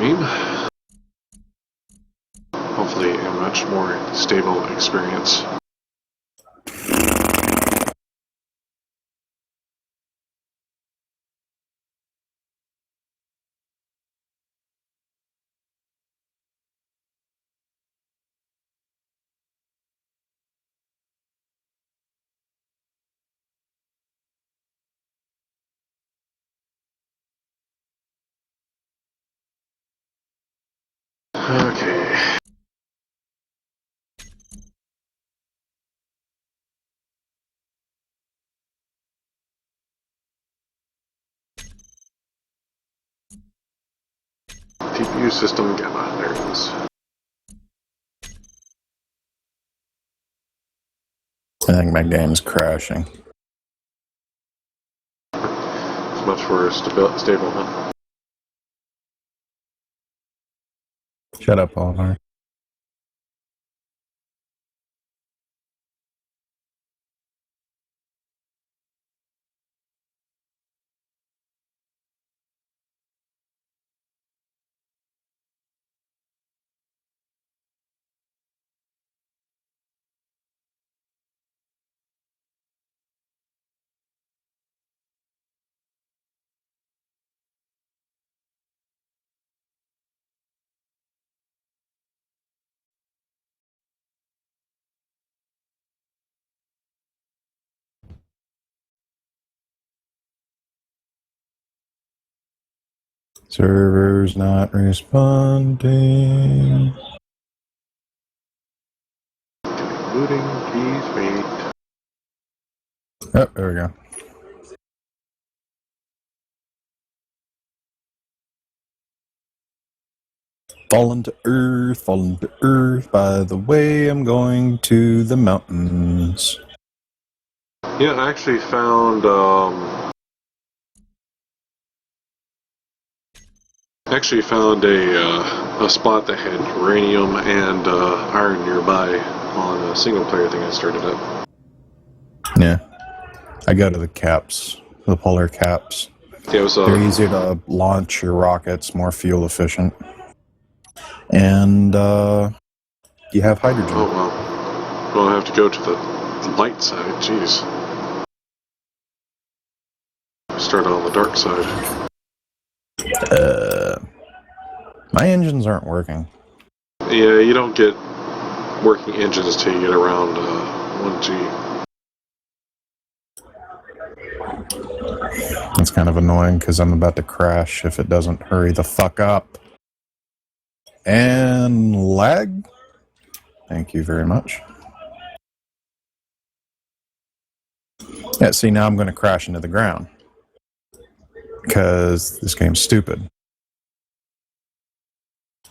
stream. Hopefully a much more stable experience. Okay. TBU system gamma, there it is. I think my game's crashing. It's much more stable, huh? Shut up, Oliver. Server's not responding. Looting, please wait. Oh, there we go. Falling to earth, by the way I'm going to the mountains. Yeah, I actually found a spot that had uranium and iron nearby on a single player thing I started up. Yeah. I go to the caps, the polar caps. Yeah, it was They're easier to launch your rockets, more fuel efficient. And you have hydrogen. Oh, well. Well, I have to go to the light side, jeez. Start on the dark side. My engines aren't working. Yeah, you don't get working engines till you get around 1G. It's kind of annoying because I'm about to crash if it doesn't hurry the fuck up. And lag? Thank you very much. Yeah, see, now I'm going to crash into the ground. Because this game's stupid.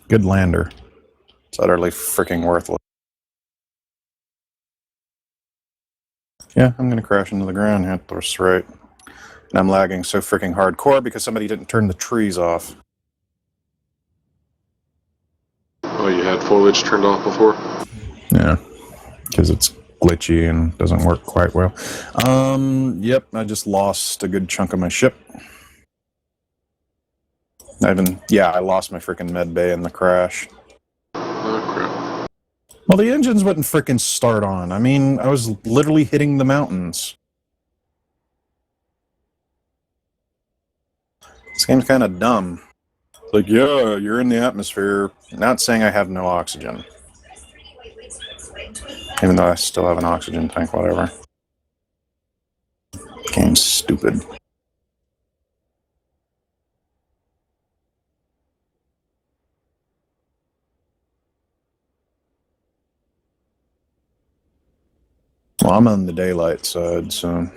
Good lander. It's utterly freaking worthless. Yeah, I'm going to crash into the ground here. That's right. And I'm lagging so freaking hardcore because somebody didn't turn the trees off. Oh, you had foliage turned off before? Yeah, because it's glitchy and doesn't work quite well. Yep, I just lost a good chunk of my ship. I lost my freaking med bay in the crash. Oh, crap. Well, the engines wouldn't freaking start on. I mean, I was literally hitting the mountains. This game's kind of dumb. It's like, yeah, you're in the atmosphere. Not saying I have no oxygen. Even though I still have an oxygen tank, whatever. Game's stupid. Well, I'm on the daylight side, so...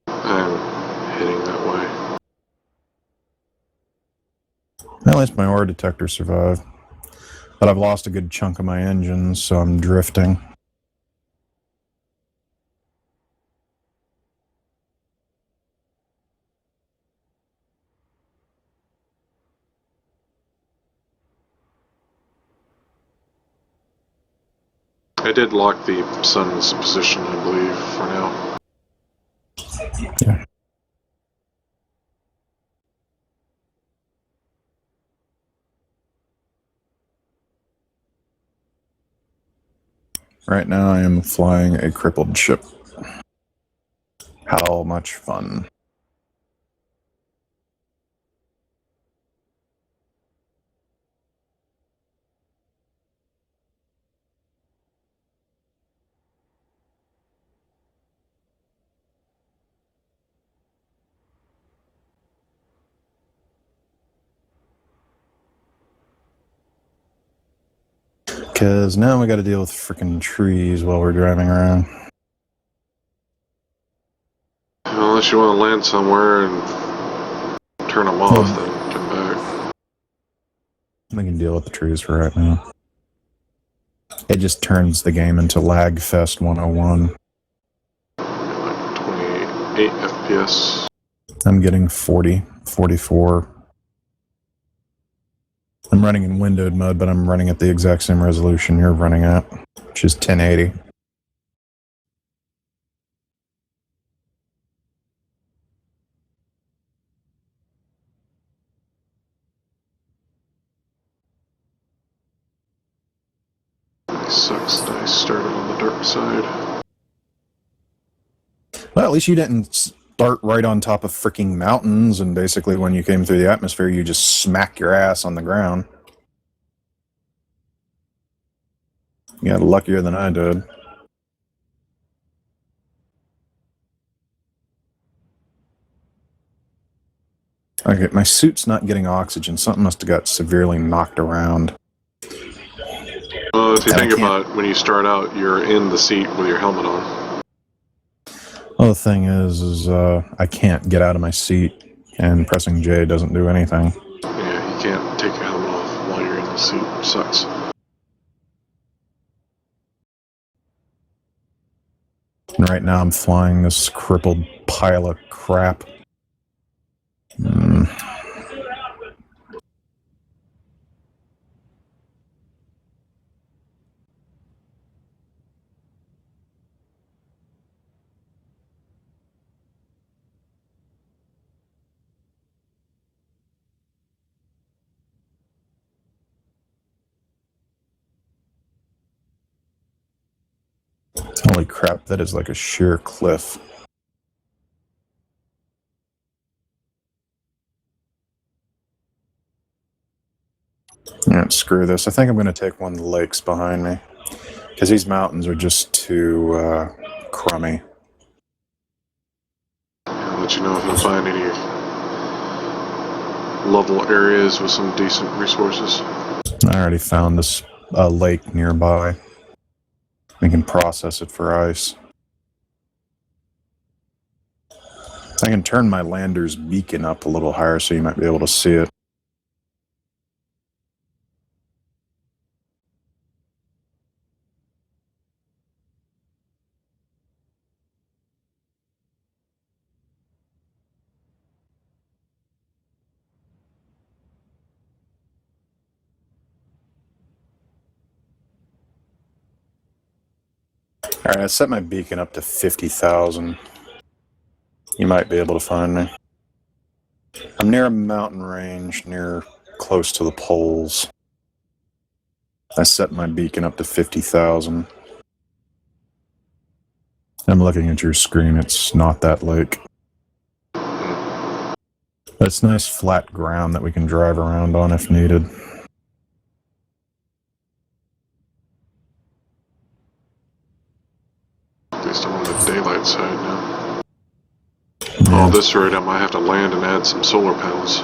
I'm heading that way. At least my ore detector survived. But I've lost a good chunk of my engines, so I'm drifting. I did lock the sun's position, I believe, for now. Yeah. Right now I am flying a crippled ship. How much fun. Because now we got to deal with freaking trees while we're driving around. Unless you want to land somewhere and turn them off, then come back. We can deal with the trees for right now. It just turns the game into Lagfest 101. Like 28 FPS. I'm getting 40, 44. I'm running in windowed mode, but I'm running at the exact same resolution you're running at, which is 1080. It sucks that I started on the dark side. Well, at least you didn't start right on top of freaking mountains, and basically when you came through the atmosphere, you just smack your ass on the ground. You got luckier than I did. Okay, my suit's not getting oxygen. Something must have got severely knocked around. Well, if you think about it, when you start out, you're in the seat with your helmet on. Well, the thing is I can't get out of my seat, and pressing J doesn't do anything. Yeah, you can't take your helmet off while you're in the seat. It sucks. And right now I'm flying this crippled pile of crap. Holy crap, that is like a sheer cliff. Yeah, screw this. I think I'm going to take one of the lakes behind me. Because these mountains are just too crummy. I'll let you know if I find any level areas with some decent resources. I already found this lake nearby. We can process it for ice. I can turn my lander's beacon up a little higher so you might be able to see it. Alright, I set my beacon up to 50,000. You might be able to find me. I'm near a mountain range, close to the poles. I set my beacon up to 50,000. I'm looking at your screen, it's not that lake. But it's nice flat ground that we can drive around on if needed. At least I'm on the daylight side now. Yeah. Oh, this rate I might have to land and add some solar panels.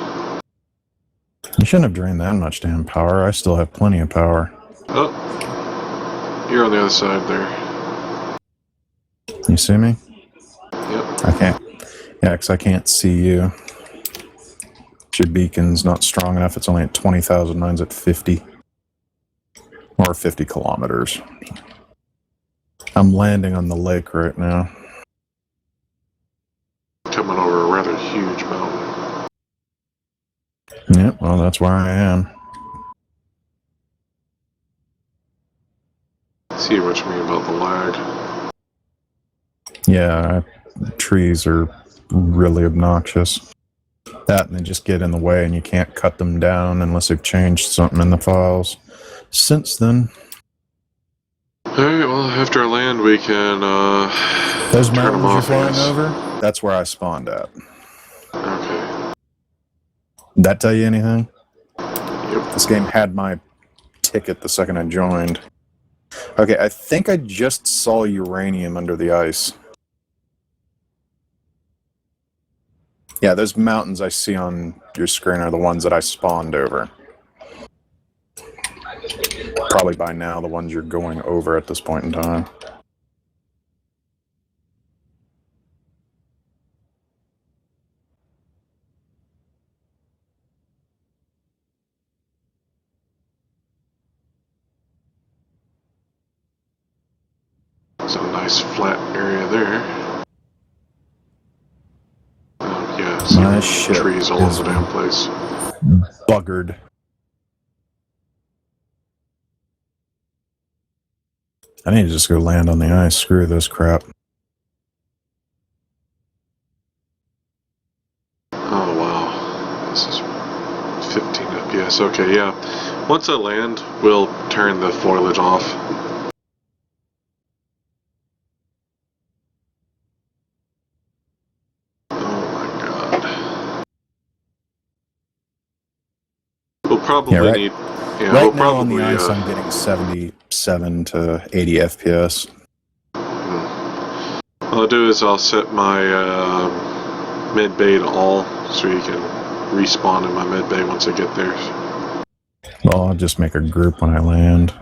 You shouldn't have drained that much damn power. I still have plenty of power. Oh, you're on the other side there. You see me? Yep. I can't. Yeah, because I can't see you. Your beacon's not strong enough. It's only at 20,000. Mine's at 50. Or 50 kilometers. I'm landing on the lake right now. Coming over a rather huge mountain. Yep, well, that's where I am. See what you mean about the lag. Yeah, trees are really obnoxious. That, and they just get in the way and you can't cut them down unless they've changed something in the files. Since then... Alright, well, after I land, we can, Those turn them mountains you're off, I flying guess. over, that's where I spawned at. Okay. Did that tell you anything? Yep. This game had my ticket the second I joined. Okay, I think I just saw uranium under the ice. Yeah, those mountains I see on your screen are the ones that I spawned over. Probably by now the ones you're going over at this point in time. It's a nice flat area there. Yeah, see My all the ship trees all over is the damn place. buggered. I need to just go land on the ice. Screw this crap. Oh, wow. This is 15 FPS. Okay, yeah. Once I land, we'll turn the foliage off. Oh my god. We'll probably Yeah, right. need... Yeah, Right we'll now on the probably... ice, I'm getting 77 to 80 FPS. What I'll do is I'll set my med bay to all so you can respawn in my med bay once I get there. Well, I'll just make a group when I land.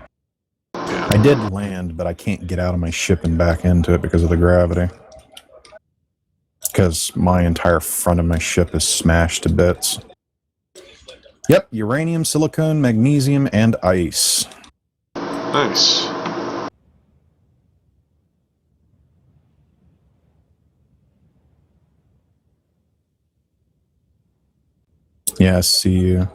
Yeah. I did land, but I can't get out of my ship and back into it because of the gravity. Because my entire front of my ship is smashed to bits. Yep, uranium, silicone, magnesium, and ice. Nice. Yeah, I see you.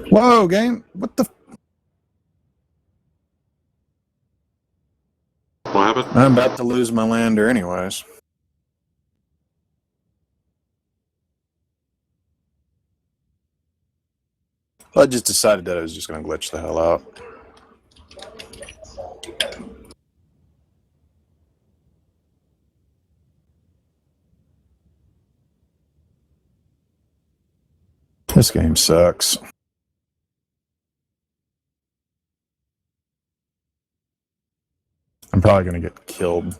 Whoa, game! What the? What happened? I'm about to lose my lander anyways. I just decided that I was just going to glitch the hell out. This game sucks. I'm probably going to get killed.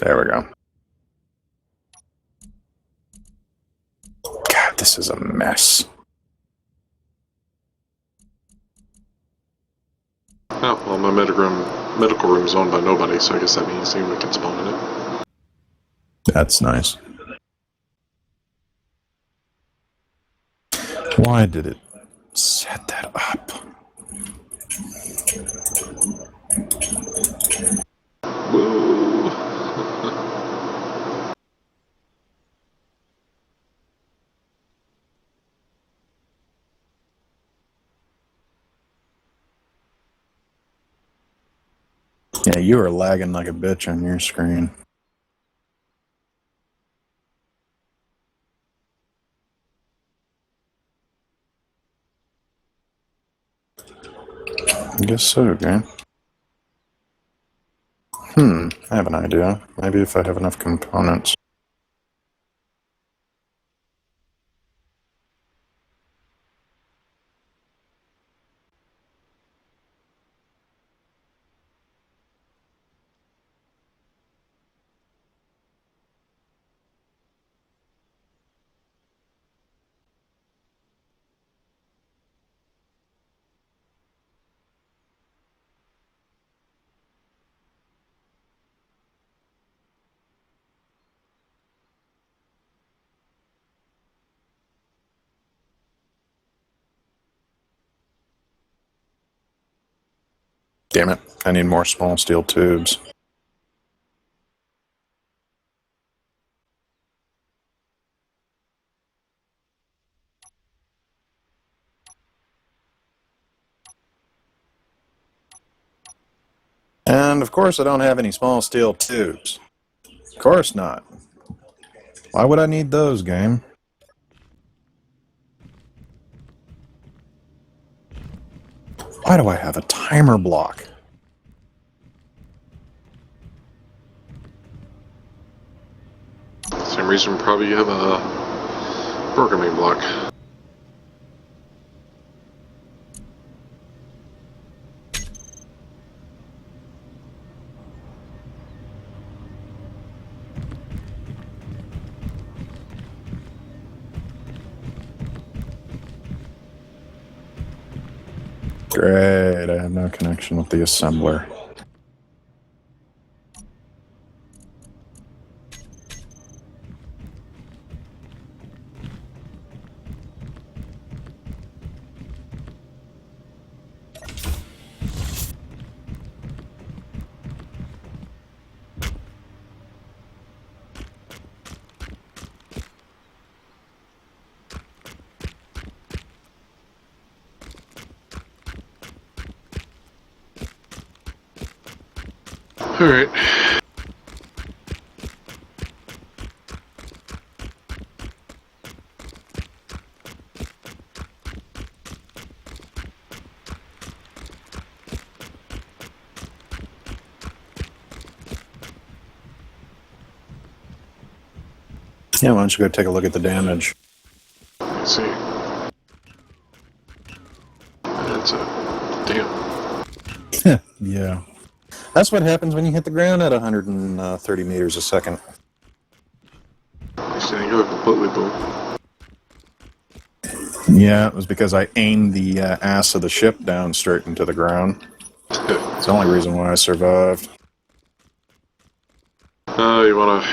There we go. God, this is a mess. Oh, well, my medical room is owned by nobody, so I guess that means we can spawn in it. That's nice. Why did it set that up? Woo! Yeah, you are lagging like a bitch on your screen. I guess so, game. I have an idea. Maybe if I have enough components. Damn it. I need more small steel tubes. And of course I don't have any small steel tubes. Of course not. Why would I need those, game? Why do I have a timer block? Same reason probably you have a programming block. Great, I have no connection with the assembler. Alright. Yeah, why don't you go take a look at the damage? Let's see. That's a... Damn. Yeah. That's what happens when you hit the ground at 130 meters a second. Next thing you go, completely boom. Yeah, it was because I aimed the ass of the ship down straight into the ground. It's the only reason why I survived. You want to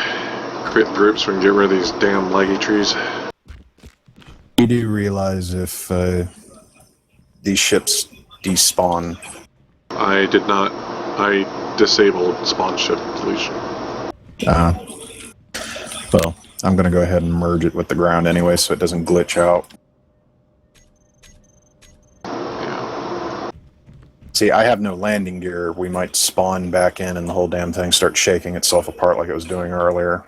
create groups so we can get rid of these damn laggy trees? You do realize if these ships despawn. I did not. I disabled spawn ship deletion. Well, I'm going to go ahead and merge it with the ground anyway so it doesn't glitch out. Yeah. See, I have no landing gear. We might spawn back in and the whole damn thing starts shaking itself apart like it was doing earlier.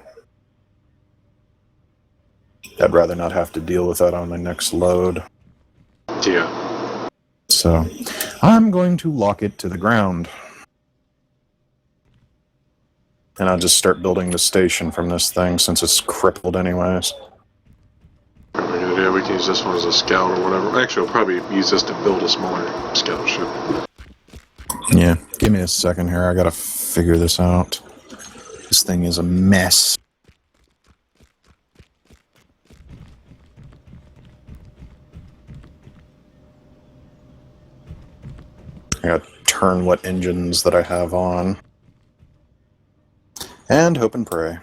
I'd rather not have to deal with that on my next load. Yeah. So, I'm going to lock it to the ground. And I'll just start building the station from this thing since it's crippled anyways. Probably a good idea. We can use this one as a scout or whatever. Actually, we'll probably use this to build a smaller scout ship. Yeah, give me a second here. I gotta figure this out. This thing is a mess. I gotta turn what engines that I have on. And hope and pray.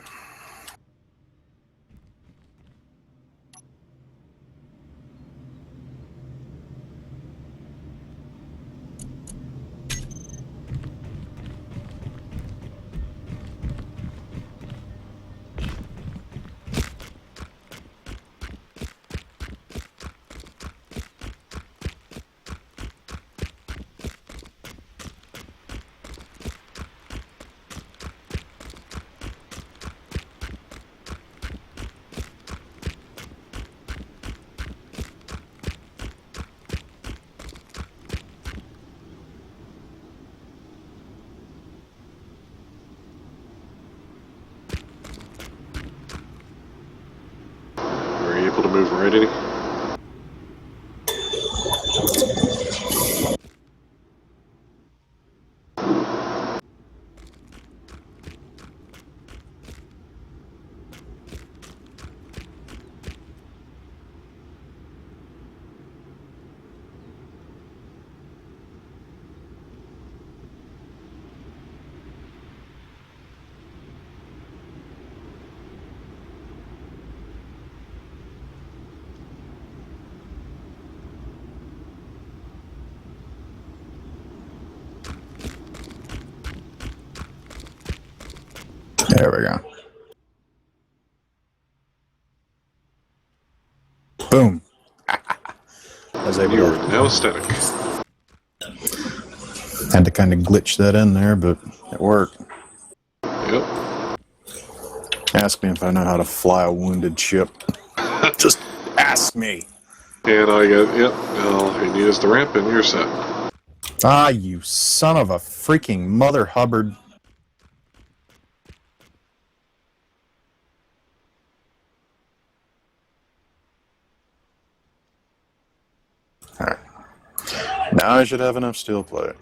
Are you able to move right any? There we go. Boom. I was able You are to, now static. had to kind of glitch that in there, but it worked. Yep. Ask me if I know how to fly a wounded ship. Just ask me. And I got, yep, all you need is the ramp and you're set. Ah, you son of a freaking Mother Hubbard. Alright. Now I should have enough steel plate.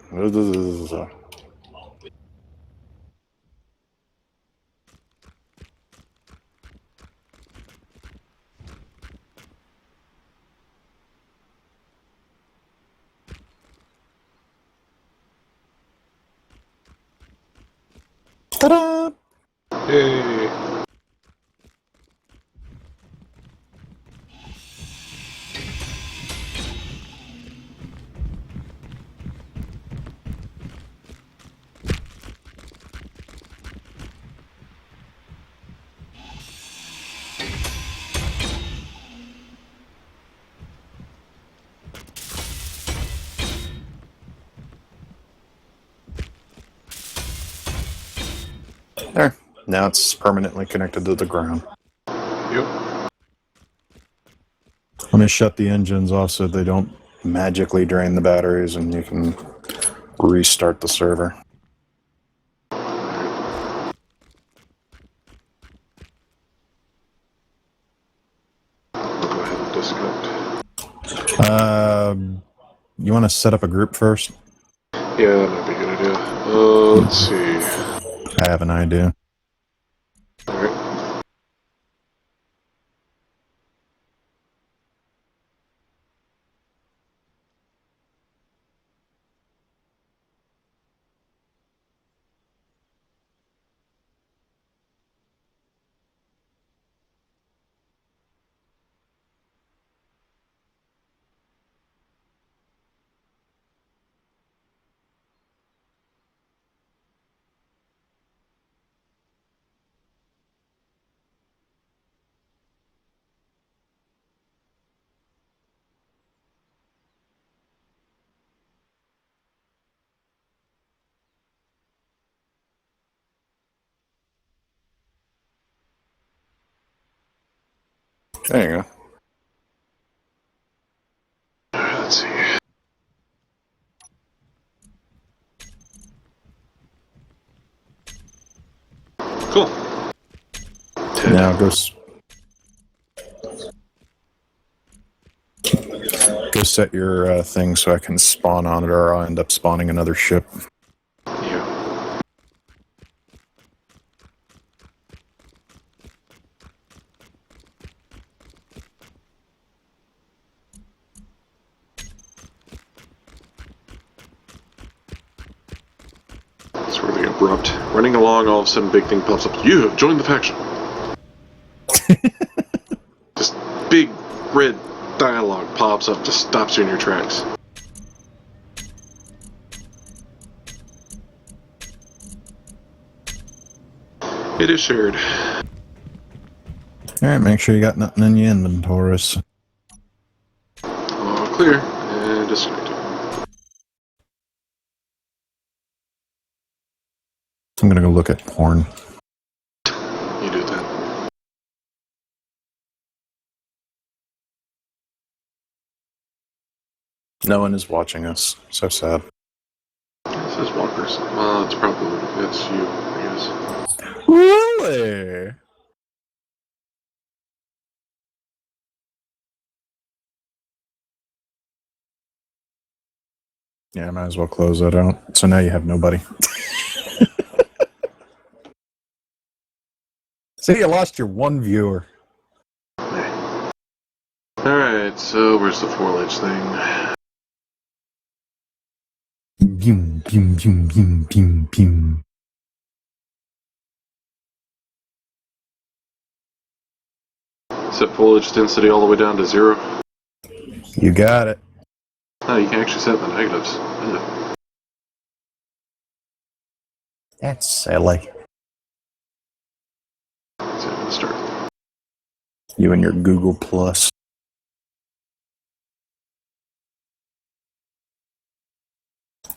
Ta-da! Yay. There. Now it's permanently connected to the ground. Yep. Let me shut the engines off so they don't magically drain the batteries and you can restart the server. Go ahead and disconnect. You want to set up a group first? Yeah, that might be a good idea. Let's see. I have an idea. Alright. There you go. Let's see. Cool. Now go set your thing so I can spawn on it, or I'll end up spawning another ship. Yeah. It's really abrupt. Running along, all of a sudden, big thing pops up. You have joined the faction. Just big red dialogue pops up, just stops you in your tracks. It is shared. Alright, make sure you got nothing in your inventories. All clear and disconnected. I'm gonna go look at porn. You do that. No one is watching us. So sad. It says one person. Well, it's probably it's you, I guess. Really? Yeah, I might as well close that out. So now you have nobody. See, you lost your one viewer. Alright, so where's the 4-ledge thing? Boom, boom, boom, boom, boom, boom. Set foliage density all the way down to 0. You got it. Oh, you can actually set the negatives. Ugh. That's silly. You and your Google Plus.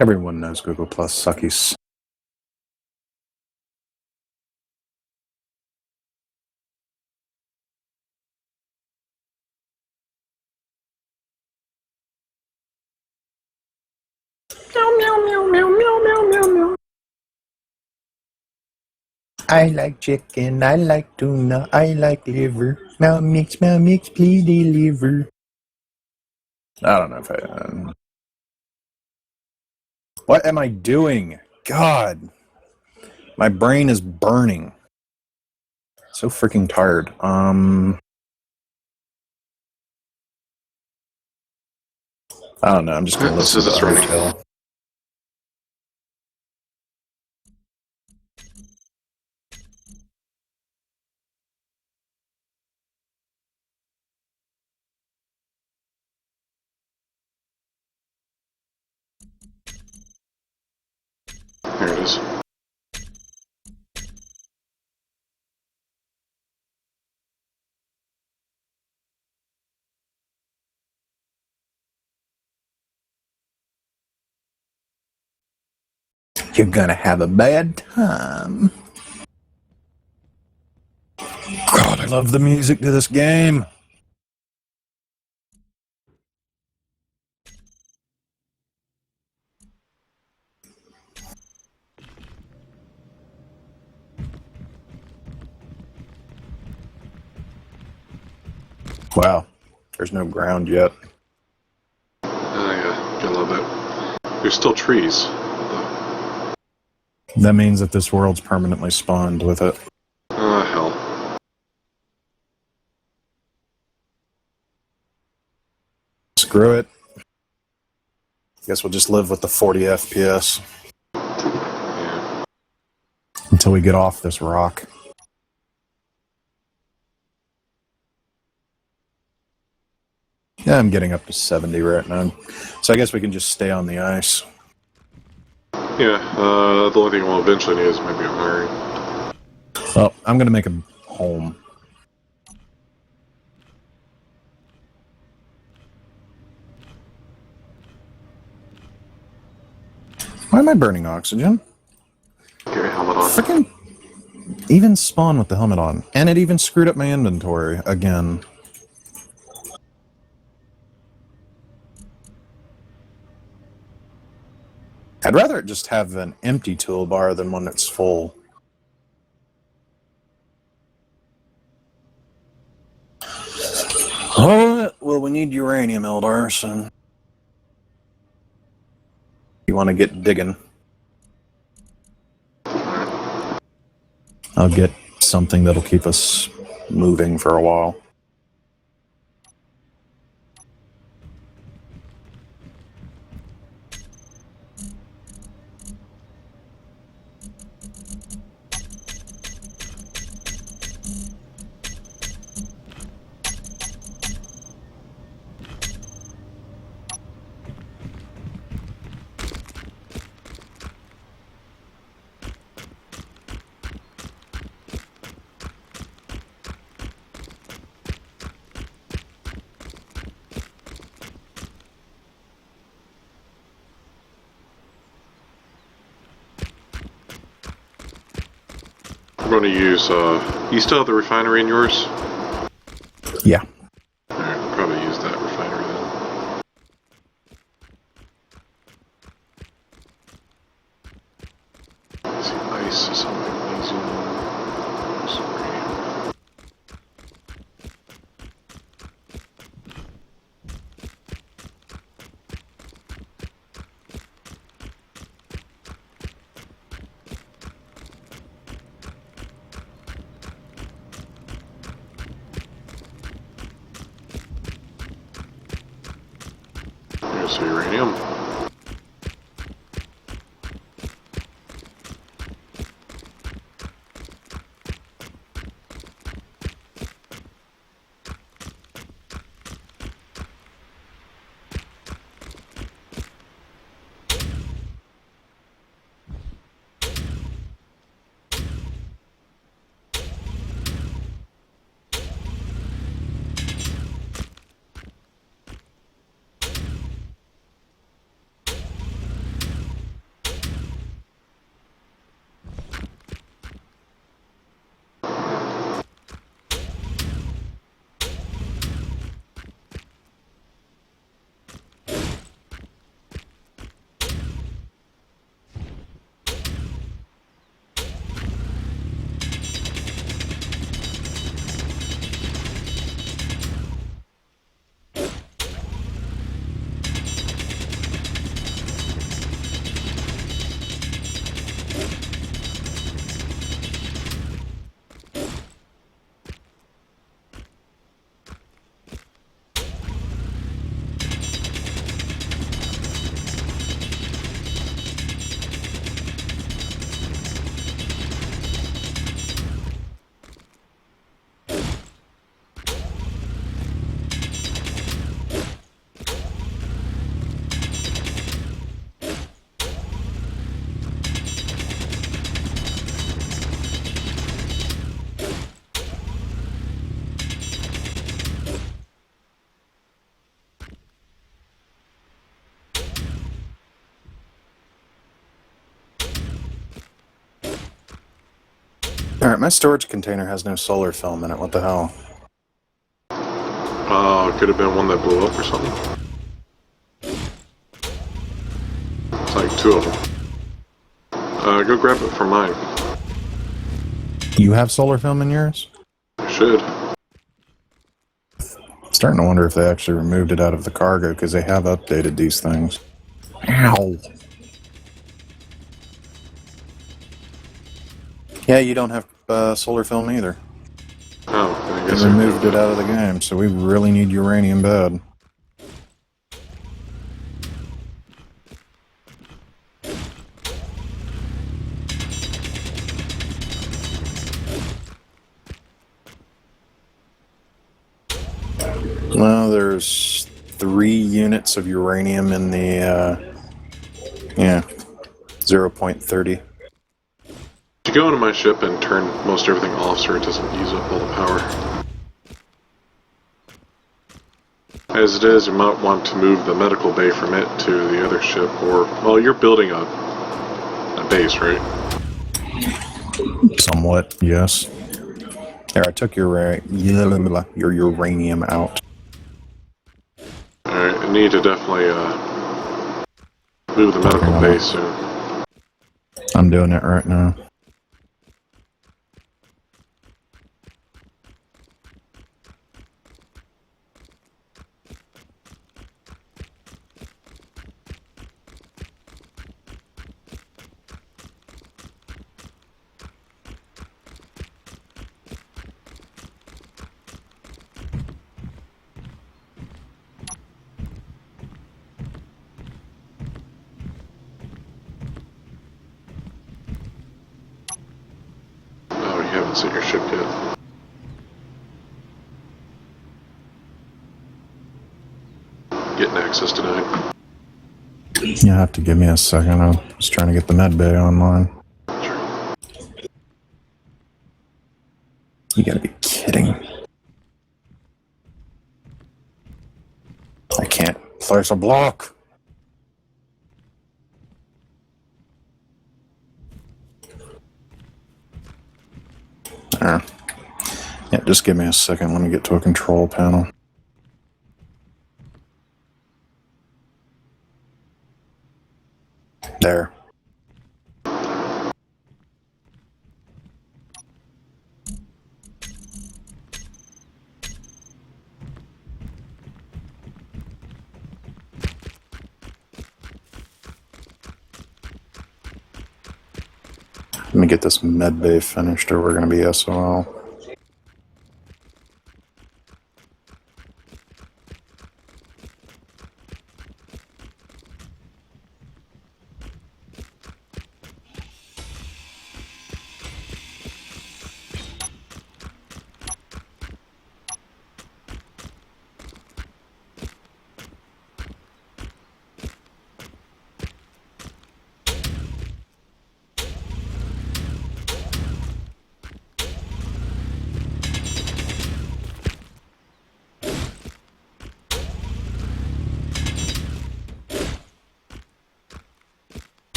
Everyone knows Google Plus suckies. Meow, meow, meow, meow, meow, meow, meow, meow. I like chicken, I like tuna, I like liver. Meow mix, please deliver. I don't know if I... What am I doing? God. My brain is burning. So freaking tired. I don't know, I'm just gonna listen to This is running. Hotel. There it is. You're gonna have a bad time. God, I love the music to this game. Wow, there's no ground yet. Yeah, get a little bit. There's still trees. That means that this world's permanently spawned with it. Hell. Screw it. Guess we'll just live with the 40 FPS. Yeah. Until we get off this rock. Yeah, I'm getting up to 70 right now. So I guess we can just stay on the ice. Yeah, the only thing we'll eventually need is maybe an iron. Well, I'm going to make a home. Why am I burning oxygen? Get your helmet on. Freaking even spawn with the helmet on. And it even screwed up my inventory again. I'd rather it just have an empty toolbar than one that's full. Oh, well, we need uranium, Eldar, so... You want to get digging. I'll get something that'll keep us moving for a while. I'm going to use, you still have the refinery in yours? Yeah. Alright, we'll probably use that refinery then. Let's see, ice is something amazing. Sorry. There's some uranium. Alright, my storage container has no solar film in it. What the hell? Could have been one that blew up or something. It's like 2 of them. Go grab it from mine. You have solar film in yours? I should. Starting to wonder if they actually removed it out of the cargo, because they have updated these things. Ow! Yeah, you don't have solar film either. Oh, I guess They removed it out of the game, so we really need uranium bad. Well, there's 3 units of uranium in the, 0.30. To go into my ship and turn most everything off so it doesn't use up all the power. As it is, you might want to move the medical bay from it to the other ship, or, well, you're building a base, right? Somewhat, yes. There, I took your uranium out. Alright, I need to definitely move the medical bay soon. I'm doing it right now. Oh, you haven't seen your ship yet. Getting access tonight. You have to give me a second. I'm just trying to get the med bay online. Sure. You gotta be kidding. I can't place a block. There. Yeah, just give me a second. Let me get to a control panel. There. Let me get this med bay finished or we're going to be SOL.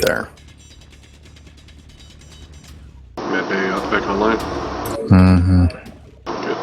There. Med bay back online? Mm-hmm. Good.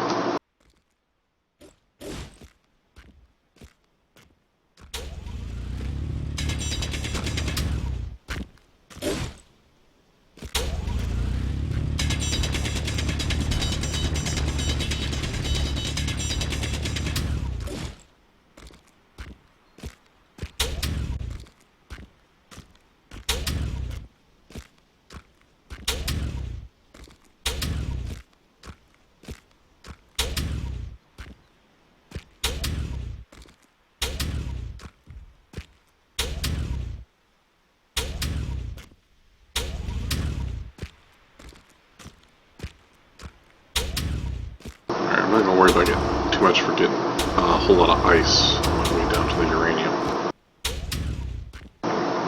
I'm not gonna worry about getting too much for getting a whole lot of ice on the way down to the uranium.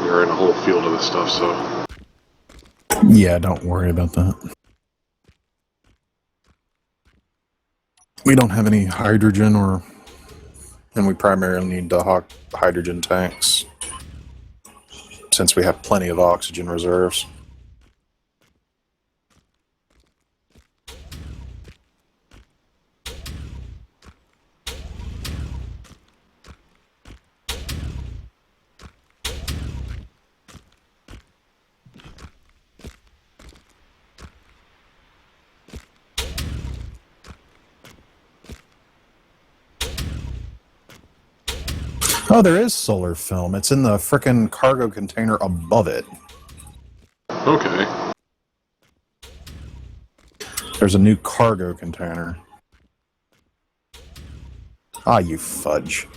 We're in a whole field of this stuff, so Yeah, don't worry about that. We don't have any hydrogen and we primarily need the hydrogen tanks since we have plenty of oxygen reserves. Oh, there is solar film. It's in the frickin' cargo container above it. Okay. There's a new cargo container. Ah, you fudge.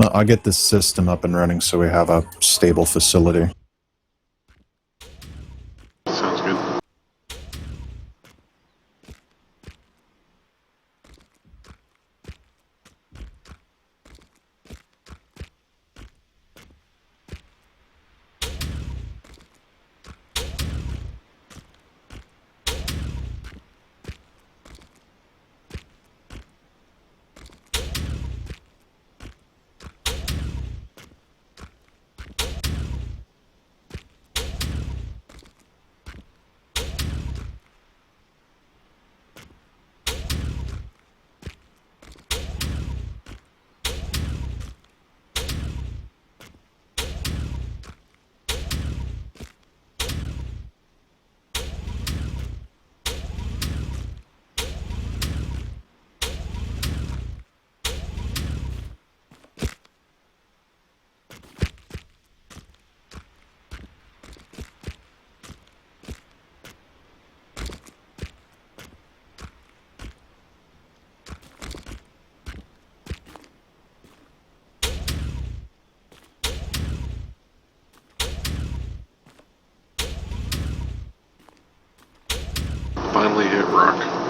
Well, I'll get this system up and running so we have a stable facility. Sounds good. Finally hit rock.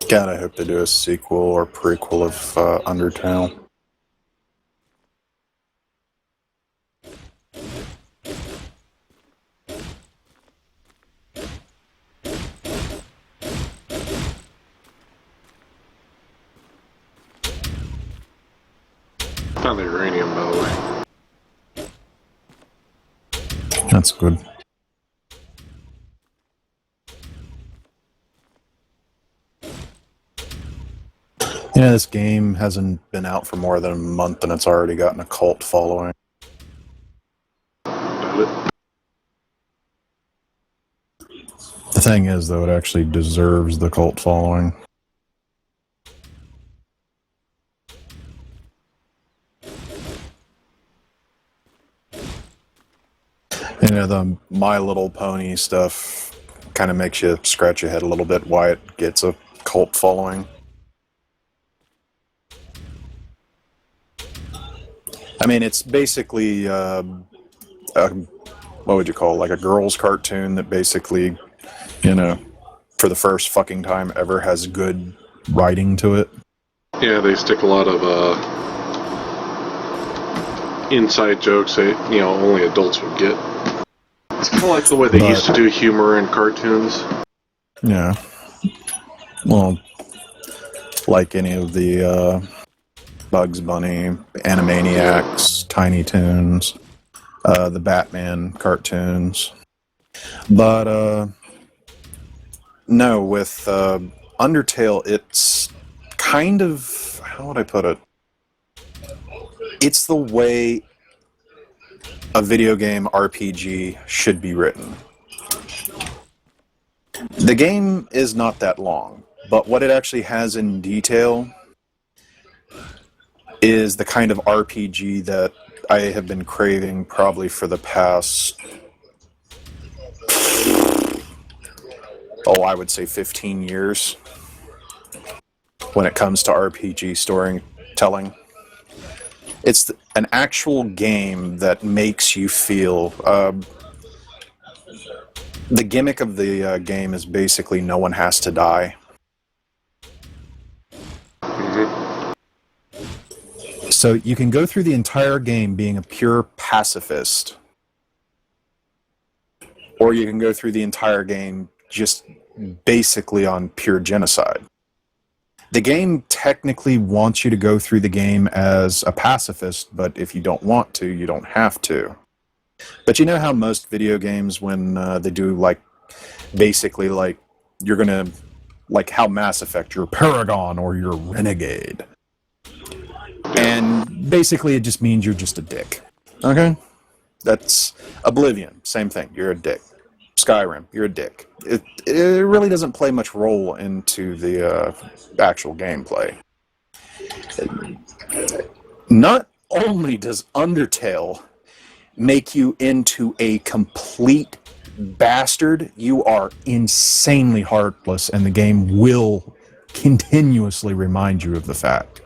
God, I hope they do a sequel or prequel of Undertale. Found the uranium, by the way. That's good. Yeah, this game hasn't been out for more than a month and it's already gotten a cult following. Doubt it. The thing is, though, it actually deserves the cult following. You know, the My Little Pony stuff kind of makes you scratch your head a little bit why it gets a cult following. I mean, it's basically, what would you call it? Like a girl's cartoon that basically, you know, for the first fucking time ever has good writing to it. Yeah, they stick a lot of inside jokes that, you know, only adults would get. It's kind of like the way they used to do humor in cartoons. Yeah. Well, like any of the Bugs Bunny, Animaniacs, Tiny Toons, the Batman cartoons. But, no, with Undertale, it's kind of, how would I put it? It's the way a video game RPG should be written. The game is not that long, but what it actually has in detail is the kind of RPG that I have been craving probably for the past, I would say 15 years when it comes to RPG storytelling. It's an actual game that makes you feel. The gimmick of the game is basically no one has to die. Mm-hmm. So you can go through the entire game being a pure pacifist, or you can go through the entire game just basically on pure genocide. The game technically wants you to go through the game as a pacifist, but if you don't want to, you don't have to. But you know how most video games, when they do, like, basically, like, you're gonna, like how Mass Effect, you're a Paragon or you're a Renegade. And basically it just means you're just a dick. Okay? That's Oblivion, same thing, you're a dick. Skyrim, you're a dick. It really doesn't play much role into the actual gameplay. Not only does Undertale make you into a complete bastard, you are insanely heartless, and the game will continuously remind you of the fact.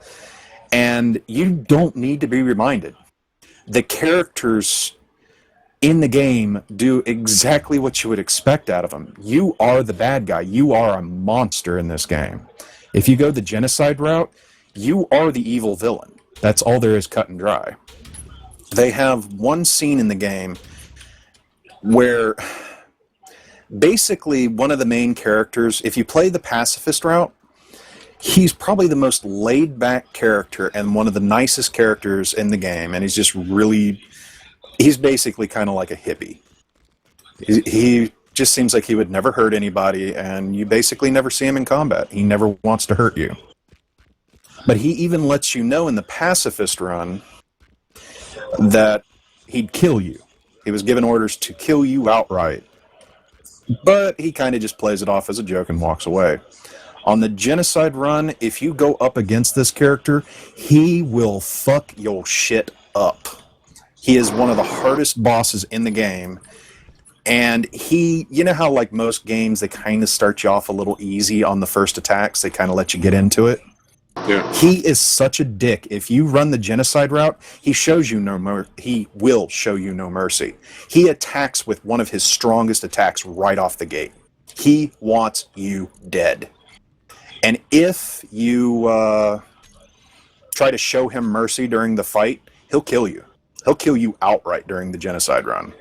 And you don't need to be reminded. The characters in the game do exactly what you would expect out of them. You are the bad guy. You are a monster in this game. If you go the genocide route, you are the evil villain. That's all there is, cut and dry. They have one scene in the game where basically one of the main characters, if you play the pacifist route, he's probably the most laid-back character and one of the nicest characters in the game, and he's just really... He's basically kind of like a hippie. He just seems like he would never hurt anybody, and you basically never see him in combat. He never wants to hurt you. But he even lets you know in the pacifist run that he'd kill you. He was given orders to kill you outright. But he kind of just plays it off as a joke and walks away. On the genocide run, if you go up against this character, he will fuck your shit up. He is one of the hardest bosses in the game, and he, you know how like most games, they kind of start you off a little easy on the first attacks, they kind of let you get into it? Yeah. He is such a dick. If you run the genocide route, he will show you no mercy. He attacks with one of his strongest attacks right off the gate. He wants you dead. And if you try to show him mercy during the fight, he'll kill you. He'll kill you outright during the genocide run.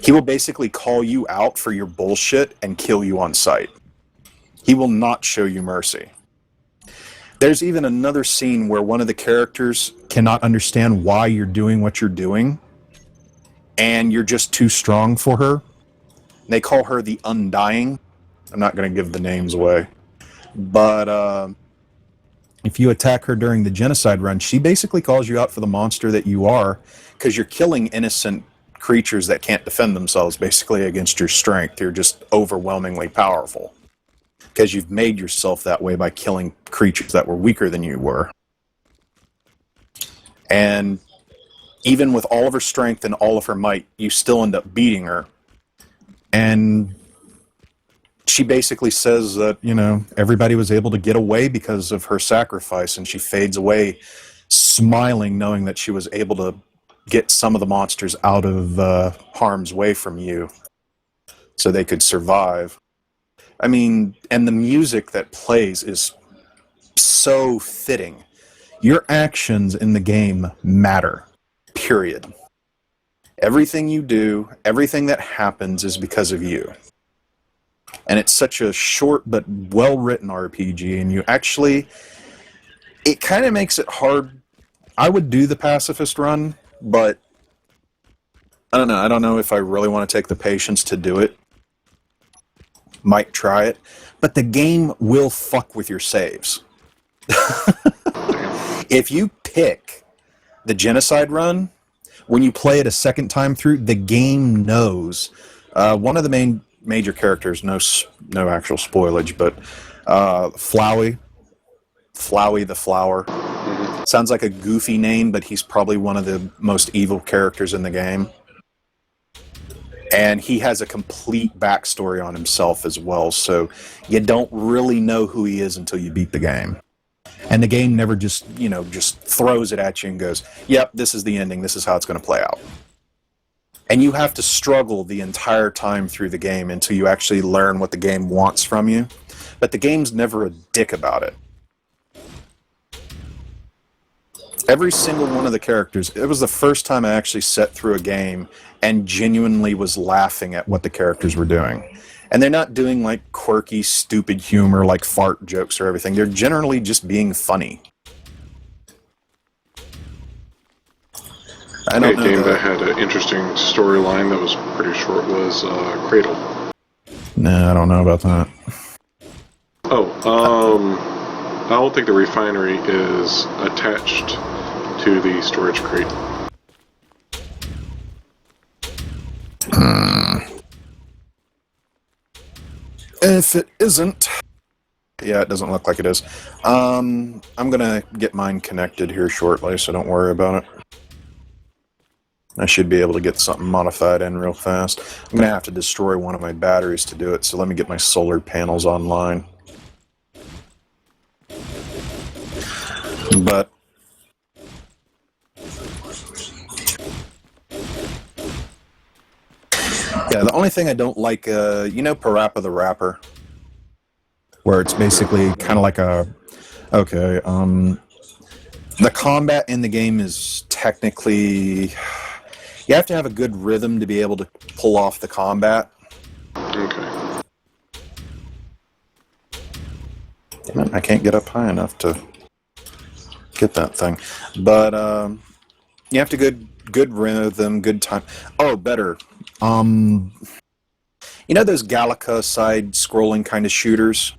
He will basically call you out for your bullshit and kill you on sight. He will not show you mercy. There's even another scene where one of the characters cannot understand why you're doing what you're doing, and you're just too strong for her. They call her the Undying. I'm not going to give the names away. But if you attack her during the genocide run, she basically calls you out for the monster that you are, because you're killing innocent creatures that can't defend themselves basically against your strength. You're just overwhelmingly powerful, because you've made yourself that way by killing creatures that were weaker than you were. And even with all of her strength and all of her might, you still end up beating her. And she basically says that, you know, everybody was able to get away because of her sacrifice, and she fades away smiling, knowing that she was able to get some of the monsters out of harm's way from you so they could survive. I mean, and the music that plays is so fitting. Your actions in the game matter, period. Everything you do, everything that happens is because of you. And it's such a short but well-written RPG, and you actually, it kind of makes it hard. I would do the pacifist run, but I don't know. I don't know if I really want to take the patience to do it. Might try it, but the game will fuck with your saves. If you pick the genocide run, when you play it a second time through, the game knows. One of the major characters, no actual spoilage, but Flowey the Flower. Sounds like a goofy name, but he's probably one of the most evil characters in the game. And he has a complete backstory on himself as well, so you don't really know who he is until you beat the game. And the game never just throws it at you and goes, yep, this is the ending, this is how it's going to play out. And you have to struggle the entire time through the game until you actually learn what the game wants from you. But the game's never a dick about it. Every single one of the characters, it was the first time I actually sat through a game and genuinely was laughing at what the characters were doing. And they're not doing like quirky, stupid humor like fart jokes or everything. They're generally just being funny. A game that had an interesting storyline that was pretty short was Cradle. Nah, I don't know about that. I don't think the refinery is attached to the storage crate. If it isn't... Yeah, it doesn't look like it is. I'm gonna get mine connected here shortly, so don't worry about it. I should be able to get something modified in real fast. I'm going to have to destroy one of my batteries to do it, so let me get my solar panels online. But yeah, the only thing I don't like, you know Parappa the Rapper? Where it's basically kind of like a... Okay, the combat in the game is technically... You have to have a good rhythm to be able to pull off the combat. Okay. Damn it, I can't get up high enough to get that thing. But you have to good rhythm, good time. Oh, better. You know those Galaga side-scrolling kind of shooters?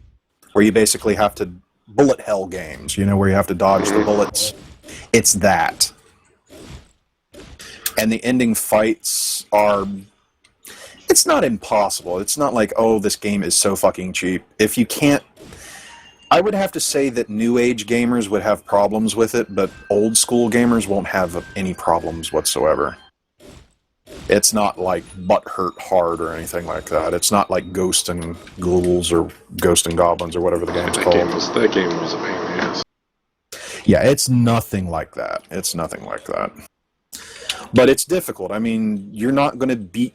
Where you basically have to... Bullet hell games, you know, where you have to dodge the bullets? It's that. And the ending fights are... It's not impossible. It's not like, oh, this game is so fucking cheap. If you can't... I would have to say that new age gamers would have problems with it, but old school gamers won't have any problems whatsoever. It's not like butthurt hard or anything like that. It's not like Ghost and Ghouls or Ghost and Goblins or whatever the game's called. That game was a pain in the ass. Yeah, it's nothing like that. It's nothing like that. But it's difficult. I mean, you're not going to beat,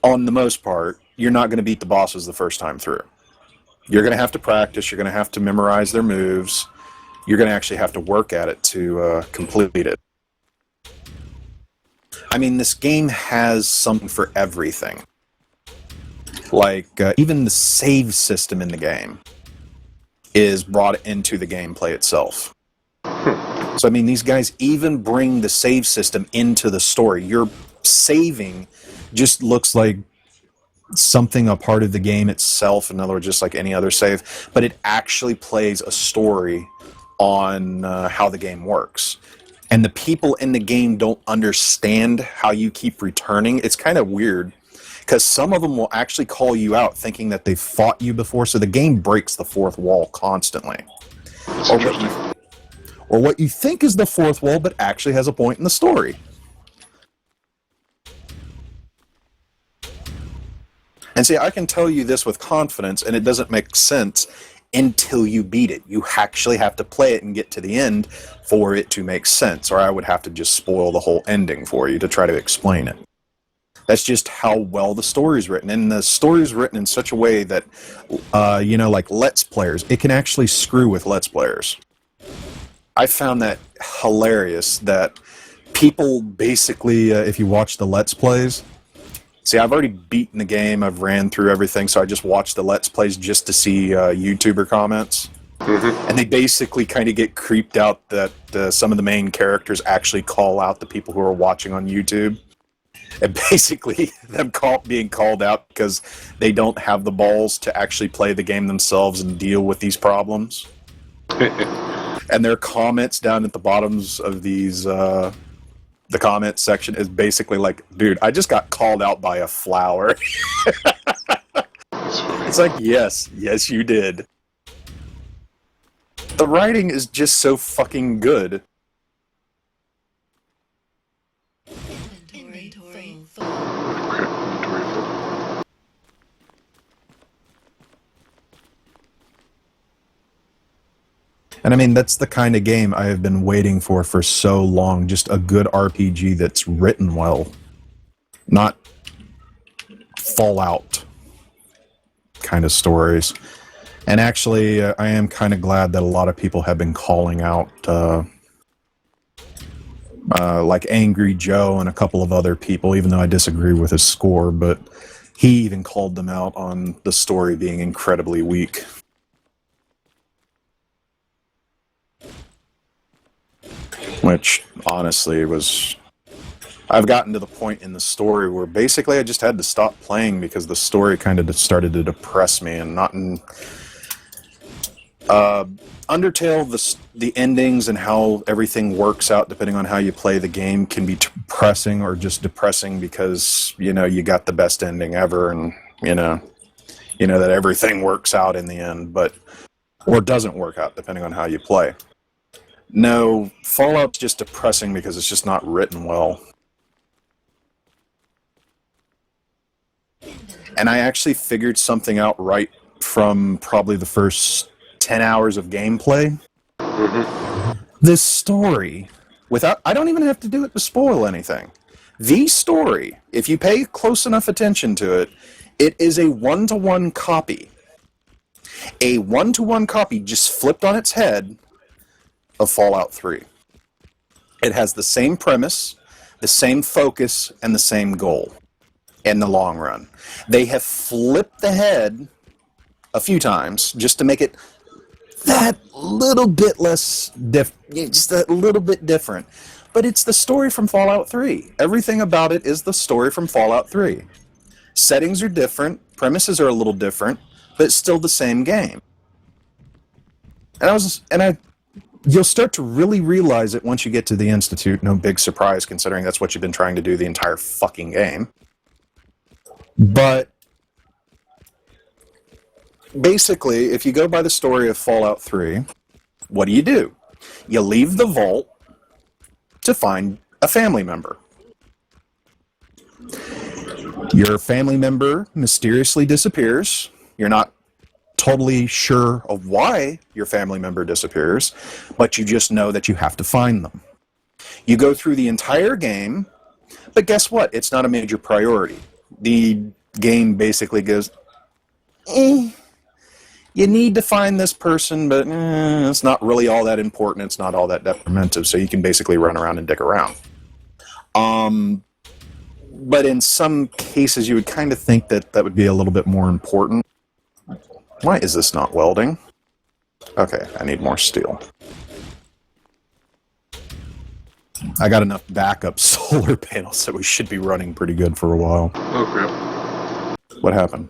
on the most part, you're not going to beat the bosses the first time through. You're going to have to practice. You're going to have to memorize their moves. You're going to actually have to work at it to complete it. I mean, this game has something for everything. Like, even the save system in the game is brought into the gameplay itself. So, I mean, these guys even bring the save system into the story. Your saving just looks like something a part of the game itself, in other words, just like any other save, but it actually plays a story on how the game works. And the people in the game don't understand how you keep returning. It's kind of weird, because some of them will actually call you out thinking that they've fought you before, so the game breaks the fourth wall constantly. Or what you think is the fourth wall, but actually has a point in the story. And see, I can tell you this with confidence, and it doesn't make sense until you beat it. You actually have to play it and get to the end for it to make sense, or I would have to just spoil the whole ending for you to try to explain it. That's just how well the story's written. And the story's written in such a way that, like Let's Players, it can actually screw with Let's Players. I found that hilarious that people basically, if you watch the Let's Plays, see, I've already beaten the game, I've ran through everything, so I just watched the Let's Plays just to see YouTuber comments. Mm-hmm. And they basically kind of get creeped out that some of the main characters actually call out the people who are watching on YouTube. And basically, them being called out because they don't have the balls to actually play the game themselves and deal with these problems. And their comments down at the bottoms of these, the comment section is basically like, dude, I just got called out by a flower. It's like, yes, you did. The writing is just so fucking good. Inventory full. And I mean, that's the kind of game I have been waiting for so long. Just a good RPG that's written well. Not Fallout kind of stories. And actually, I am kind of glad that a lot of people have been calling out, like Angry Joe and a couple of other people, even though I disagree with his score, but he even called them out on the story being incredibly weak. Which, honestly, was... I've gotten to the point in the story where basically I just had to stop playing because the story kind of started to depress me, and not in... Undertale, the endings and how everything works out depending on how you play the game can be depressing or just depressing because, you got the best ending ever, and, that everything works out in the end, or doesn't work out depending on how you play. No, Fallout's just depressing because it's just not written well. And I actually figured something out right from probably the first 10 hours of gameplay. Mm-hmm. This story, I don't even have to do it to spoil anything. The story, if you pay close enough attention to it, it is a one-to-one copy. A one-to-one copy just flipped on its head of Fallout 3. It has the same premise, the same focus, and the same goal in the long run. They have flipped the head a few times just to make it that little bit less just a little bit different. But it's the story from Fallout 3. Everything about it is the story from Fallout 3. Settings are different, premises are a little different, but it's still the same game. You'll start to really realize it once you get to the Institute. No big surprise, considering that's what you've been trying to do the entire fucking game. But basically, if you go by the story of Fallout 3, what do? You leave the vault to find a family member. Your family member mysteriously disappears. You're not totally sure of why your family member disappears, but you just know that you have to find them. You go through the entire game, but guess what? It's not a major priority. The game basically goes, you need to find this person, but it's not really all that important. It's not all that detrimental, so you can basically run around and dick around. But in some cases, you would kind of think that that would be a little bit more important. Why is this not welding? Okay, I need more steel. I got enough backup solar panels that we should be running pretty good for a while. Oh, crap. What happened?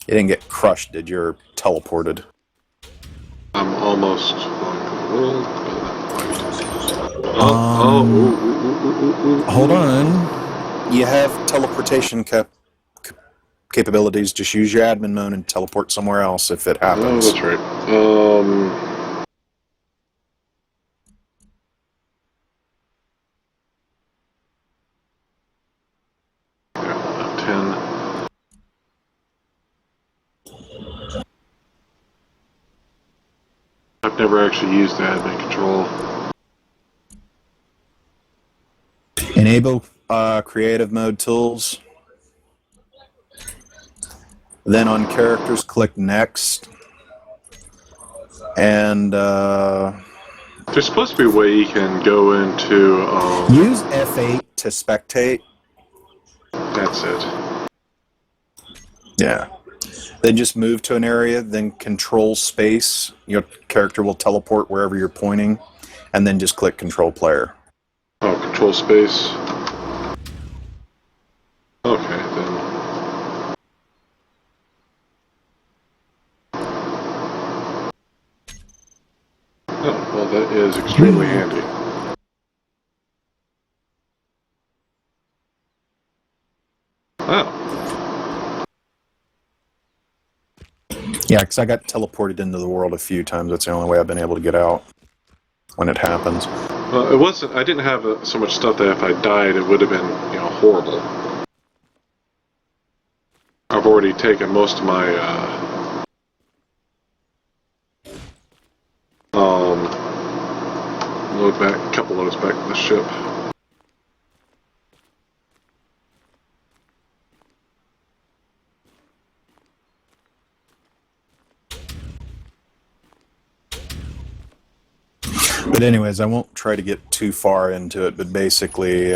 You didn't get crushed, did you? Or teleported? I'm almost going to the world. Hold on. You have teleportation capabilities. Just use your admin mode and teleport somewhere else if it happens. Oh, that's right. I've never actually used admin control. Enable creative mode tools. Then on characters, click next. And There's supposed to be a way you can go into... use F8 to spectate. That's it. Yeah. Then just move to an area, then control space. Your character will teleport wherever you're pointing, and then just click control player. Oh, control space. Okay, then. Oh, well, that is extremely handy. Oh. Yeah, because I got teleported into the world a few times. That's the only way I've been able to get out when it happens. Well, it wasn't. I didn't have so much stuff that if I died, it would have been, horrible. I've already taken most of my load back, a couple loads back to the ship. But anyways, I won't try to get too far into it, but basically,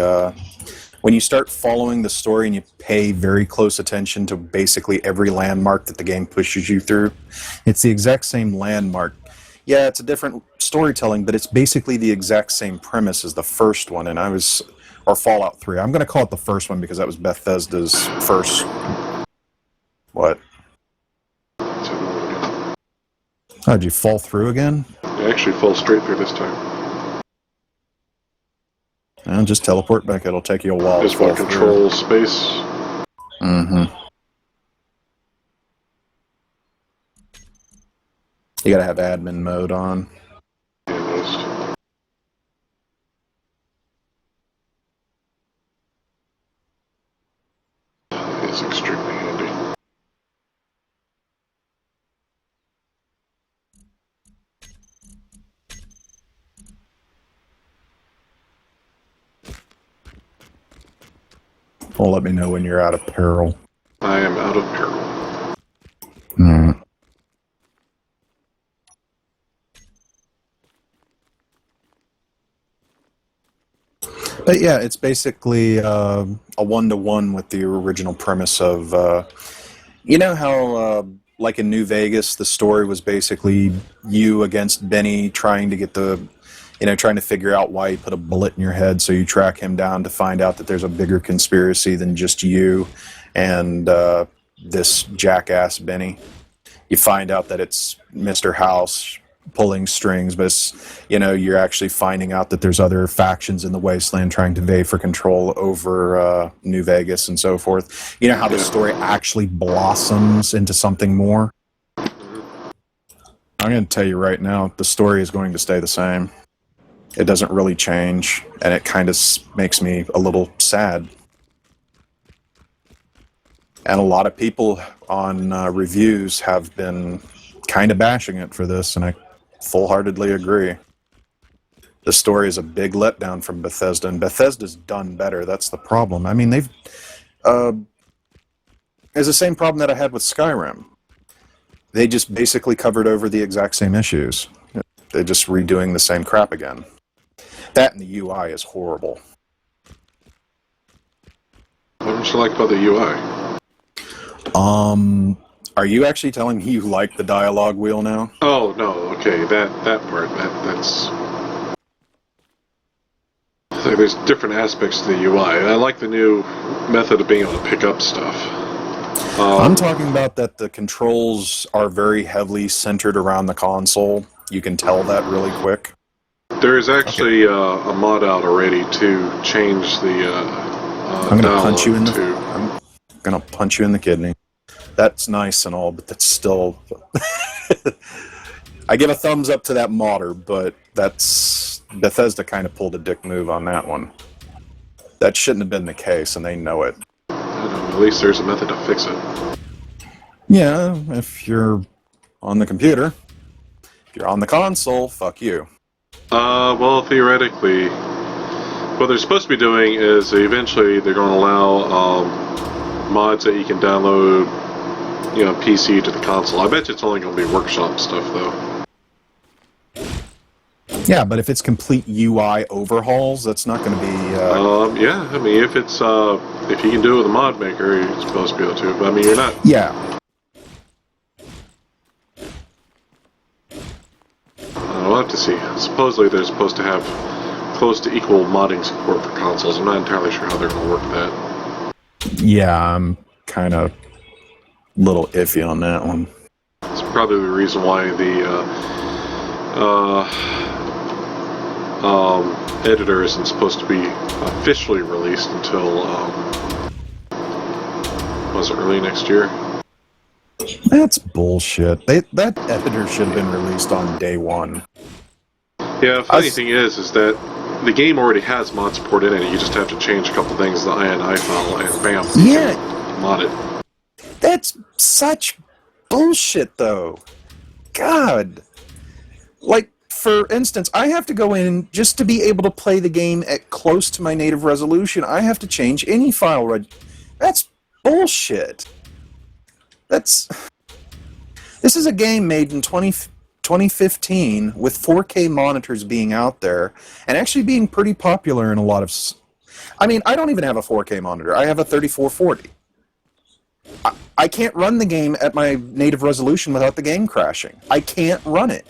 when you start following the story and you pay very close attention to basically every landmark that the game pushes you through, it's the exact same landmark. Yeah, it's a different storytelling, but it's basically the exact same premise as the first one, or Fallout 3. I'm going to call it the first one because that was Bethesda's first... What? Oh, did you fall through again? I actually fell straight through this time. And just teleport back. It'll take you a while. Just want to control space. Mm-hmm. You gotta have admin mode on. Yeah, most. It's extremely handy. Well, let me know when you're out of peril. I am out of peril. Mm. But yeah, it's basically a one-to-one with the original premise of, you know how, like in New Vegas, the story was basically you against Benny trying to get trying to figure out why he put a bullet in your head, so you track him down to find out that there's a bigger conspiracy than just you and this jackass Benny. You find out that it's Mr. House pulling strings, but you're actually finding out that there's other factions in the wasteland trying to vie for control over New Vegas and so forth. You know how the story actually blossoms into something more? I'm going to tell you right now, the story is going to stay the same. It doesn't really change, and it kind of makes me a little sad. And a lot of people on reviews have been kind of bashing it for this, and I full-heartedly agree. The story is a big letdown from Bethesda, and Bethesda's done better. That's the problem. I mean, it's the same problem that I had with Skyrim. They just basically covered over the exact same issues. They're just redoing the same crap again. That and the UI is horrible. What don't you like about the UI? Are you actually telling me you like the dialogue wheel now? Oh no, okay, that part, that's. So there's different aspects to the UI. I like the new method of being able to pick up stuff. I'm talking about that the controls are very heavily centered around the console. You can tell that really quick. There is actually a mod out already to change the I'm gonna punch you in the. to... I'm gonna punch you in the kidney. That's nice and all, but that's still. I give a thumbs up to that modder, but that's Bethesda kind of pulled a dick move on that one. That shouldn't have been the case, and they know it. I don't know, at least there's a method to fix it. Yeah, if you're on the computer. If you're on the console, fuck you. Well, theoretically, what they're supposed to be doing is eventually they're going to allow mods that you can download, PC to the console. I bet you it's only going to be workshop stuff, though. Yeah, but if it's complete UI overhauls, that's not going to be... Yeah, I mean, if it's, if you can do it with a mod maker, you're supposed to be able to, but I mean, you're not... Yeah. We'll have to see. Supposedly they're supposed to have close to equal modding support for consoles. I'm not entirely sure how they're going to work that. Yeah, I'm kind of a little iffy on that one. It's probably the reason why the editor isn't supposed to be officially released until was it early next year? That's bullshit. That editor should have been released on day one. Yeah, the funny thing is that the game already has mod support in it. You just have to change a couple things in the INI file, and bam, you can mod it. That's such bullshit, though. God. Like, for instance, I have to go in just to be able to play the game at close to my native resolution. I have to change any file. That's bullshit. This is a game made in 2015 with 4K monitors being out there and actually being pretty popular in a lot of... I mean, I don't even have a 4K monitor. I have a 3440. I can't run the game at my native resolution without the game crashing. I can't run it.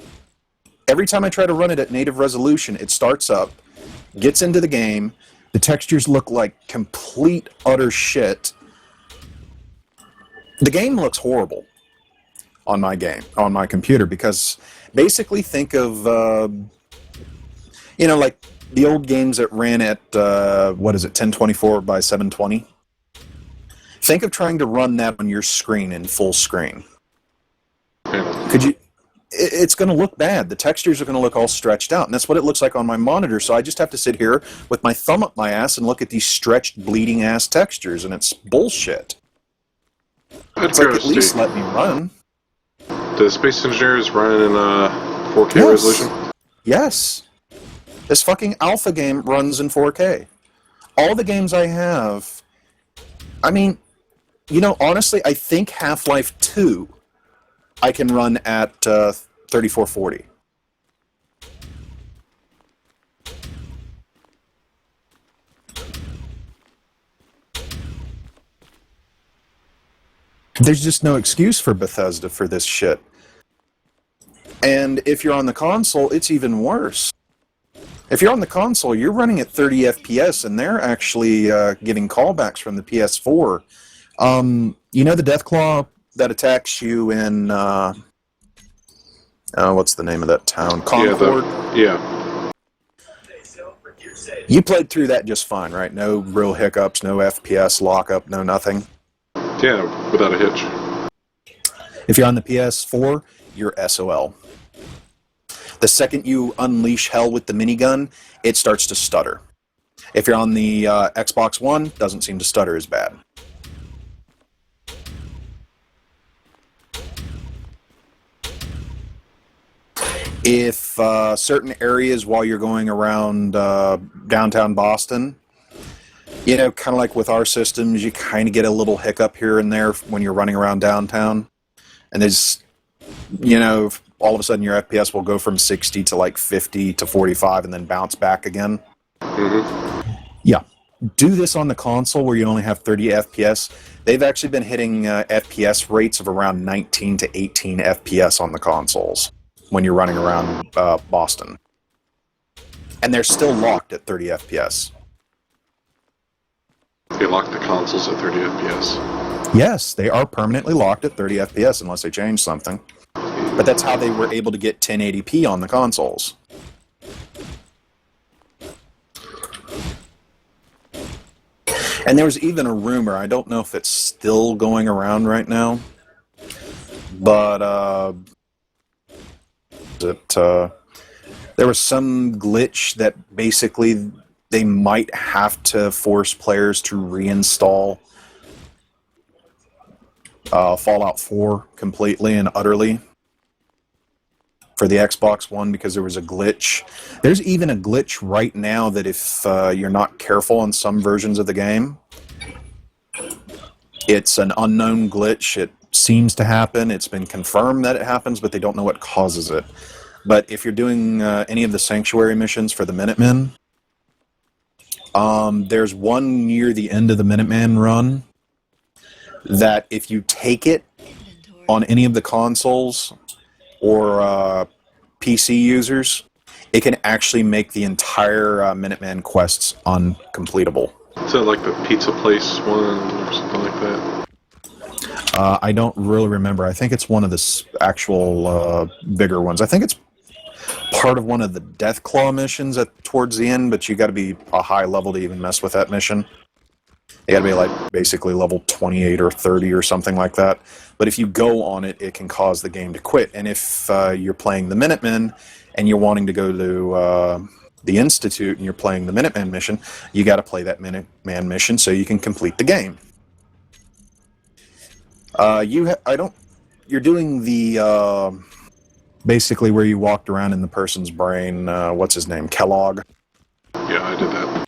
Every time I try to run it at native resolution, it starts up, gets into the game, the textures look like complete, utter shit. The game looks horrible on my computer, because basically think of, like the old games that ran at, 1024 by 720? Think of trying to run that on your screen in full screen. It's going to look bad. The textures are going to look all stretched out, and that's what it looks like on my monitor, so I just have to sit here with my thumb up my ass and look at these stretched, bleeding-ass textures, and it's bullshit. It's like, at least let me run. The Space Engineers running in 4K resolution? Yes. This fucking alpha game runs in 4K. All the games I have... I mean, honestly, I think Half-Life 2 I can run at 3440. There's just no excuse for Bethesda for this shit. And if you're on the console, it's even worse. If you're on the console, you're running at 30 FPS, and they're actually getting callbacks from the PS4. The Deathclaw that attacks you in... what's the name of that town? Concord? Yeah. You played through that just fine, right? No real hiccups, no FPS lockup, no nothing? Yeah, without a hitch. If you're on the PS4, you're SOL. The second you unleash hell with the minigun, it starts to stutter. If you're on the Xbox One, doesn't seem to stutter as bad. If certain areas while you're going around downtown Boston, kind of like with our systems, you kind of get a little hiccup here and there when you're running around downtown. And there's you know, all of a sudden your FPS will go from 60 to like 50 to 45 and then bounce back again. Mm-hmm. Yeah. Do this on the console where you only have 30 FPS. They've actually been hitting FPS rates of around 19 to 18 FPS on the consoles when you're running around Boston. And they're still locked at 30 FPS. They lock the consoles at 30 FPS. Yes, they are permanently locked at 30 FPS unless they change something. But that's how they were able to get 1080p on the consoles. And there was even a rumor, I don't know if it's still going around right now, but there was some glitch that basically they might have to force players to reinstall Fallout 4 completely and utterly for the Xbox One because there was a glitch. There's even a glitch right now that if you're not careful on some versions of the game, it's an unknown glitch. It seems to happen. It's been confirmed that it happens, but they don't know what causes it. But if you're doing any of the Sanctuary missions for the Minutemen, there's one near the end of the Minuteman run that if you take it on any of the consoles or PC users, it can actually make the entire Minuteman quests uncompletable. Is that like the pizza place one or something like that? I don't really remember. I think it's one of the actual bigger ones. I think it's part of one of the Deathclaw missions towards the end, but you got to be a high level to even mess with that mission. You got to be like basically level 28 or 30 or something like that. But if you go on it, it can cause the game to quit. And if you're playing the Minutemen and you're wanting to go to the Institute and you're playing the Minuteman mission, you got to play that Minuteman mission so you can complete the game. You're doing the basically where you walked around in the person's brain. What's his name? Kellogg. Yeah, I did that.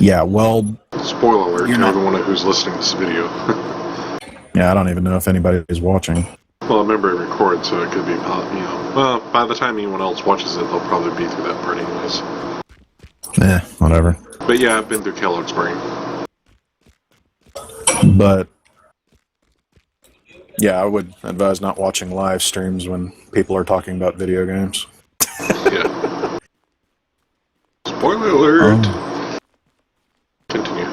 Yeah, well... Spoiler alert to everyone who's listening to this video. Yeah, I don't even know if anybody is watching. Well, I remember it records, so it could be, well, by the time anyone else watches it, they'll probably be through that part anyways. Whatever. But yeah, I've been through Kellogg's brain. But... yeah, I would advise not watching live streams when people are talking about video games. Yeah. Spoiler alert! Continue.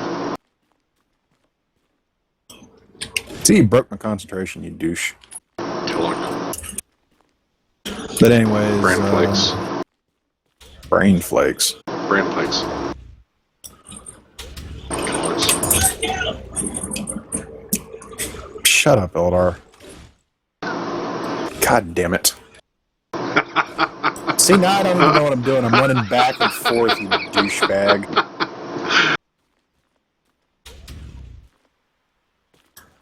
See, you broke my concentration, you douche. Kellogg. But anyways... Bran flakes. Brain flakes. Bran flakes. Kellogg's. Shut up, Eldar. God damn it. See, now I don't even know what I'm doing. I'm running back and forth, you douchebag.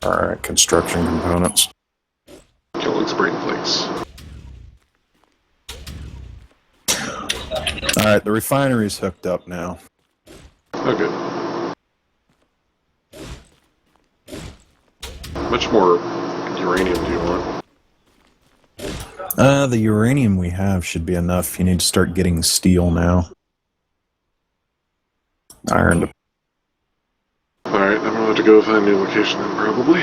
Alright, construction components. Kellogg's brain flakes. Alright, the refinery's hooked up now. Oh, good. How much more uranium do you want? The uranium we have should be enough. You need to start getting steel now. Iron. Alright, I'm gonna have to go find a new location then, probably.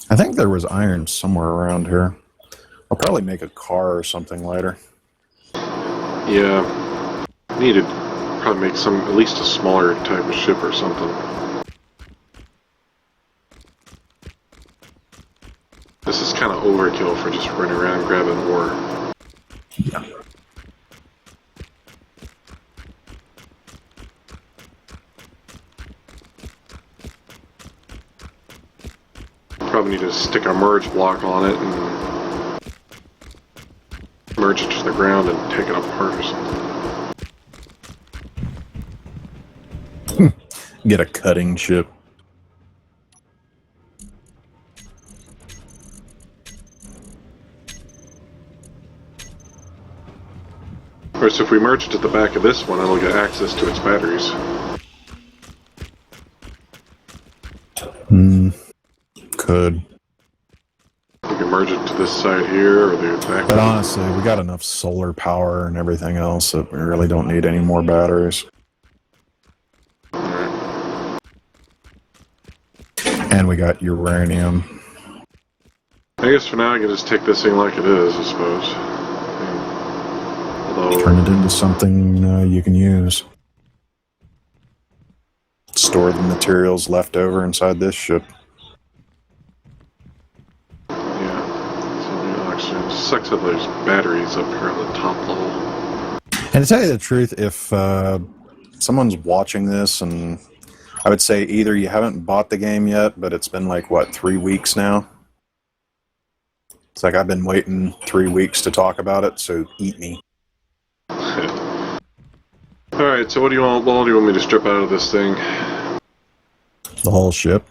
I think there was iron somewhere around here. I'll probably make a car or something later. Yeah. Need to probably make at least a smaller type of ship or something. This is kind of overkill for just running around grabbing ore. Yeah. Probably need to stick a merge block on it and merge it to the ground and take it apart or something. Get a cutting ship. Of course, if we merge it to the back of this one, it'll get access to its batteries. Could. We could We merge it to this side here, or the back. But honestly, we got enough solar power and everything else that we really don't need any more batteries. Alright. And we got uranium. I guess for now I can just take this thing like it is, I suppose. Although, Turn it into something you can use. Store the materials left over inside this ship. oxygen. Sucks that there's batteries up here on the top level. And to tell you the truth, if someone's watching this, and I would say either you haven't bought the game yet, but it's been like, what, 3 weeks now? It's like I've been waiting 3 weeks to talk about it, so eat me. Alright, so what do you want me to strip out of this thing? The whole ship.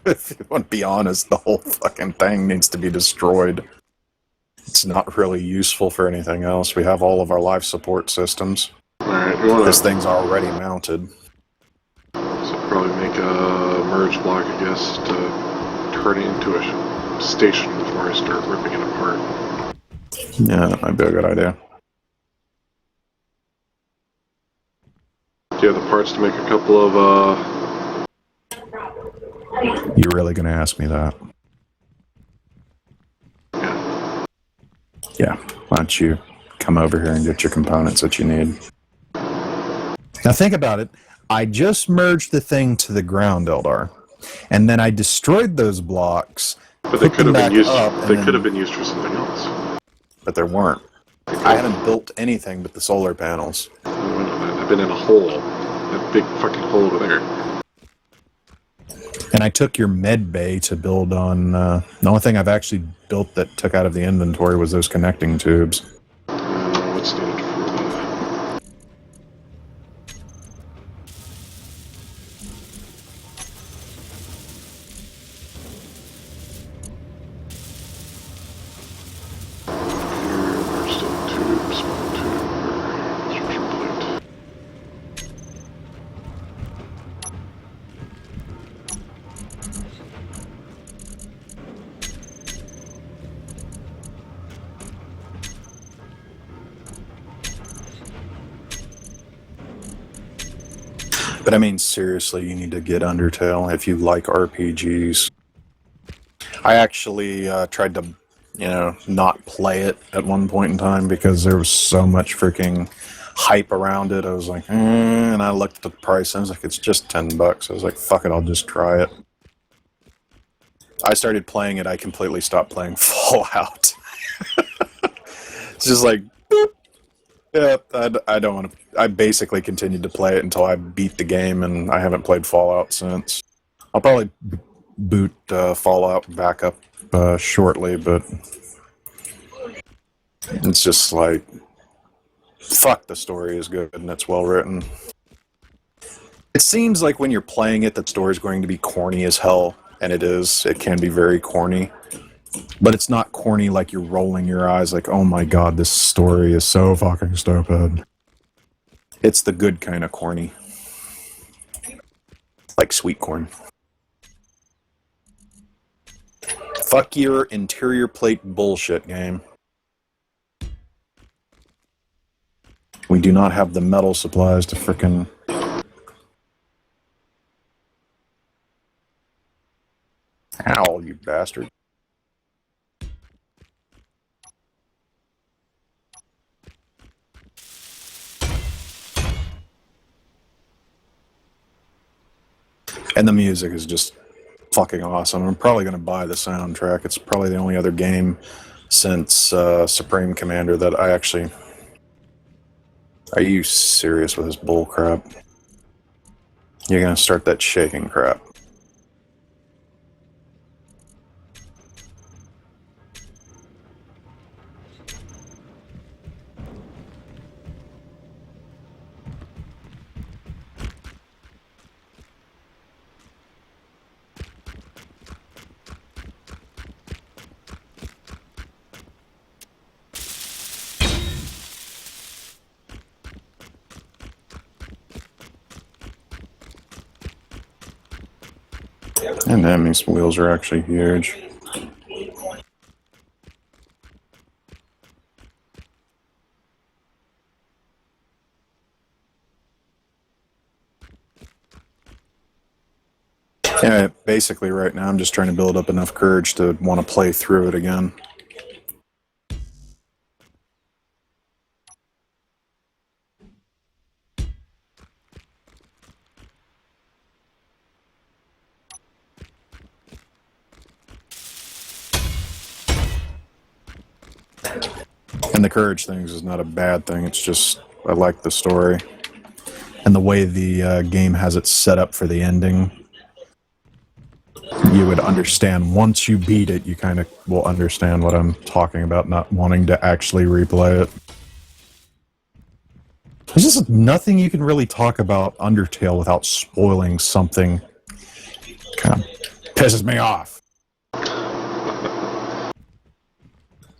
If you want to be honest, the whole fucking thing needs to be destroyed. It's not really useful for anything else. We have all of our life support systems. Alright, this thing's already mounted. So probably make a merge block, I guess, to turn it into a station before I start ripping it apart. Yeah, that might be a good idea. Do you have the parts to make a couple of, You really gonna ask me that? Yeah. Yeah, why don't you come over here and get your components that you need. Now think about it. I just merged the thing to the ground, Eldar. And then I destroyed those blocks. But they could have been used. They could could have been used for something else. But there weren't. I haven't built anything but the solar panels. I've been in a hole. That big fucking hole over there. And I took your med bay to build on... the only thing I've actually built that took out of the inventory was those connecting tubes. What's needed for that? There's still a tube, small tube, or structure plate. But I mean, seriously, you need to get Undertale if you like RPGs. I actually tried to, not play it at one point in time because there was so much freaking hype around it. I was like, and I looked at the price and I was like, it's just $10. I was like, fuck it, I'll just try it. I started playing it, I completely stopped playing Fallout. It's just like, boop. Yeah, I don't want to. I basically continued to play it until I beat the game, and I haven't played Fallout since. I'll probably boot Fallout back up shortly, but it's just like, fuck, the story is good and it's well written. It seems like when you're playing it, the story is going to be corny as hell, and it is. It can be very corny. But it's not corny like you're rolling your eyes like, oh my god, this story is so fucking stupid. It's the good kind of corny. Like sweet corn. Fuck your interior plate bullshit game. We do not have the metal supplies to frickin'... Ow, you bastard. And the music is just fucking awesome. I'm probably going to buy the soundtrack. It's probably the only other game since Supreme Commander that I actually... Are you serious with this bull crap? You're going to start that shaking crap. And damn, these wheels are actually huge. Yeah, basically right now I'm just trying to build up enough courage to want to play through it again. And the courage things is not a bad thing, it's just I like the story. And the way the game has it set up for the ending. You would understand once you beat it, you kind of will understand what I'm talking about, not wanting to actually replay it. There's just nothing you can really talk about Undertale without spoiling something. Kind of pisses me off.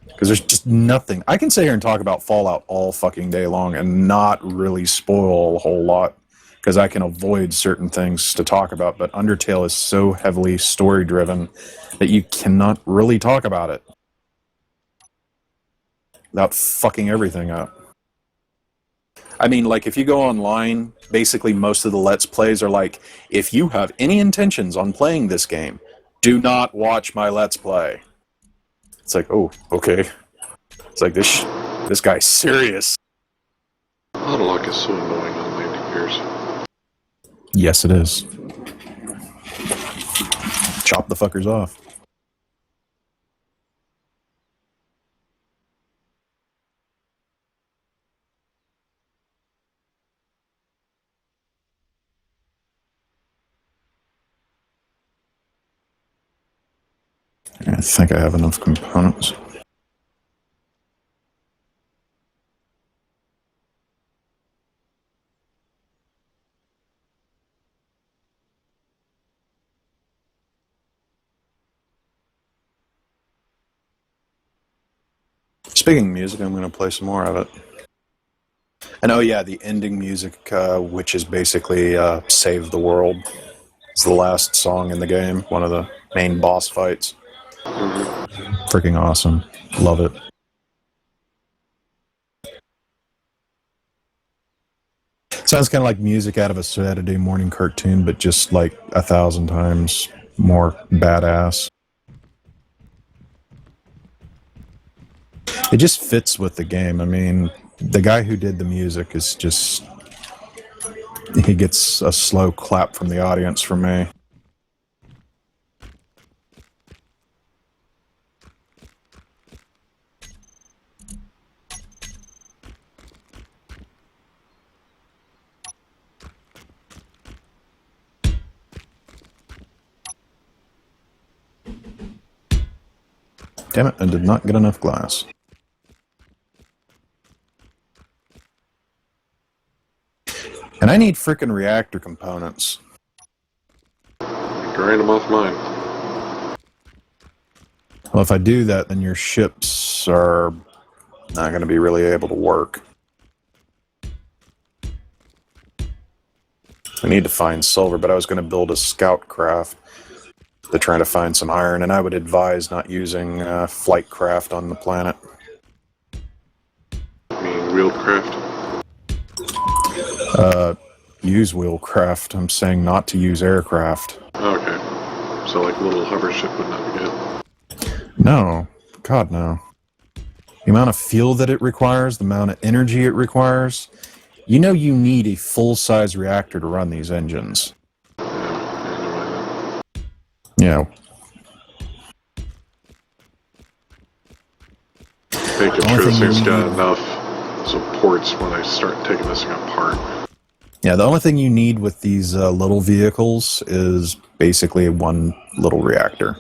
Because there's just nothing. I can sit here and talk about Fallout all fucking day long and not really spoil a whole lot. Because I can avoid certain things to talk about, but Undertale is so heavily story-driven that you cannot really talk about it without fucking everything up. I mean, like, if you go online, basically most of the Let's Plays are like, if you have any intentions on playing this game, do not watch my Let's Play. It's like, oh, okay. It's like, this guy's serious. Autolock is so annoying on landing gears. Yes, it is. Chop the fuckers off. I think I have enough components. Speaking of music, I'm going to play some more of it. And oh yeah, the ending music, which is basically Save the World. It's the last song in the game, one of the main boss fights. Freaking awesome. Love it. Sounds kind of like music out of a Saturday morning cartoon, but just like 1,000 times more badass. It just fits with the game. I mean, the guy who did the music is just... he gets a slow clap from the audience for me. Damn it, I did not get enough glass. And I need frickin' reactor components. Grind them off mine. Well, if I do that, then your ships are not going to be really able to work. I need to find silver, but I was going to build a scout craft to try to find some iron, and I would advise not using flight craft on the planet. I mean, wheeled craft. Use wheelcraft. I'm saying not to use aircraft. Okay. So, like, a little hover ship would not be good. No. God, no. The amount of fuel that it requires, the amount of energy it requires, you know you need a full-size reactor to run these engines. Yeah, Yeah. making sure this thing's got enough supports when I start taking this thing apart. Yeah, the only thing you need with these little vehicles is basically one little reactor.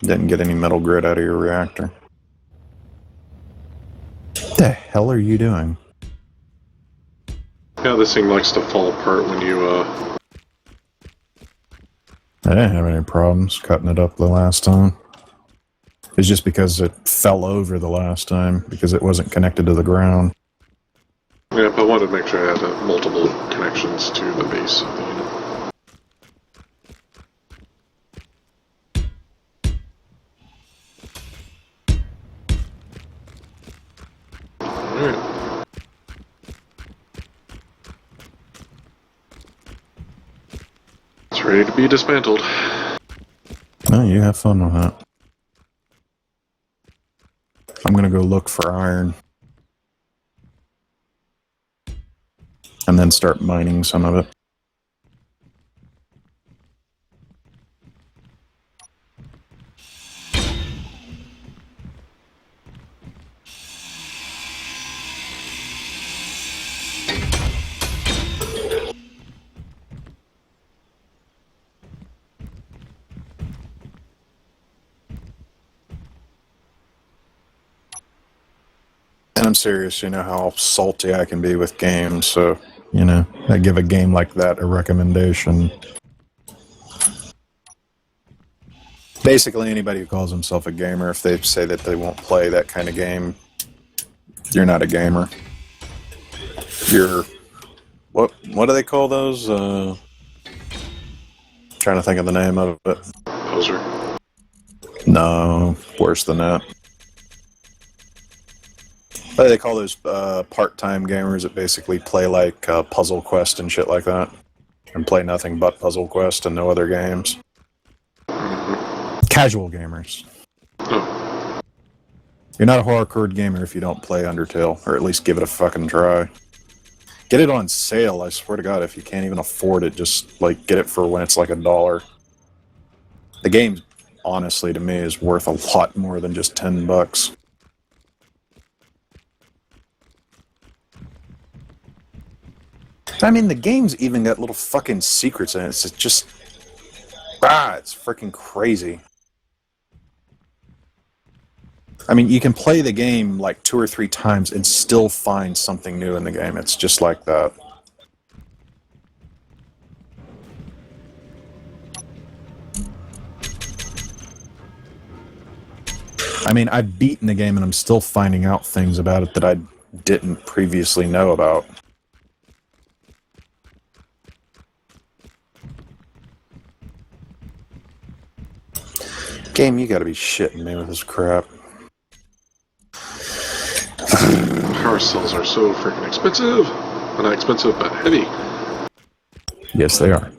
Didn't get any metal grit out of your reactor. What the hell are you doing? Yeah, this thing likes to fall apart when you I didn't have any problems cutting it up the last time. It's just because it fell over the last time because it wasn't connected to the ground. Yeah, but I wanted to make sure I had multiple connections to the base of the unit. Alright. It's ready to be dismantled. Oh, you have fun with that. I'm gonna go look for iron. And then start mining some of it. And I'm serious, you know how salty I can be with games, so, you know, I give a game like that a recommendation. Basically, anybody who calls himself a gamer, if they say that they won't play that kind of game, you're not a gamer. You're... What do they call those? Trying to think of the name of it. Poser. No, worse than that. What do they call those part-time gamers that basically play like Puzzle Quest and shit like that? And play nothing but Puzzle Quest and no other games? Casual gamers. Oh. You're not a hardcore gamer if you don't play Undertale, or at least give it a fucking try. Get it on sale, I swear to God, if you can't even afford it, just like get it for when it's like $1. The game, honestly, to me, is worth a lot more than just $10. I mean, the game's even got little fucking secrets in it. It's just... it's freaking crazy. I mean, you can play the game like 2 or 3 times and still find something new in the game. It's just like that. I mean, I've beaten the game and I'm still finding out things about it that I didn't previously know about. Game, you gotta be shitting me with this crap. Power cells are so freaking expensive. Well, not expensive, but heavy. Yes, they are.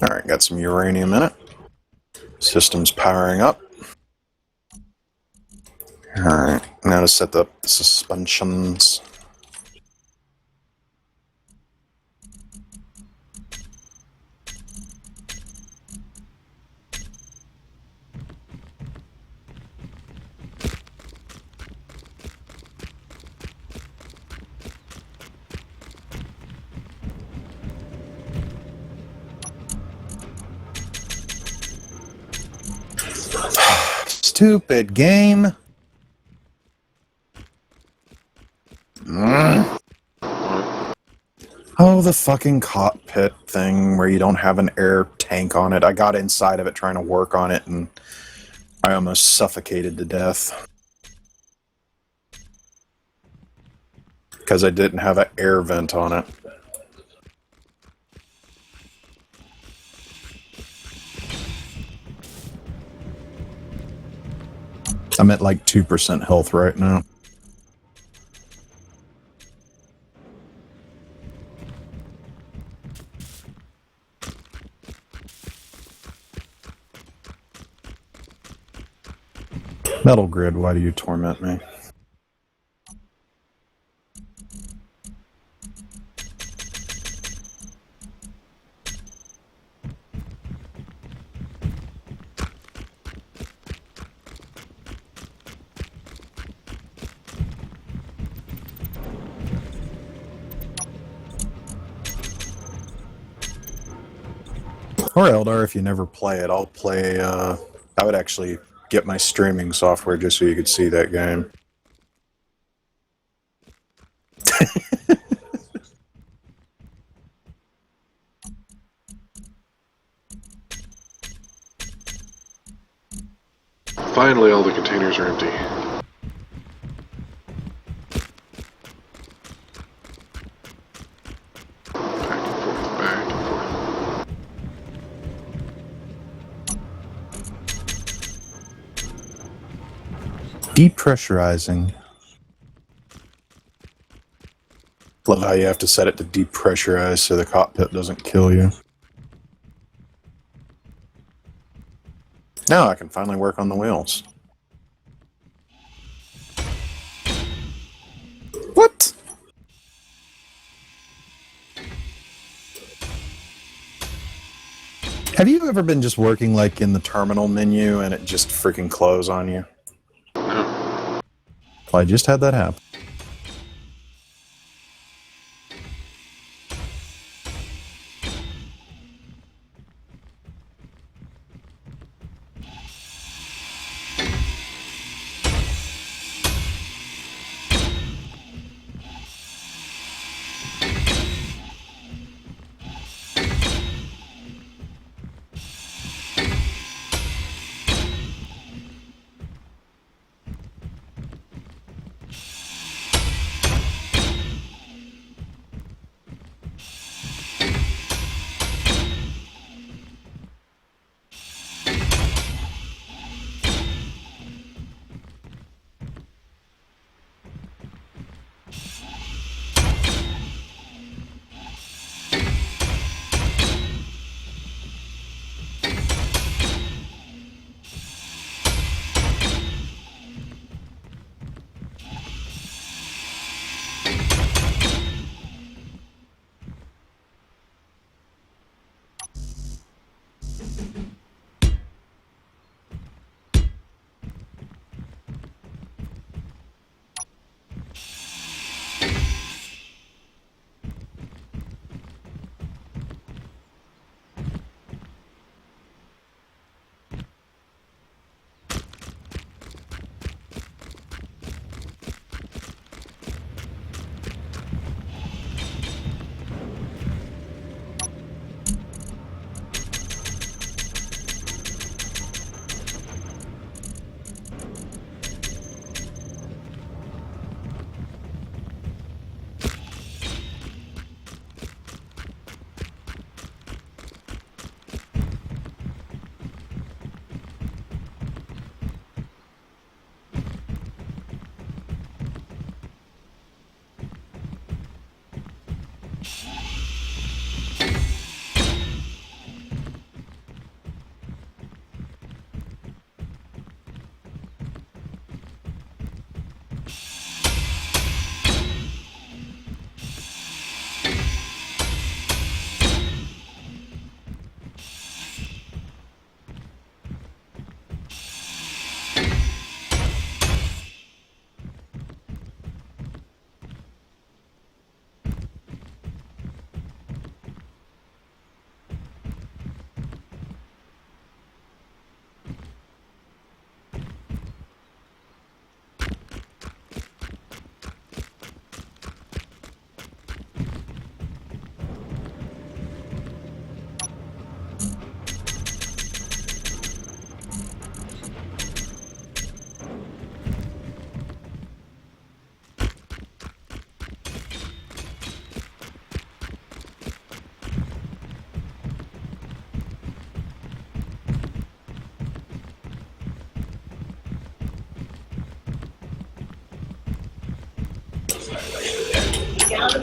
Alright, got some uranium in it. System's powering up. Alright, now to set up the suspensions. Stupid game. Oh, the fucking cockpit thing where you don't have an air tank on it. I got inside of it trying to work on it and I almost suffocated to death. Because I didn't have an air vent on it. I'm at like 2% health right now. Metal Grid, why do you torment me? Or Eldar, if you never play it, I'll play. I would actually get my streaming software just so you could see that game. Finally, all the containers are empty. Back and forth, back and forth. Depressurizing. Love how you have to set it to depressurize so the cockpit doesn't kill you. Now I can finally work on the wheels. What? Have you ever been just working like in the terminal menu and it just freaking close on you? No. Well, I just had that happen.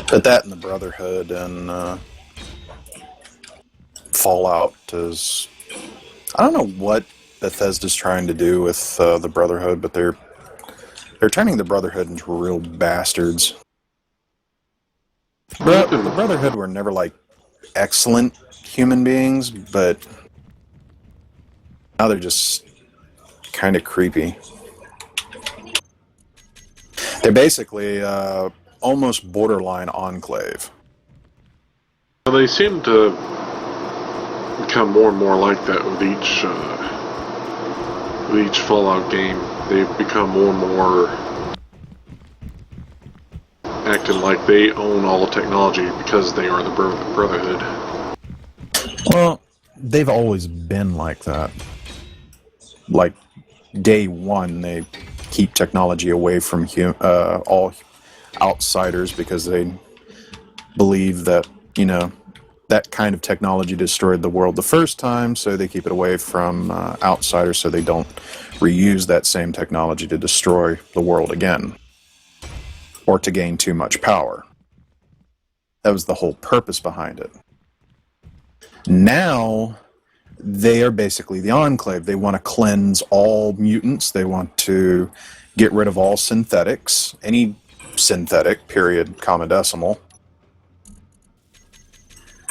But that and the Brotherhood and Fallout is... I don't know what Bethesda's trying to do with the Brotherhood, but they're turning the Brotherhood into real bastards. The Brotherhood were never, like, excellent human beings, but now they're just kind of creepy. They're basically almost borderline enclave. Well, they seem to become more and more like that with each Fallout game. They've become more and more acting like they own all the technology because they are the Brotherhood. Well, they've always been like that. Like, day one, they keep technology away from all outsiders because they believe that, that kind of technology destroyed the world the first time, so they keep it away from outsiders so they don't reuse that same technology to destroy the world again or to gain too much power. That was the whole purpose behind it. Now, they are basically the Enclave. They want to cleanse all mutants. They want to get rid of all synthetics. Any synthetic, period, comma decimal.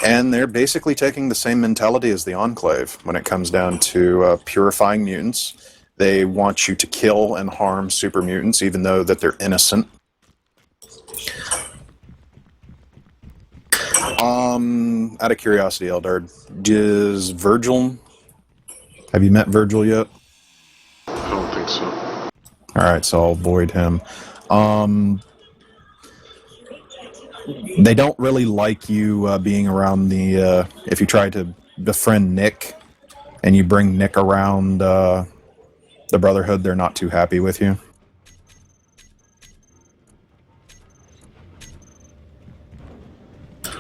And they're basically taking the same mentality as the Enclave when it comes down to purifying mutants. They want you to kill and harm super mutants, even though that they're innocent. Out of curiosity, Eldard, have you met Virgil yet? I don't think so. Alright, so I'll avoid him. They don't really like you being around if you try to befriend Nick and you bring Nick around the Brotherhood, they're not too happy with you.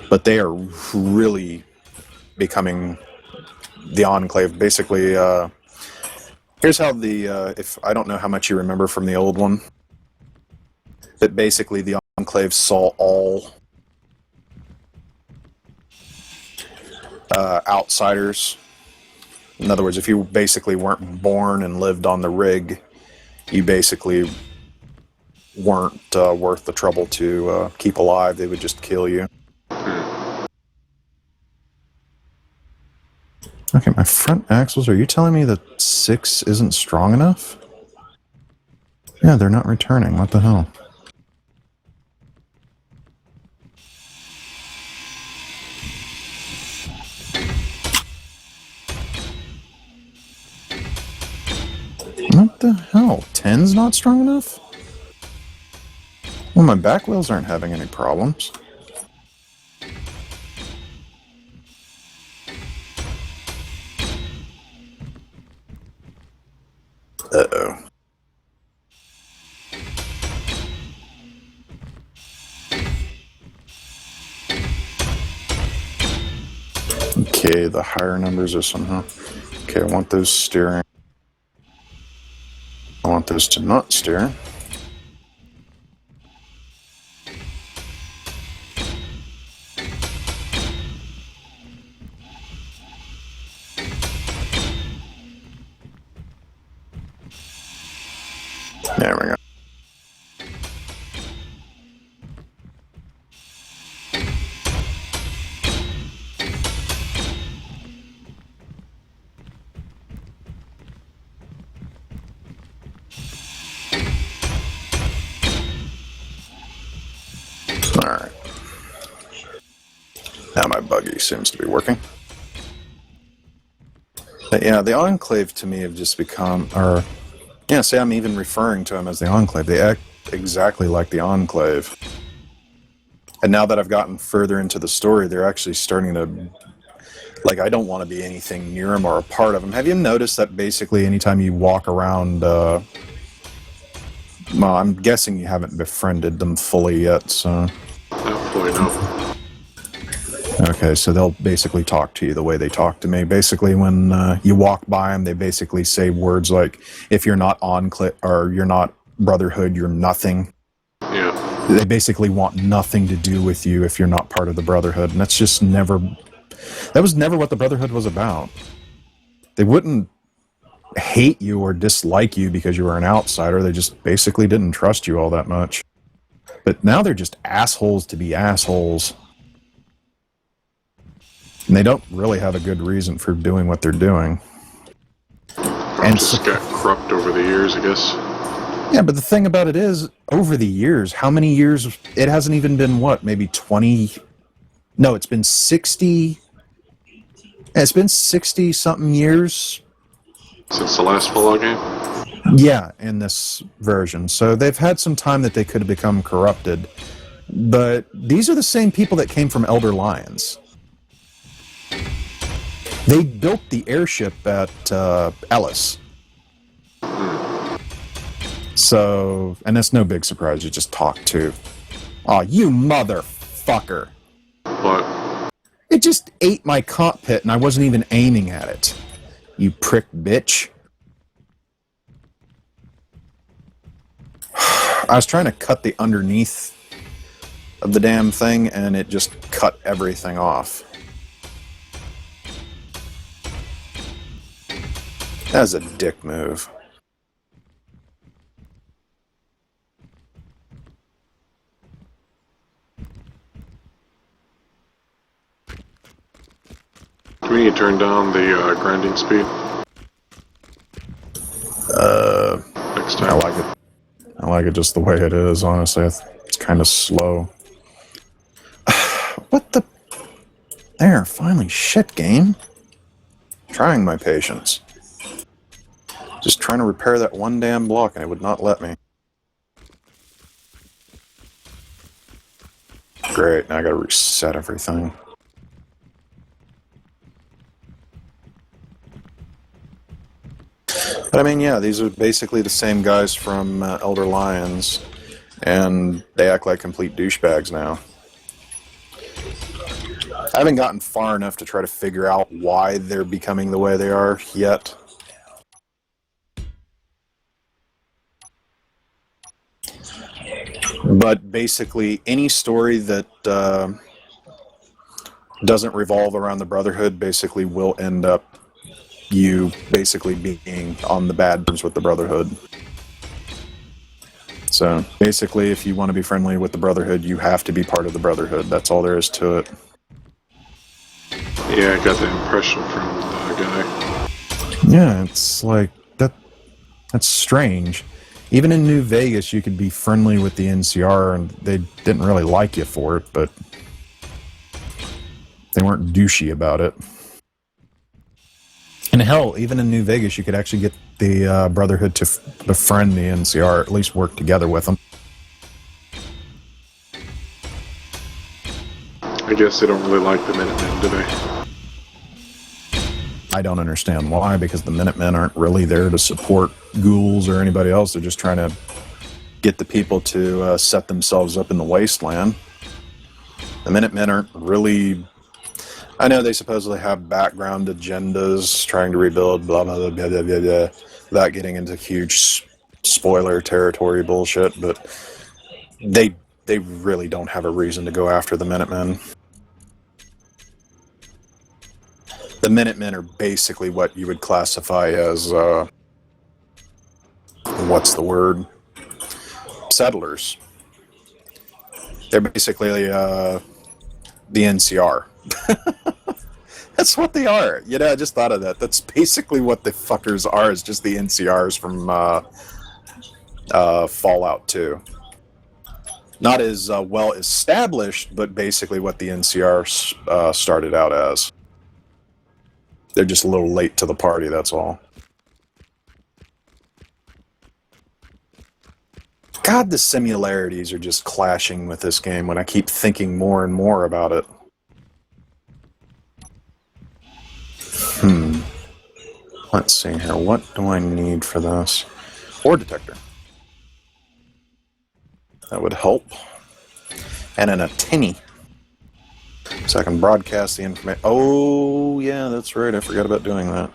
But they are really becoming the Enclave. Basically, here's how if I don't know how much you remember from the old one, but basically the Enclave saw all outsiders. In other words, if you basically weren't born and lived on the rig, you basically weren't worth the trouble to keep alive. They would just kill you. Okay, my front axles, are you telling me that 6 isn't strong enough? Yeah, they're not returning. What the hell? What the hell? 10's not strong enough? Well, my back wheels aren't having any problems. Uh-oh. Okay, the higher numbers are somehow... Okay, I want those steering. I want those to not steer. There we go. Alright. Now my buggy seems to be working. But yeah, the Enclave to me have just become, see, I'm even referring to them as the Enclave. They act exactly like the Enclave. And now that I've gotten further into the story, they're actually starting to... Like, I don't want to be anything near them or a part of them. Have you noticed that basically anytime you walk around... well, I'm guessing you haven't befriended them fully yet, so... Not fully, no. Okay, so they'll basically talk to you the way they talk to me. Basically, when you walk by them, they basically say words like, if you're not Enclave, or you're not Brotherhood, you're nothing. Yeah. They basically want nothing to do with you if you're not part of the Brotherhood, and that's just never... That was never what the Brotherhood was about. They wouldn't hate you or dislike you because you were an outsider. They just basically didn't trust you all that much. But now they're just assholes to be assholes. And they don't really have a good reason for doing what they're doing. And just got corrupt over the years, I guess. Yeah, but the thing about it is, over the years, how many years... It hasn't even been, what, maybe 20... No, it's been 60... And it's been 60-something years. Since the last Fallout game? Yeah, in this version. So they've had some time that they could have become corrupted. But these are the same people that came from Elder Lions. They built the airship at Ellis. So, and it's no big surprise, you just talk to. Aw, you motherfucker. What? It just ate my cockpit and I wasn't even aiming at it. You prick bitch. I was trying to cut the underneath of the damn thing and it just cut everything off. That's a dick move. Do we need to turn down the grinding speed? Next time. I like it. I like it just the way it is, honestly. It's kind of slow. What the... There, finally. Shit, game. Trying my patience. Just trying to repair that one damn block and it would not let me. Great, now I gotta reset everything. But I mean, yeah, these are basically the same guys from Elder Lions, and they act like complete douchebags now. I haven't gotten far enough to try to figure out why they're becoming the way they are yet. But basically, any story that doesn't revolve around the Brotherhood basically will end up you basically being on the bad terms with the Brotherhood. So basically, if you want to be friendly with the Brotherhood, you have to be part of the Brotherhood. That's all there is to it. Yeah, I got the impression from the guy. Yeah, it's like that's strange. Even in New Vegas, you could be friendly with the NCR, and they didn't really like you for it, but they weren't douchey about it. And hell, even in New Vegas, you could actually get the Brotherhood to befriend the NCR, at least work together with them. I guess they don't really like the Minutemen, do they? I don't understand why, because the Minutemen aren't really there to support ghouls or anybody else. They're just trying to get the people to set themselves up in the wasteland. The Minutemen aren't really... I know they supposedly have background agendas, trying to rebuild, blah, blah, blah, blah, blah, blah, blah, without getting into huge spoiler territory bullshit, but they really don't have a reason to go after the Minutemen. The Minutemen are basically what you would classify as, what's the word? Settlers. They're basically the NCR. That's what they are. You know, I just thought of that. That's basically what the fuckers are, is just the NCRs from Fallout 2. Not as well established, but basically what the NCR started out as. They're just a little late to the party, that's all. God, the similarities are just clashing with this game when I keep thinking more and more about it. Let's see here. What do I need for this? Ore detector. That would help. And an antennae. So I can broadcast the information. Oh, yeah, that's right. I forgot about doing that.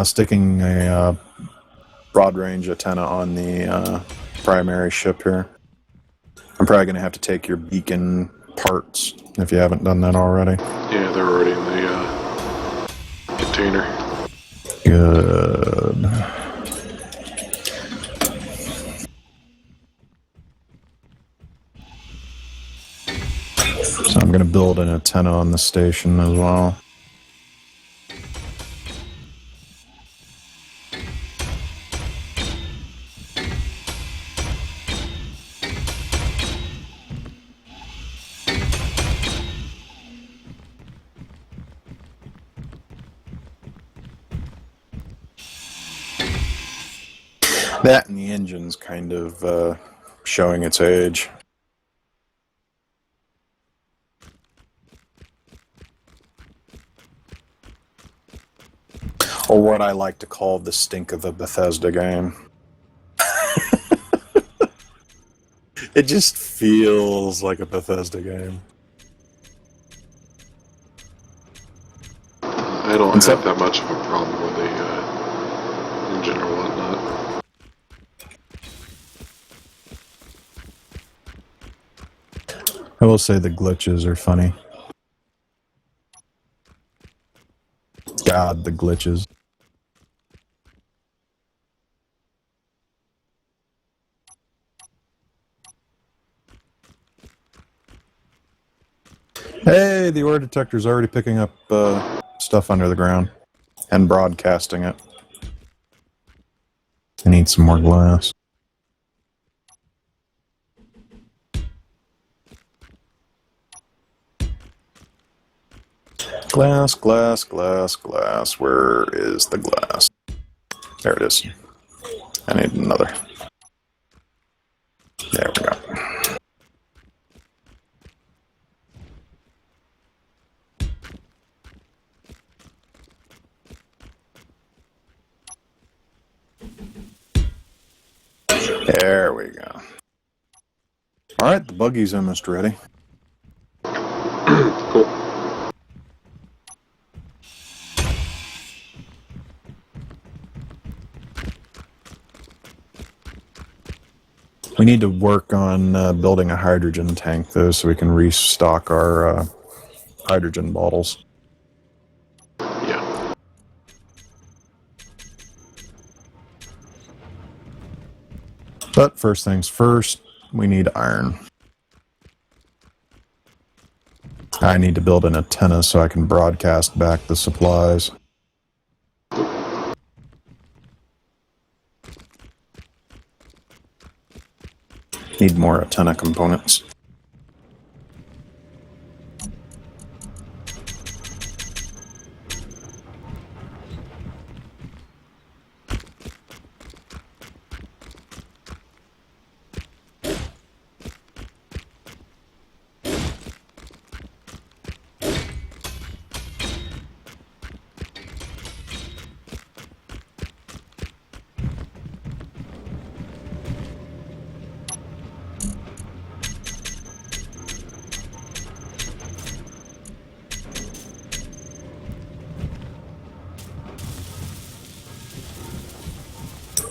Sticking a broad range antenna on the primary ship here. I'm probably going to have to take your beacon parts if you haven't done that already. Yeah, they're already in the container. Good. So I'm going to build an antenna on the station as well. That and the engine's kind of showing its age. Or what I like to call the stink of a Bethesda game. It just feels like a Bethesda game. I don't have that much of a problem with the engine or whatnot. I will say the glitches are funny. God, the glitches. Hey, the ore detector's already picking up stuff under the ground and broadcasting it. I need some more glass. Glass, glass, glass, glass. Where is the glass? There it is. I need another. There we go. There we go. Alright, the buggy's almost ready. Cool. We need to work on building a hydrogen tank, though, so we can restock our hydrogen bottles. Yeah. But first things first, we need iron. I need to build an antenna so I can broadcast back the supplies. Need more antenna components.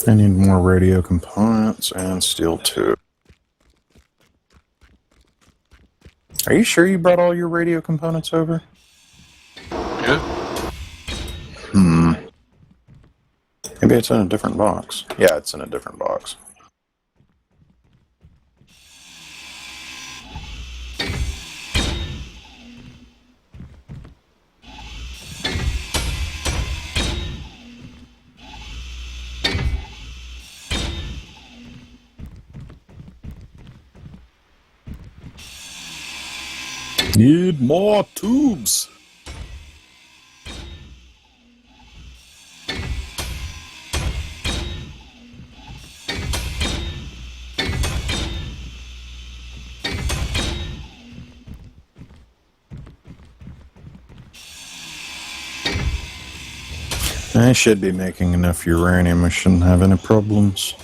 I need more radio components and steel tube. Are you sure you brought all your radio components over? Yeah. Maybe it's in a different box. Yeah, it's in a different box. Need more tubes. I should be making enough uranium. I shouldn't have any problems.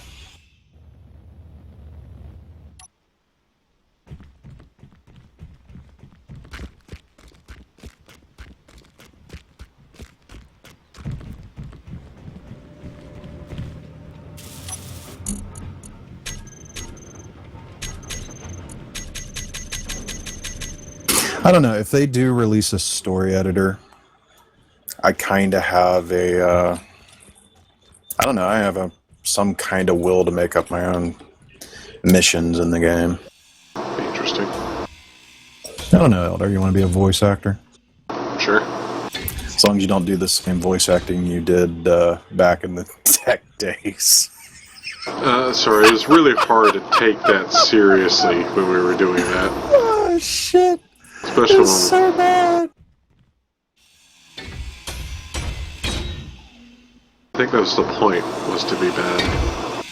I don't know, if they do release a story editor, I kind of have a, I don't know, I have some kind of will to make up my own missions in the game. Interesting. I don't know, Elder, you want to be a voice actor? Sure. As long as you don't do the same voice acting you did back in the tech days. Sorry, it was really hard to take that seriously when we were doing that. Oh, shit. Especially when... So bad. I think that was the point, was to be bad.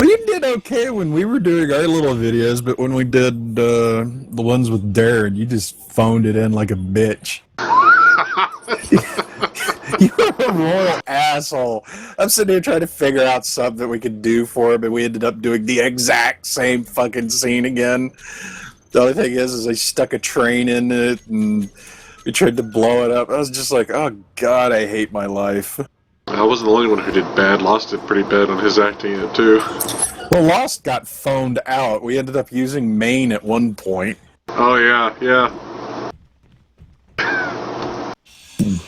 You did okay when we were doing our little videos, but when we did the ones with Darren, you just phoned it in like a bitch. You're a royal asshole. I'm sitting here trying to figure out something that we could do for him, and we ended up doing the exact same fucking scene again. The only thing is I stuck a train in it, and we tried to blow it up. I was just like, oh god, I hate my life. I wasn't the only one who did bad. Lost it pretty bad on his acting in it, too. Well, Lost got phoned out. We ended up using Maine at one point. Oh, yeah, yeah.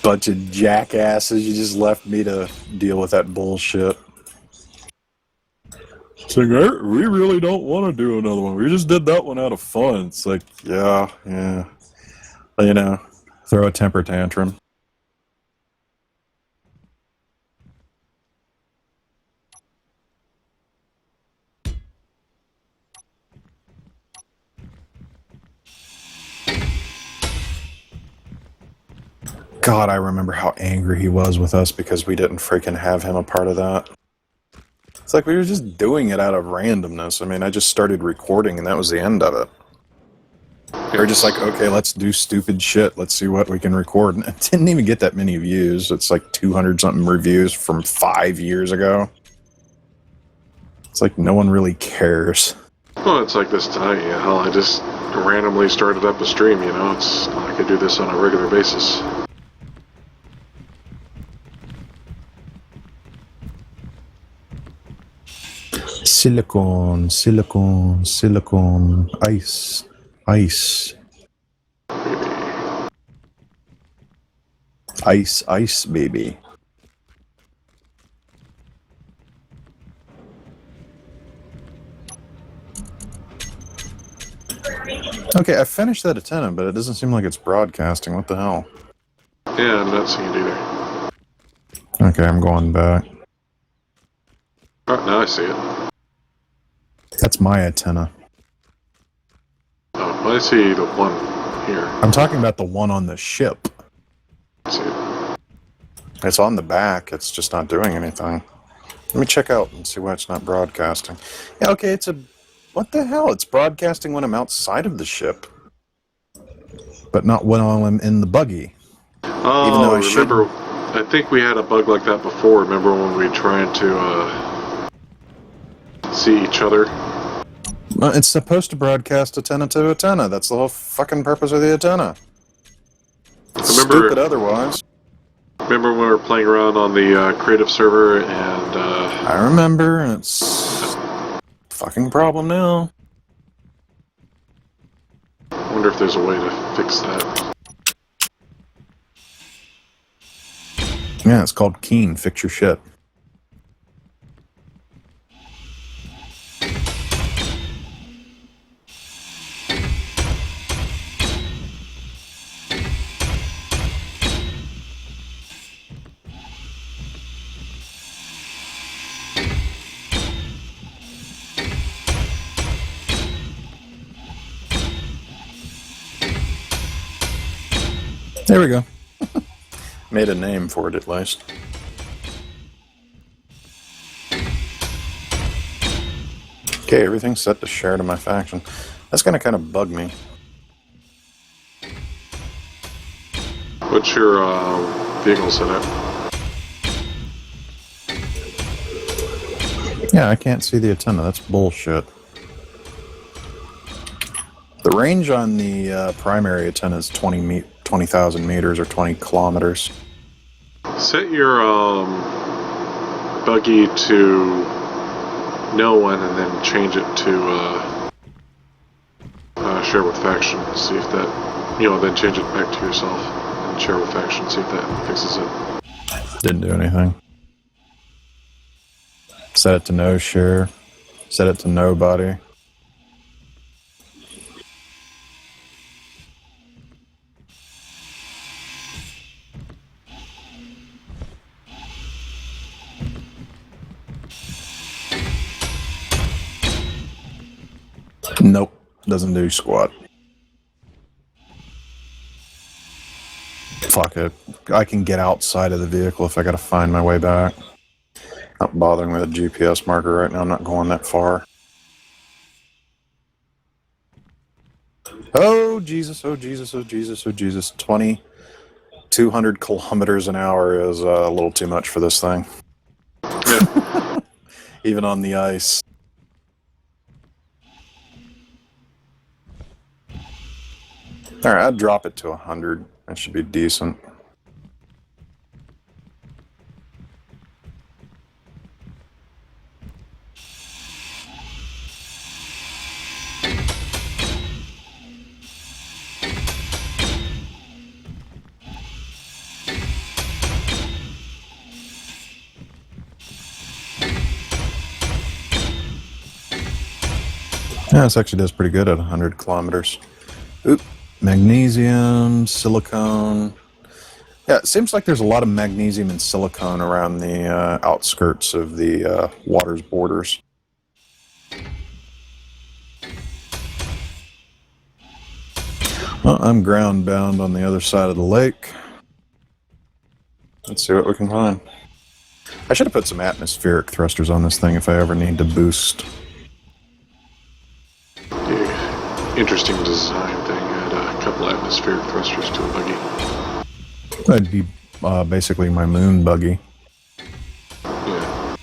Bunch of jackasses. You just left me to deal with that bullshit. It's like, we really don't want to do another one. We just did that one out of fun. It's like, yeah. You know, throw a temper tantrum. God, I remember how angry he was with us because we didn't freaking have him a part of that. It's like we were just doing it out of randomness. I mean, I just started recording and that was the end of it. We were just like, okay, let's do stupid shit. Let's see what we can record. And it didn't even get that many views. It's like 200-something reviews from 5 years ago. It's like no one really cares. Well, it's like this tonight, you know, I just randomly started up a stream, you know, I could do this on a regular basis. Silicone, ice, ice, baby. Okay, I finished that antenna, but it doesn't seem like it's broadcasting. What the hell? Yeah, I'm not seeing it either. Okay, I'm going back. Oh, now I see it. That's my antenna. Oh, I see the one here. I'm talking about the one on the ship. I see it. It's on the back. It's just not doing anything. Let me check out and see why it's not broadcasting. Yeah, okay, it's a... What the hell? It's broadcasting when I'm outside of the ship. But not when I'm in the buggy. Oh, even though remember, I think we had a bug like that before. Remember when we tried to see each other? It's supposed to broadcast antenna to antenna. That's the whole fucking purpose of the antenna. It's stupid otherwise. Remember when we were playing around on the creative server and... I remember, and it's a fucking problem now. I wonder if there's a way to fix that. Yeah, it's called Keen. Fix your shit. There we go. Made a name for it at least. Okay, everything's set to share to my faction. That's gonna kind of bug me. What's your vehicle set up? Yeah, I can't see the antenna. That's bullshit. The range on the primary antenna is 20,000 meters or 20 kilometers. Set your buggy to no one and then change it to share with faction. See if that, you know, then change it back to yourself and share with faction. See if that fixes it. Didn't do anything. Set it to no share. Set it to nobody. Nope, doesn't do squat. Fuck it. I can get outside of the vehicle if I gotta find my way back. Not bothering with a GPS marker right now. I'm not going that far. Oh, Jesus. Oh, Jesus. Oh, Jesus. Oh, Jesus. 200 kilometers an hour is a little too much for this thing. Yeah. Even on the ice. All right, I'd drop it to 100. That should be decent. Yeah, this actually does pretty good at 100 kilometers. Oop, magnesium, silicone. Yeah, it seems like there's a lot of magnesium and silicone around the outskirts of the water's borders. Well, I'm ground bound on the other side of the lake. Let's see what we can find. I should have put some atmospheric thrusters on this thing if I ever need to boost. The interesting design thing had a couple atmospheric thrusters to a buggy. That'd be basically my moon buggy. Yeah.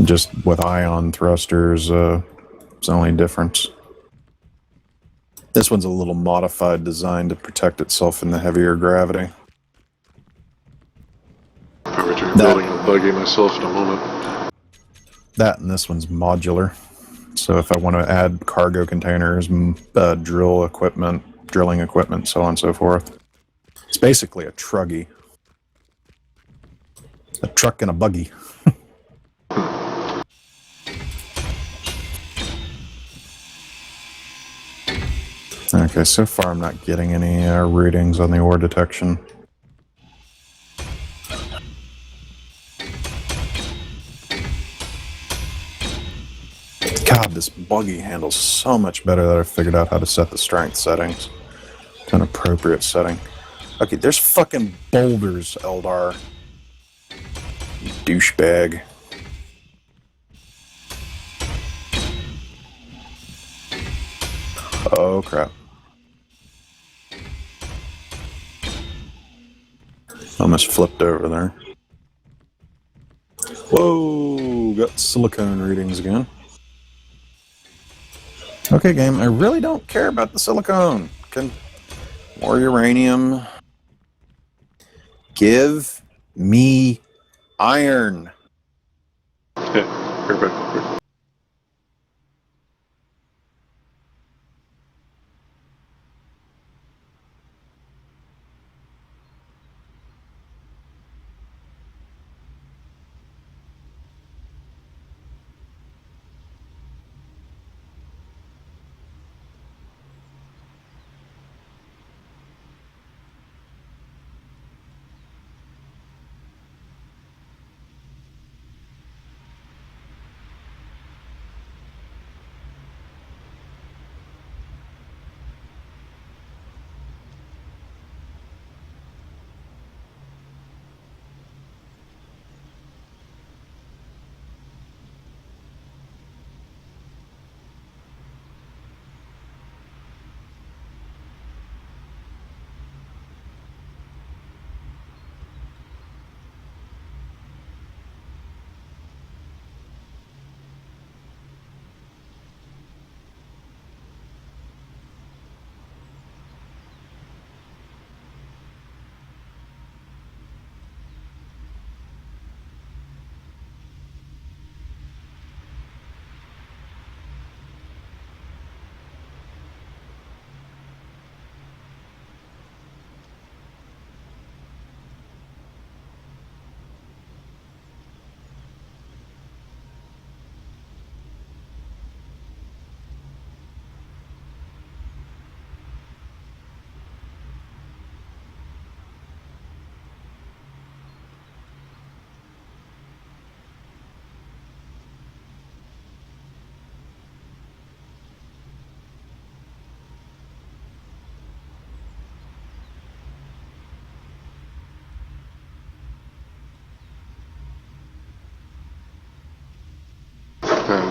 Just with ion thrusters, it's the only difference. This one's a little modified design to protect itself in the heavier gravity. Probably building a buggy myself in a moment. That and this one's modular. So if I want to add cargo containers, drilling equipment, so on and so forth. It's basically a truggy. A truck and a buggy. Okay, so far I'm not getting any readings on the ore detection. God, this buggy handles so much better that I figured out how to set the strength settings to an appropriate setting. Okay, there's fucking boulders, Eldar. You douchebag. Oh, crap. Almost flipped over there. Whoa, got silicone readings again. Okay, game, I really don't care about the silicone. More uranium. Give me iron. Yeah, perfect.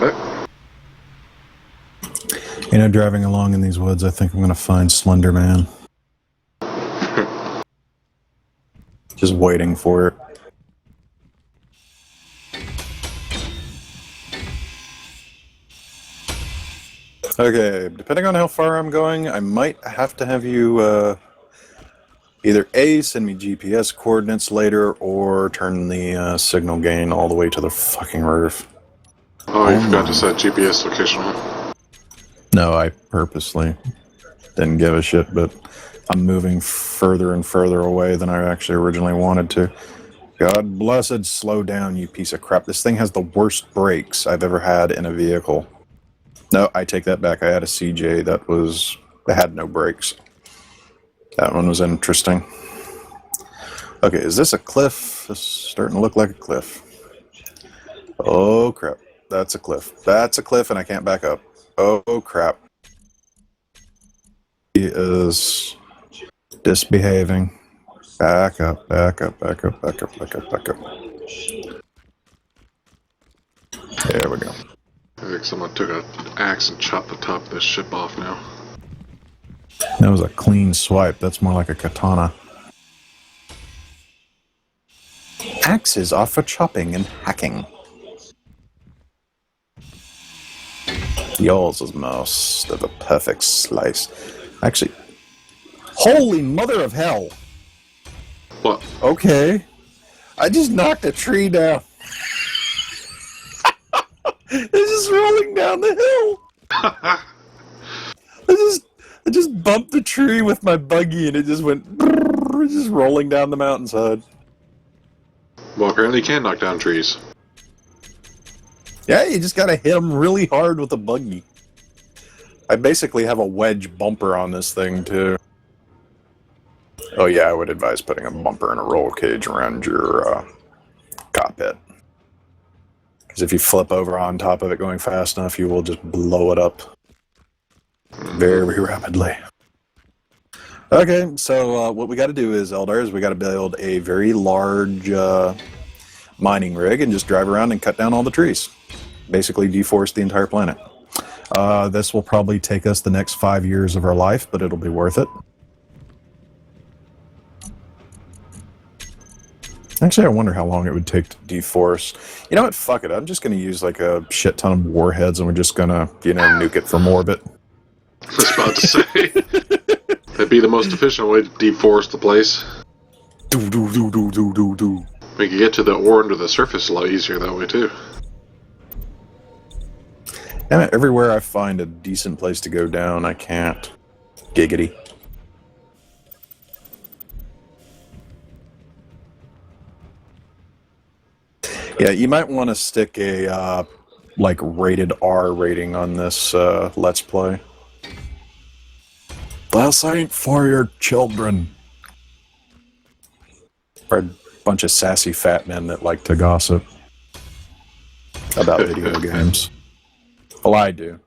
But You know, driving along in these woods, I think I'm going to find Slender Man. Just waiting for it. Okay, depending on how far I'm going, I might have to have you either A, send me GPS coordinates later, or turn the signal gain all the way to the fucking roof. oh, you forgot to set GPS location on. No, I purposely didn't give a shit, but I'm moving further and further away than I actually originally wanted to. God blessed, slow down, you piece of crap. This thing has the worst brakes I've ever had in a vehicle. No, I take that back. I had a CJ that had no brakes. That one was interesting. Okay, is this a cliff? This is starting to look like a cliff. Oh, crap. That's a cliff. That's a cliff, and I can't back up. Oh, crap. He is disbehaving. Back up, back up, back up, back up, back up, back up. There we go. I think someone took an axe and chopped the top of this ship off now. That was a clean swipe. That's more like a katana. Axes are for chopping and hacking. Yours is most of a perfect slice. Actually, holy mother of hell! What? Okay. I just knocked a tree down. It's just rolling down the hill. I just bumped the tree with my buggy and it just went just rolling down the mountainside. Well, apparently you can knock down trees. Yeah, you just gotta hit them really hard with a buggy. I basically have a wedge bumper on this thing too. Oh yeah, I would advise putting a bumper and a roll cage around your cockpit. Because if you flip over on top of it going fast enough, you will just blow it up very rapidly. Okay, so what we got to do is, Eldar, we got to build a very large mining rig and just drive around and cut down all the trees. Basically deforest the entire planet. This will probably take us the next 5 years of our life, but it'll be worth it. Actually, I wonder how long it would take to deforest. You know what? Fuck it. I'm just going to use like a shit ton of warheads and we're just going to, nuke it from orbit. I was about to say. That'd be the most efficient way to deforest the place. We could get to the ore under the surface a lot easier that way, too. Damn it, everywhere I find a decent place to go down, I can't. Giggity. Yeah, you might want to stick a, rated R rating on this Let's Play. This ain't for your children. Or a bunch of sassy fat men that like to gossip about video games. Well, I do.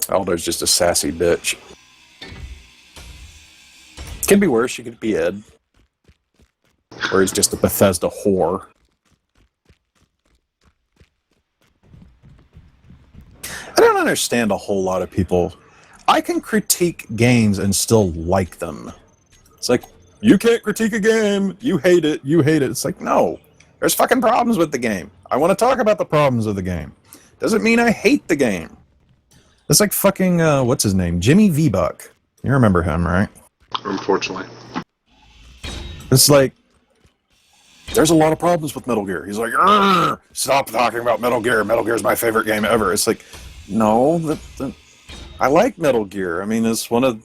Alder's just a sassy bitch. Can be worse. You could be Ed. Or he's just a Bethesda whore. I don't understand a whole lot of people. I can critique games and still like them. It's like, you can't critique a game. You hate it. You hate it. It's like, no. There's fucking problems with the game. I want to talk about the problems of the game. Doesn't mean I hate the game. It's like fucking, what's his name? Jimmy V. Buck. You remember him, right? Unfortunately. It's like, there's a lot of problems with Metal Gear. He's like, stop talking about Metal Gear. Metal Gear's my favorite game ever. It's like, no, I like Metal Gear. I mean, it's the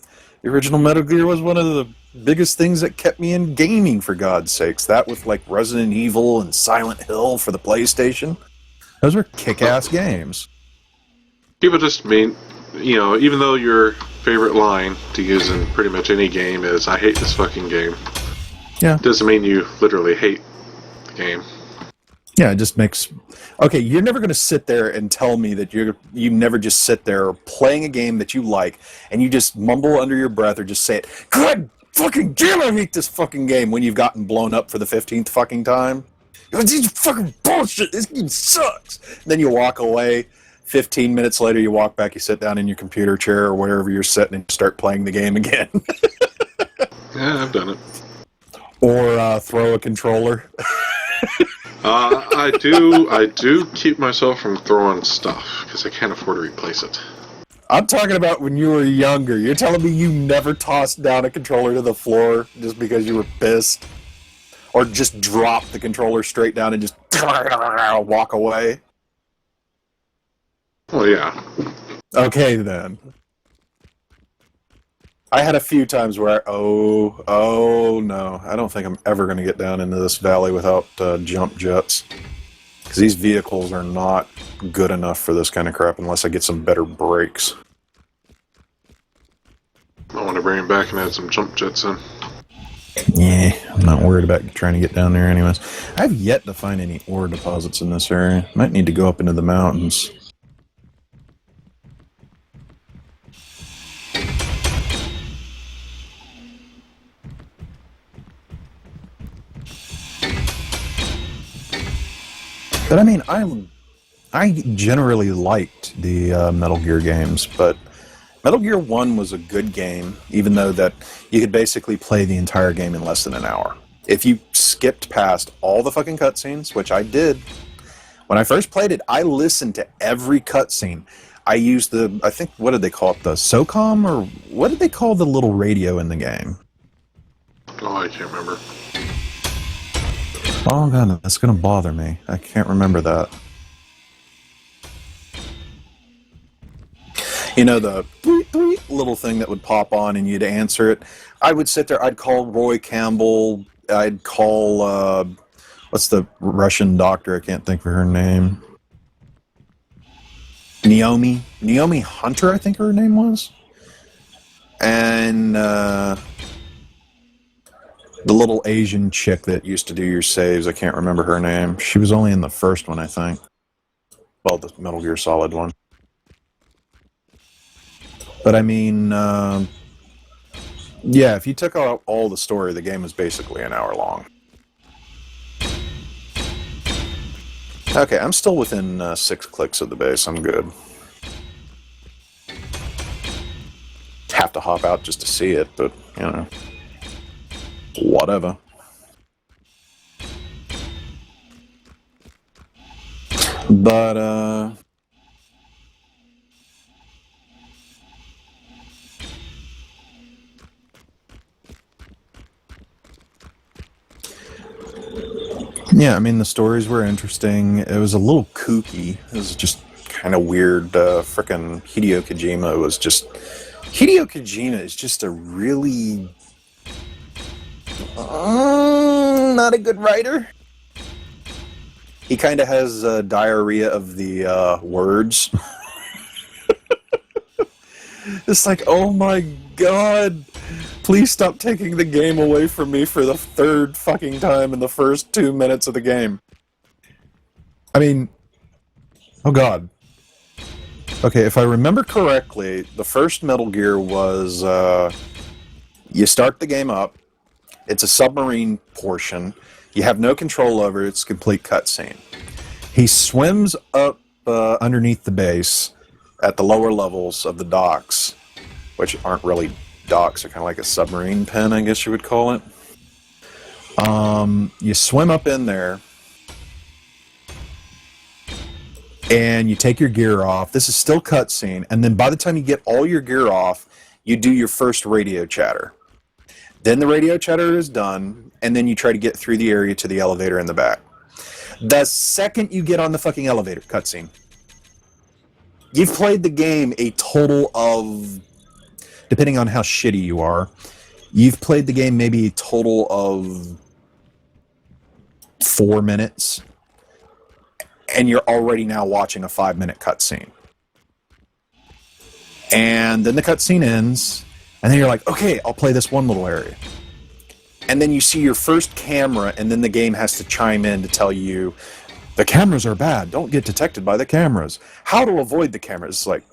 original Metal Gear was one of the biggest things that kept me in gaming, for God's sakes. That with like Resident Evil and Silent Hill for the PlayStation. Those were kick-ass games. People just mean, even though your favorite line to use in pretty much any game is, I hate this fucking game. Yeah. Doesn't mean you literally hate the game. Yeah, it just makes... Okay, you're never going to sit there and tell me that you never just sit there playing a game that you like and you just mumble under your breath or just say it, good fucking damn, I hate this fucking game when you've gotten blown up for the 15th fucking time. This is fucking bullshit. This game sucks. Then you walk away. 15 minutes later, you walk back, you sit down in your computer chair or wherever you're sitting and start playing the game again. Yeah, I've done it. Or throw a controller. I do keep myself from throwing stuff because I can't afford to replace it. I'm talking about when you were younger. You're telling me you never tossed down a controller to the floor just because you were pissed? Or just drop the controller straight down and just walk away? Well, yeah. Okay, then. I had a few times where, oh no, I don't think I'm ever going to get down into this valley without jump jets. Because these vehicles are not good enough for this kind of crap unless I get some better brakes. I want to bring it back and add some jump jets in. Yeah, I'm not worried about trying to get down there anyways. I've yet to find any ore deposits in this area. Might need to go up into the mountains. But I mean, I generally liked the Metal Gear games, but Metal Gear 1 was a good game, even though that you could basically play the entire game in less than an hour. If you skipped past all the fucking cutscenes, which I did, when I first played it, I listened to every cutscene. I used I think, what did they call it, the SOCOM, or what did they call the little radio in the game? Oh, I can't remember. Oh god, that's gonna bother me. I can't remember that. You know, the little thing that would pop on and you'd answer it. I would sit there, I'd call Roy Campbell, I'd call, what's the Russian doctor? I can't think of her name. Naomi Hunter, I think her name was. And, the little Asian chick that used to do your saves, I can't remember her name. She was only in the first one, I think. Well, the Metal Gear Solid one. But I mean, yeah, if you took out all the story, the game was basically an hour long. Okay, I'm still within 6 clicks of the base. I'm good. Have to hop out just to see it, but, you know, whatever. But, yeah, I mean, the stories were interesting. It was a little kooky. It was just kind of weird. Frickin' Hideo Kojima was just... Hideo Kojima is just a really... not a good writer. He kind of has diarrhea of the words. It's like, oh my god, please stop taking the game away from me for the 3rd fucking time in the first 2 minutes of the game. I mean, oh god. Okay, if I remember correctly, the first Metal Gear was, you start the game up, it's a submarine portion, you have no control over it, it's a complete cutscene. He swims up underneath the base at the lower levels of the docks, which aren't really docks, they're kind of like a submarine pen, I guess you would call it. You swim up in there, and you take your gear off. This is still cutscene, and then by the time you get all your gear off, you do your first radio chatter. Then the radio chatter is done, and then you try to get through the area to the elevator in the back. The second you get on the fucking elevator, cutscene. You've played the game a total of, depending on how shitty you are, you've played the game maybe a total of 4 minutes, and you're already now watching a 5-minute cutscene. And then the cutscene ends, and then you're like, okay, I'll play this one little area. And then you see your first camera, and then the game has to chime in to tell you, the cameras are bad, don't get detected by the cameras. How to avoid the cameras. It's like,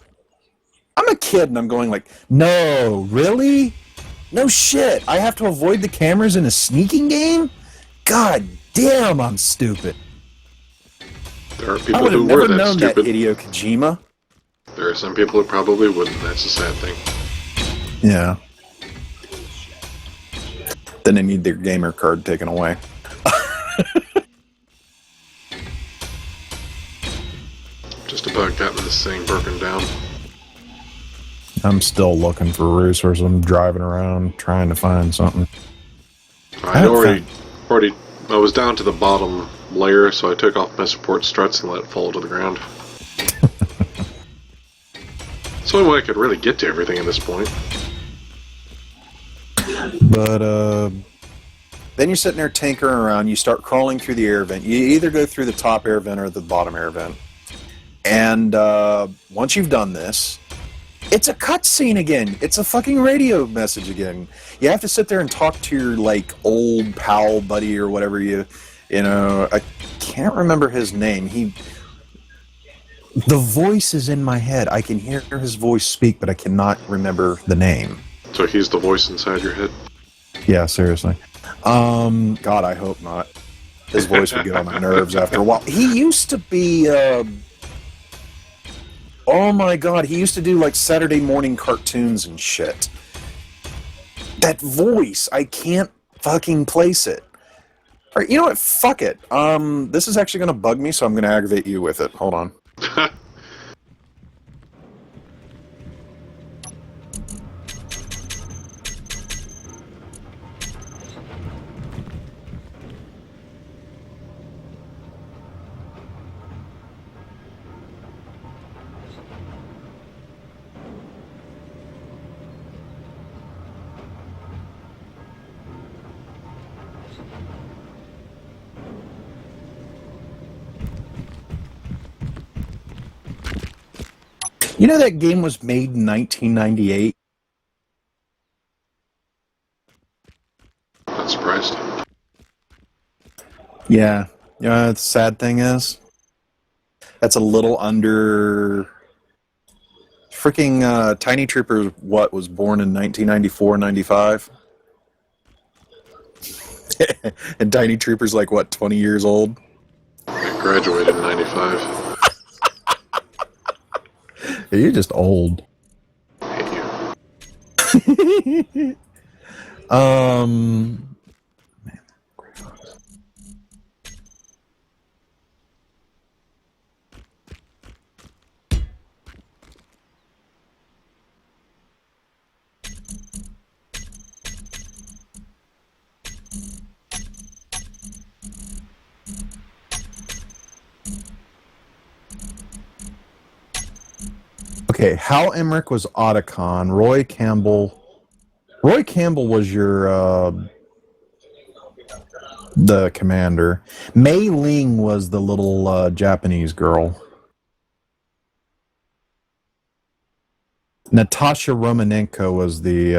I'm a kid, and I'm going like, no, really? No shit. I have to avoid the cameras in a sneaking game? God damn, I'm stupid. There are I people would have who were never that known that, stupid. Hideo Kojima. There are some people who probably wouldn't. That's a sad thing. Yeah. Then they need their gamer card taken away. Just about gotten this thing broken down. I'm still looking for resources. I'm driving around trying to find something. I was down to the bottom layer, so I took off my support struts and let it fall to the ground. It's the only way I could really get to everything at this point. But then you're sitting there tinkering around. You start crawling through the air vent. You either go through the top air vent or the bottom air vent. And once you've done this, it's a cutscene again. It's a fucking radio message again. You have to sit there and talk to your like old pal buddy or whatever you know. I can't remember his name. The voice is in my head. I can hear his voice speak, but I cannot remember the name. So he's the voice inside your head? Yeah, seriously. God, I hope not. His voice would get on my nerves after a while. He used to be, oh my God, he used to do like Saturday morning cartoons and shit. That voice, I can't fucking place it. All right, you know what? Fuck it. This is actually going to bug me, so I'm going to aggravate you with it. Hold on. You know that game was made in 1998? Not surprised. Yeah. You know what the sad thing is? That's a little under... Freaking Tiny Troopers, was born in 1994, 95? And Tiny Troopers, 20 years old? I graduated in 95. You're just old. I hate you. Okay, Hal Emmerich was Otacon. Roy Campbell was your the commander. Mei Ling was the little Japanese girl. Natasha Romanenko was the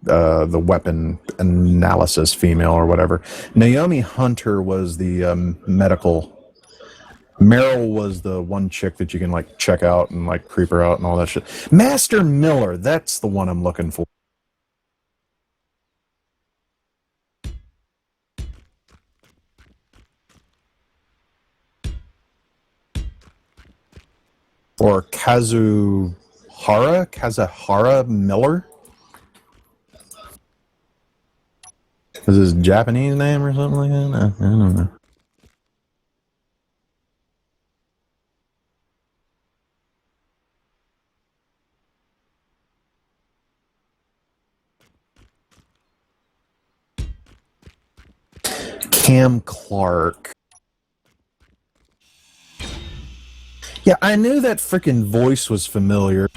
the weapon analysis female or whatever. Naomi Hunter was the medical. Meryl was the one chick that you can check out and creep her out and all that shit. Master Miller, that's the one I'm looking for. Or Kazuhara Miller? Is his Japanese name or something like that? I don't know. Cam Clark. Yeah, I knew that freaking voice was familiar.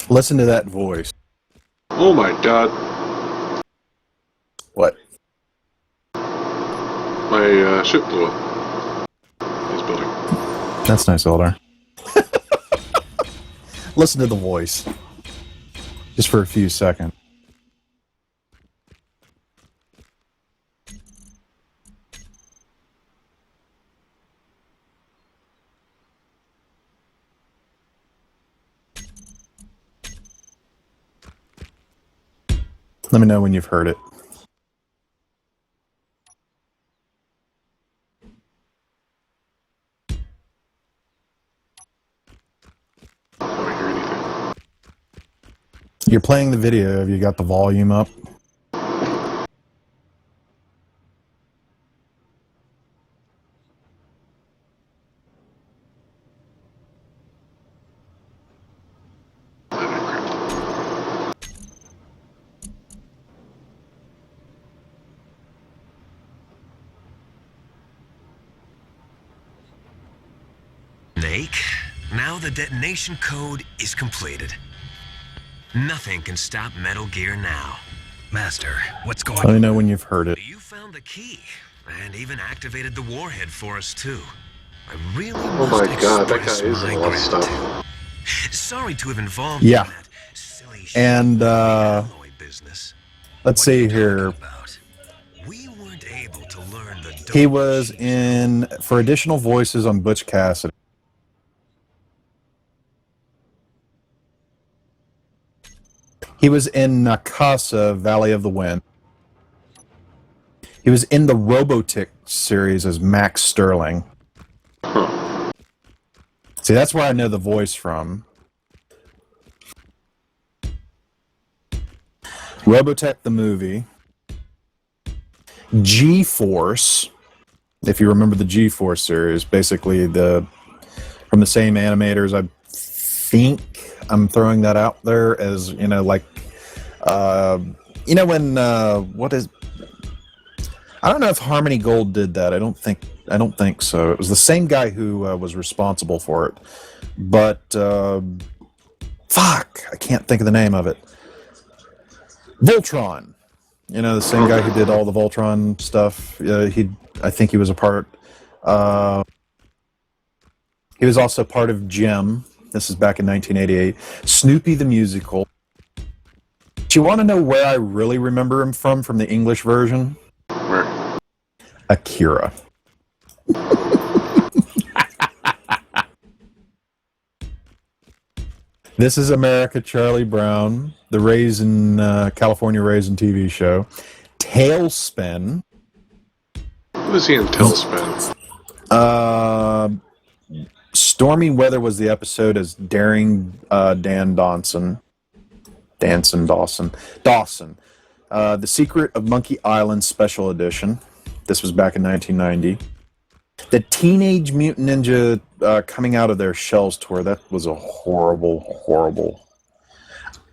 Listen to that voice. Oh my god. What? My ship blew up. He's building. That's nice, Eldar. Listen to the voice. Just for a few seconds. Let me know when you've heard it. I don't hear anything. You're playing the video. Have you got the volume up? Snake, now the detonation code is completed. Nothing can stop Metal Gear now. Master, what's going on? Let me know when you've heard it. You found the key, and even activated the warhead for us, too. I really Oh must my god, that guy express is in my a lot of stuff. gratitude. Sorry to have involved Yeah. you in that silly And, alloy business. Let's What are see you here. talking about? We weren't able to learn the He dope was machines. in, for additional voices on Butch Cassidy. He was in Nakasa, Valley of the Wind. He was in the Robotech series as Max Sterling. Huh. See, that's where I know the voice from. Robotech the movie. G-Force, if you remember the G-Force series, basically from the same animators. I think I'm throwing that out there as, like, when what is? I don't know if Harmony Gold did that. I don't think so. It was the same guy who was responsible for it, but fuck, I can't think of the name of it. Voltron. The same guy who did all the Voltron stuff. I think he was a part. He was also part of Gem. This is back in 1988. Snoopy the Musical. Do you want to know where I really remember him from the English version? Where? Akira. This is America, Charlie Brown, the California Raisin TV show. Tailspin. Who was he in Tailspin? Stormy Weather was the episode as Daring Dan Dawson. Dawson. The Secret of Monkey Island Special Edition. This was back in 1990. The Teenage Mutant Ninja Coming Out of Their Shells tour. That was a horrible, horrible.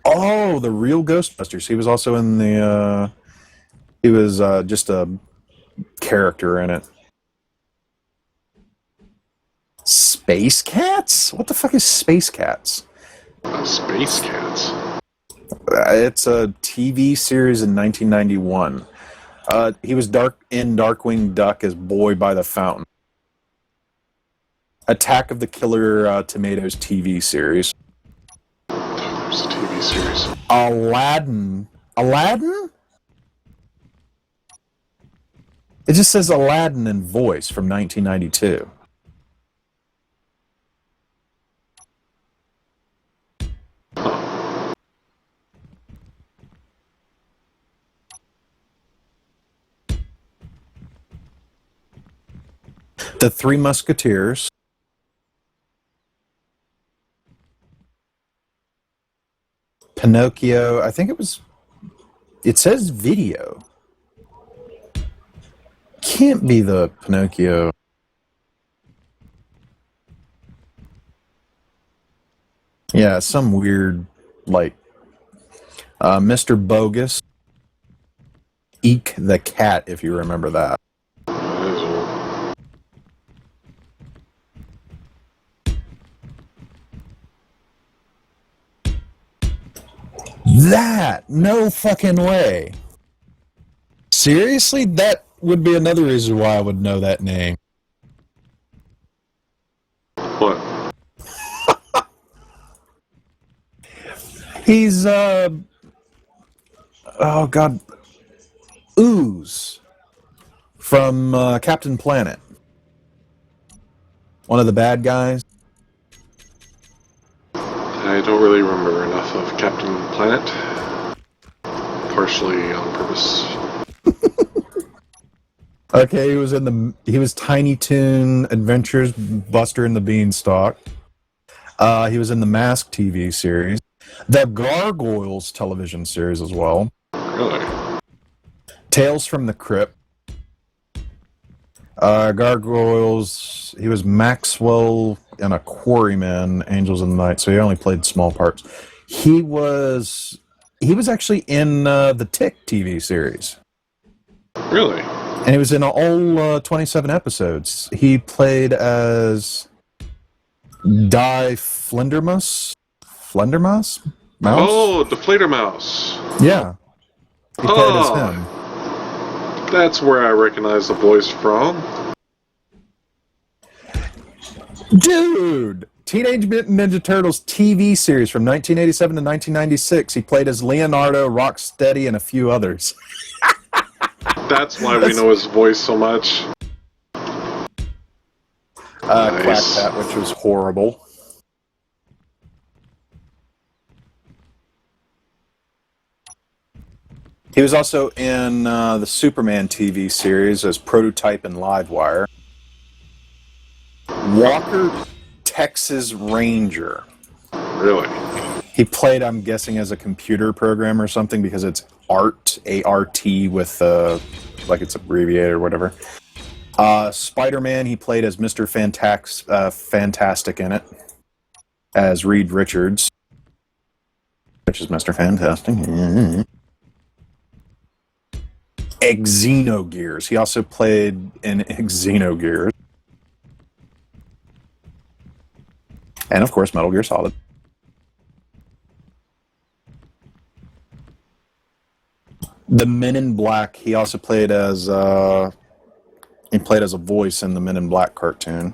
Oh, the Real Ghostbusters. He was also in the... he was just a character in it. Space Cats? What the fuck is Space Cats? Space Cats. It's a TV series in 1991. He was in Darkwing Duck as Boy by the Fountain. Attack of the Killer Tomatoes TV series. There's a TV series. Aladdin? It just says Aladdin in voice from 1992. The Three Musketeers. Pinocchio. I think it says video. Can't be the Pinocchio. Yeah, some weird, like, Mr. Bogus. Eek the Cat, if you remember that. That is old. That? No fucking way. Seriously? That would be another reason why I would know that name. What? He's, oh god, Ooze from Captain Planet. One of the bad guys. I don't really remember enough of Captain Planet. Partially on purpose. Okay, he was Tiny Toon Adventures, Buster and the Beanstalk. He was in the Mask TV series, the Gargoyles television series as well. Really? Tales from the Crypt. Gargoyles. He was Maxwell in a Quarryman, Angels in the Night. So he only played small parts. He was actually in the Tick TV series. Really? And he was in all 27 episodes. He played as Die Flindermus? Mouse? Oh, the Flater Mouse. Yeah. He played as him. That's where I recognize the voice from. Dude! Teenage Mutant Ninja Turtles TV series from 1987 to 1996. He played as Leonardo, Rocksteady, and a few others. That's why we know his voice so much. Quack Cat, which was horrible. He was also in the Superman TV series as Prototype and Livewire. Walker, Texas Ranger. Really? He played, I'm guessing, as a computer program or something because it's ART, A-R-T, with, like it's abbreviated or whatever. Spider-Man, he played as Mr. Fantastic in it, as Reed Richards, which is Mr. Fantastic. Xenogears. He also played in Xenogears. And, of course, Metal Gear Solid. The Men in Black, he also played as a voice in the Men in Black cartoon.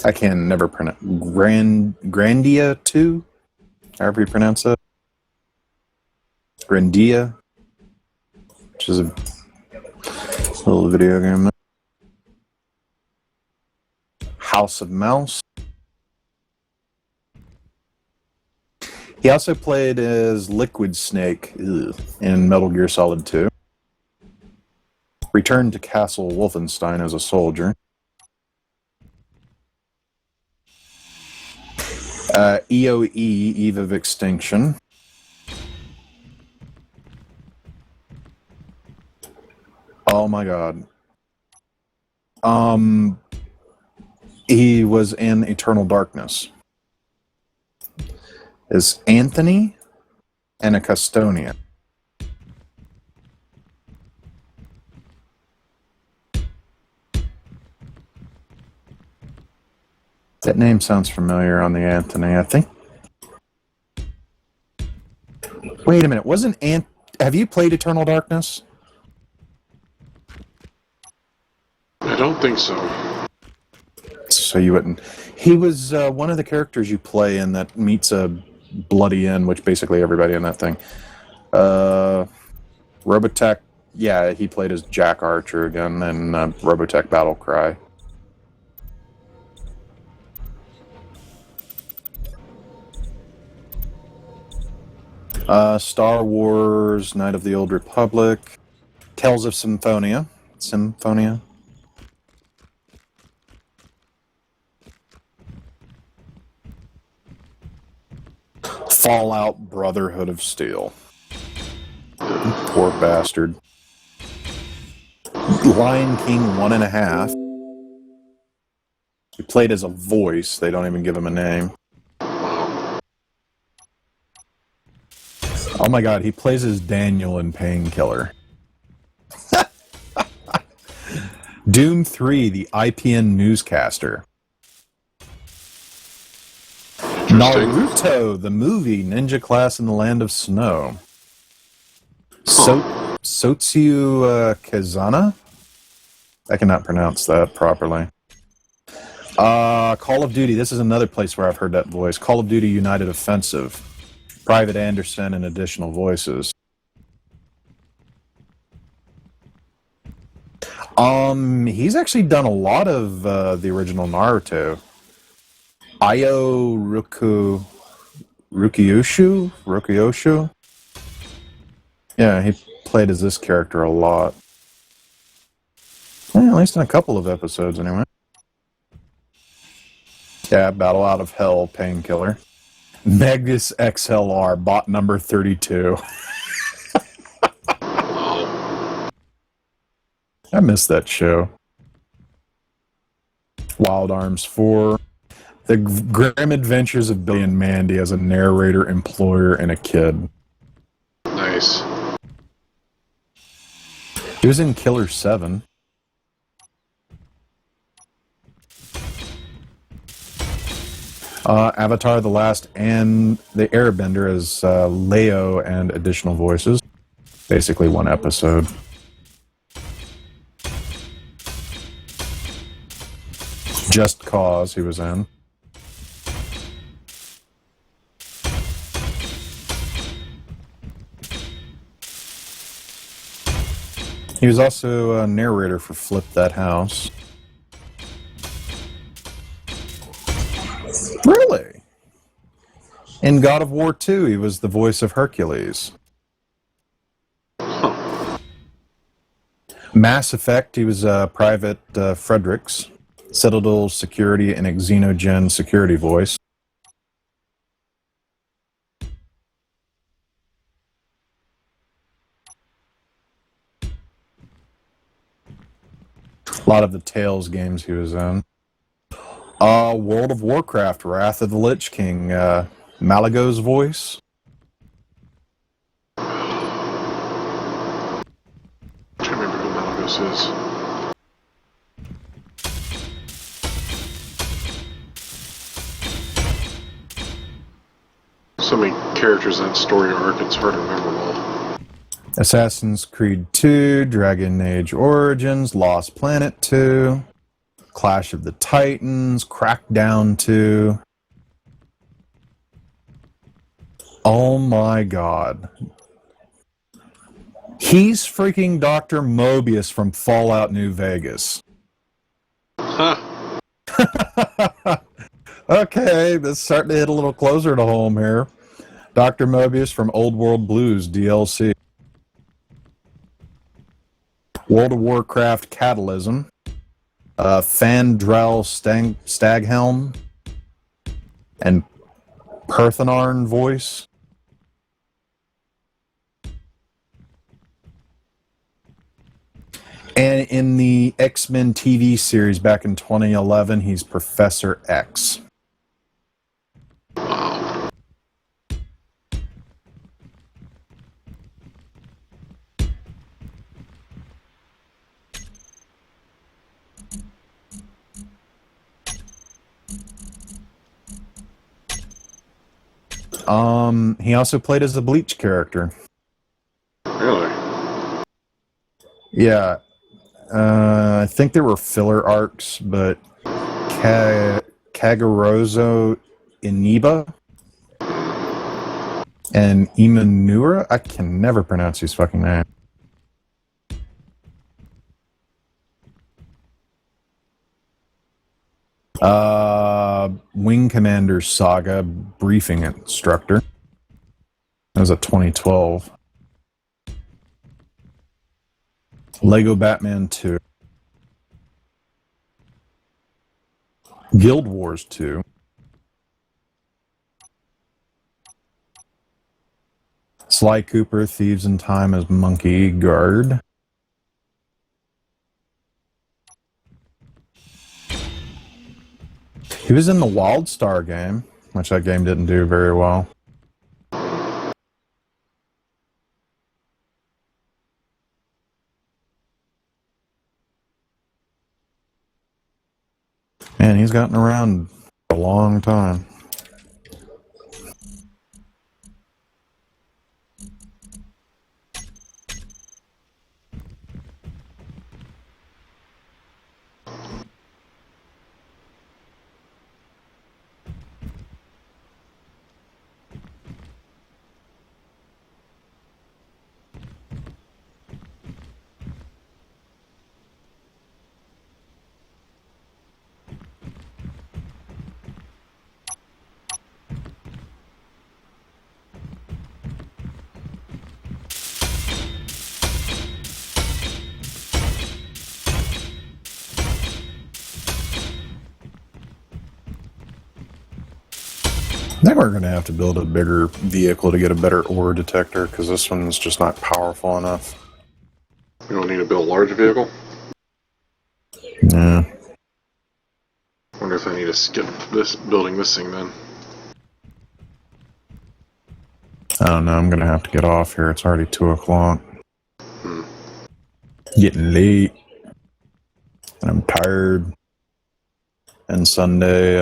I can never pronounce Grandia 2, however you pronounce it. Grandia, which is a little video game. House of Mouse. He also played as Liquid Snake in Metal Gear Solid 2. Returned to Castle Wolfenstein as a soldier. EOE, Eve of Extinction. Oh my god. He was in Eternal Darkness. Is Anthony and a Custodian. That name sounds familiar on the Anthony, I think. Wait a minute, have you played Eternal Darkness? I don't think so. So you wouldn't. He was one of the characters you play in that meets a bloody end, which basically everybody in that thing. Robotech, yeah, he played as Jack Archer again in Robotech Battle Cry. Star Wars, Knight of the Old Republic, Tales of Symphonia. Fallout Brotherhood of Steel. Poor bastard. Lion King 1.5. He played as a voice. They don't even give him a name. Oh my god, he plays as Daniel in Painkiller. Doom 3, the IPN newscaster. Interesting. Naruto, the movie, ninja class in the land of snow. Sotsu Kazana? I cannot pronounce that properly. Call of Duty, this is another place where I've heard that voice. Call of Duty United Offensive. Private Anderson and additional voices. He's actually done a lot of the original Naruto. Rukyoshu? Yeah, he played as this character a lot. At least in a couple of episodes, anyway. Yeah, Battle Out of Hell, Painkiller. Megas XLR, bot number 32. I missed that show. Wild Arms 4. The Grim Adventures of Billy and Mandy as a narrator, employer, and a kid. Nice. He was in Killer 7. Avatar: The Last and the Airbender as Leo and additional voices. Basically one episode. Just Cause he was in. He was also a narrator for Flip That House. Really? In God of War 2, he was the voice of Hercules. Huh. Mass Effect, he was Private Fredericks. Citadel Security and Xenogen security voice. A lot of the Tales games he was in. World of Warcraft, Wrath of the Lich King, Malago's voice. I'm trying to remember who Malagos is. So many characters in that story arc, it's hard to remember them all. Assassin's Creed 2, Dragon Age Origins, Lost Planet 2, Clash of the Titans, Crackdown 2. Oh my god. He's freaking Dr. Mobius from Fallout New Vegas. Huh. Okay, that's starting to hit a little closer to home here. Dr. Mobius from Old World Blues DLC. World of Warcraft Catalysm. Fandrel Staghelm. And Perthanarn voice. And in the X-Men TV series back in 2011, he's Professor X. Wow. He also played as a Bleach character. Really? Yeah. I think there were filler arcs, but Kagorozo Iniba and Imanura, I can never pronounce his fucking name. Wing Commander Saga briefing instructor. That was a 2012. Lego Batman 2. Guild Wars 2. Sly Cooper, Thieves in Time as Monkey Guard. He was in the WildStar game, which that game didn't do very well. gotten around a long time. I think we're going to have to build a bigger vehicle to get a better ore detector, because this one's just not powerful enough. We don't need to build a large vehicle. Yeah. Wonder if I need to skip building this thing then. I don't know. I'm going to have to get off here. It's already 2 o'clock. Getting late. And I'm tired. And Sunday,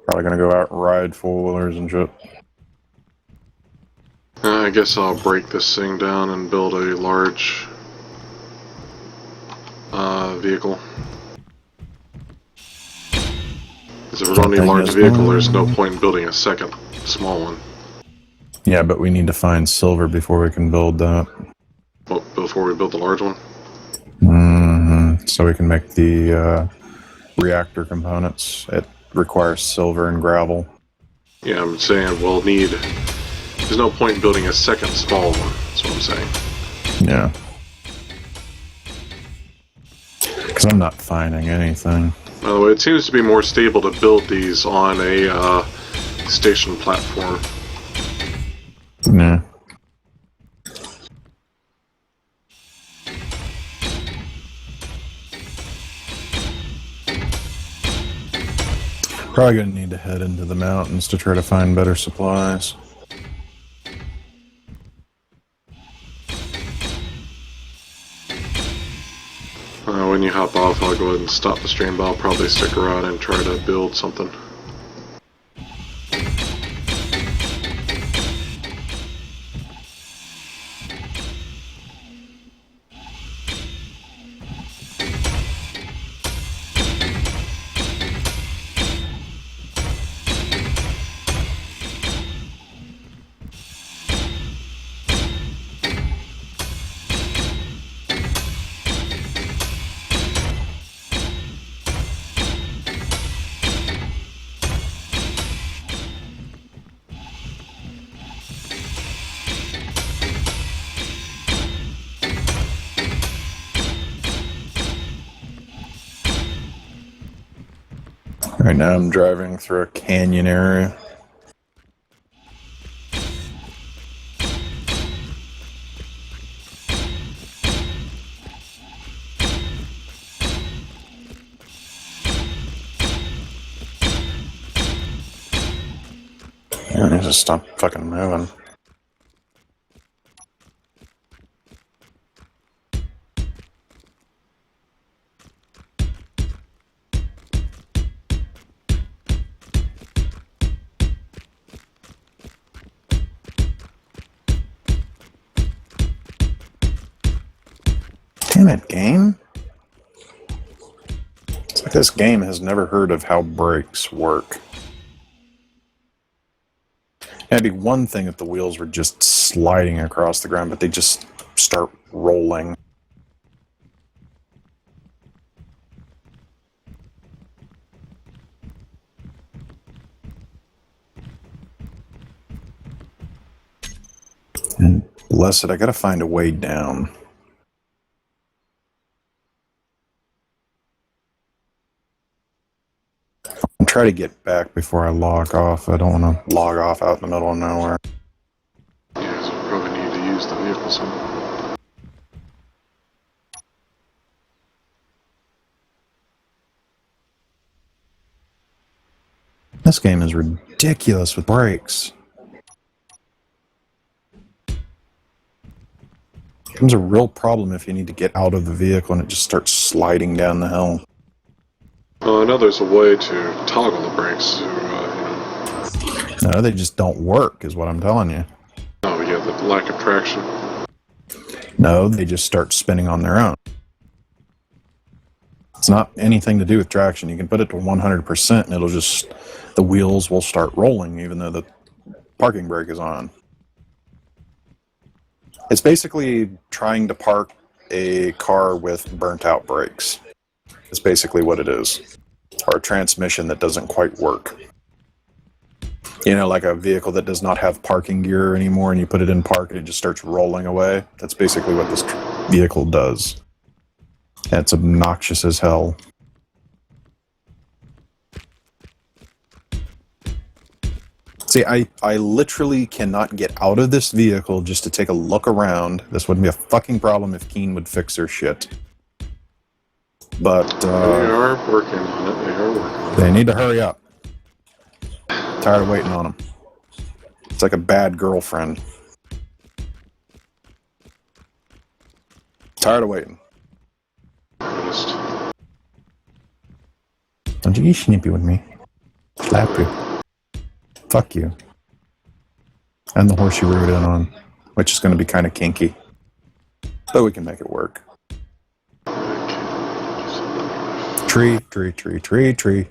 probably going to go out and ride four-wheelers and shit. I guess I'll break this thing down and build a large vehicle. Because if we're going to need a large vehicle, there's no point in building a second small one. Yeah, but we need to find silver before we can build that. Well, before we build the large one? Mm-hmm. So we can make the reactor components. It requires silver and gravel. Yeah, I'm saying we'll need... There's no point in building a second small one, that's what I'm saying. Yeah. Because I'm not finding anything. By the way, it seems to be more stable to build these on a station platform. Yeah. Probably going to need to head into the mountains to try to find better supplies. When you hop off, I'll go ahead and stop the stream, but I'll probably stick around and try to build something. Right now I'm driving through a canyon area. I need to stop fucking moving. Damn it, game. It's like this game has never heard of how brakes work. It'd be one thing if the wheels were just sliding across the ground, but they just start rolling. And bless it, I gotta find a way down. I'll try to get back before I log off. I don't want to log off out in the middle of nowhere. Yeah, so we probably need to use the vehicle some. This game is ridiculous with brakes. It becomes a real problem if you need to get out of the vehicle and it just starts sliding down the hill. Well, I know there's a way to toggle the brakes to, No, they just don't work, is what I'm telling you. oh yeah, the lack of traction. No, they just start spinning on their own. It's not anything to do with traction. You can put it to 100% and it'll just, the wheels will start rolling even though the parking brake is on. It's basically trying to park a car with burnt out brakes. It's basically what it is. Or a transmission that doesn't quite work. You know, like a vehicle that does not have parking gear anymore and you put it in park and it just starts rolling away. That's basically what this vehicle does. And it's obnoxious as hell. See, I literally cannot get out of this vehicle just to take a look around. This wouldn't be a fucking problem if Keen would fix their shit. But, They are working on it. They are working on it. they need to hurry up. Tired of waiting on them. It's like a bad girlfriend. Tired of waiting. Honest. Don't you be snippy with me. Slap you. Fuck you. And the horse you rode in on, which is going to be kind of kinky. But we can make it work. Tree, tree, tree, tree, tree.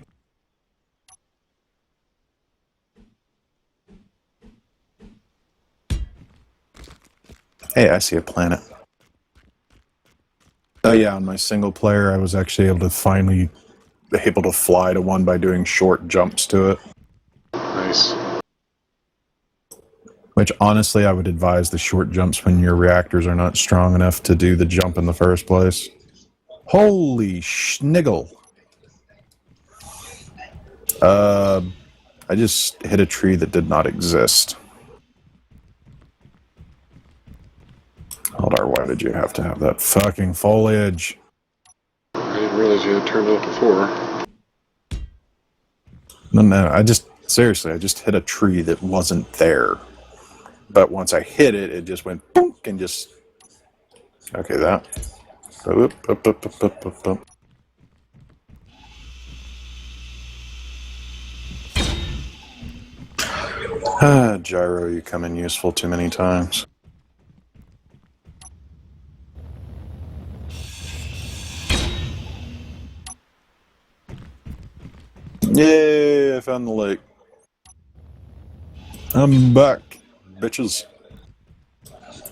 Hey, I see a planet. Oh yeah, on my single player, I was actually able to finally able to fly to one by doing short jumps to it. Nice. Which honestly, I would advise the short jumps when your reactors are not strong enough to do the jump in the first place. Holy schniggle! I just hit a tree that did not exist. Eldar, why did you have to have that fucking foliage? I didn't realize you had turned it off before. No, I just hit a tree that wasn't there. But once I hit it, it just went boonk and just... Okay, that. Ah, gyro, you come in useful too many times. Yay, I found the lake. I'm back, bitches.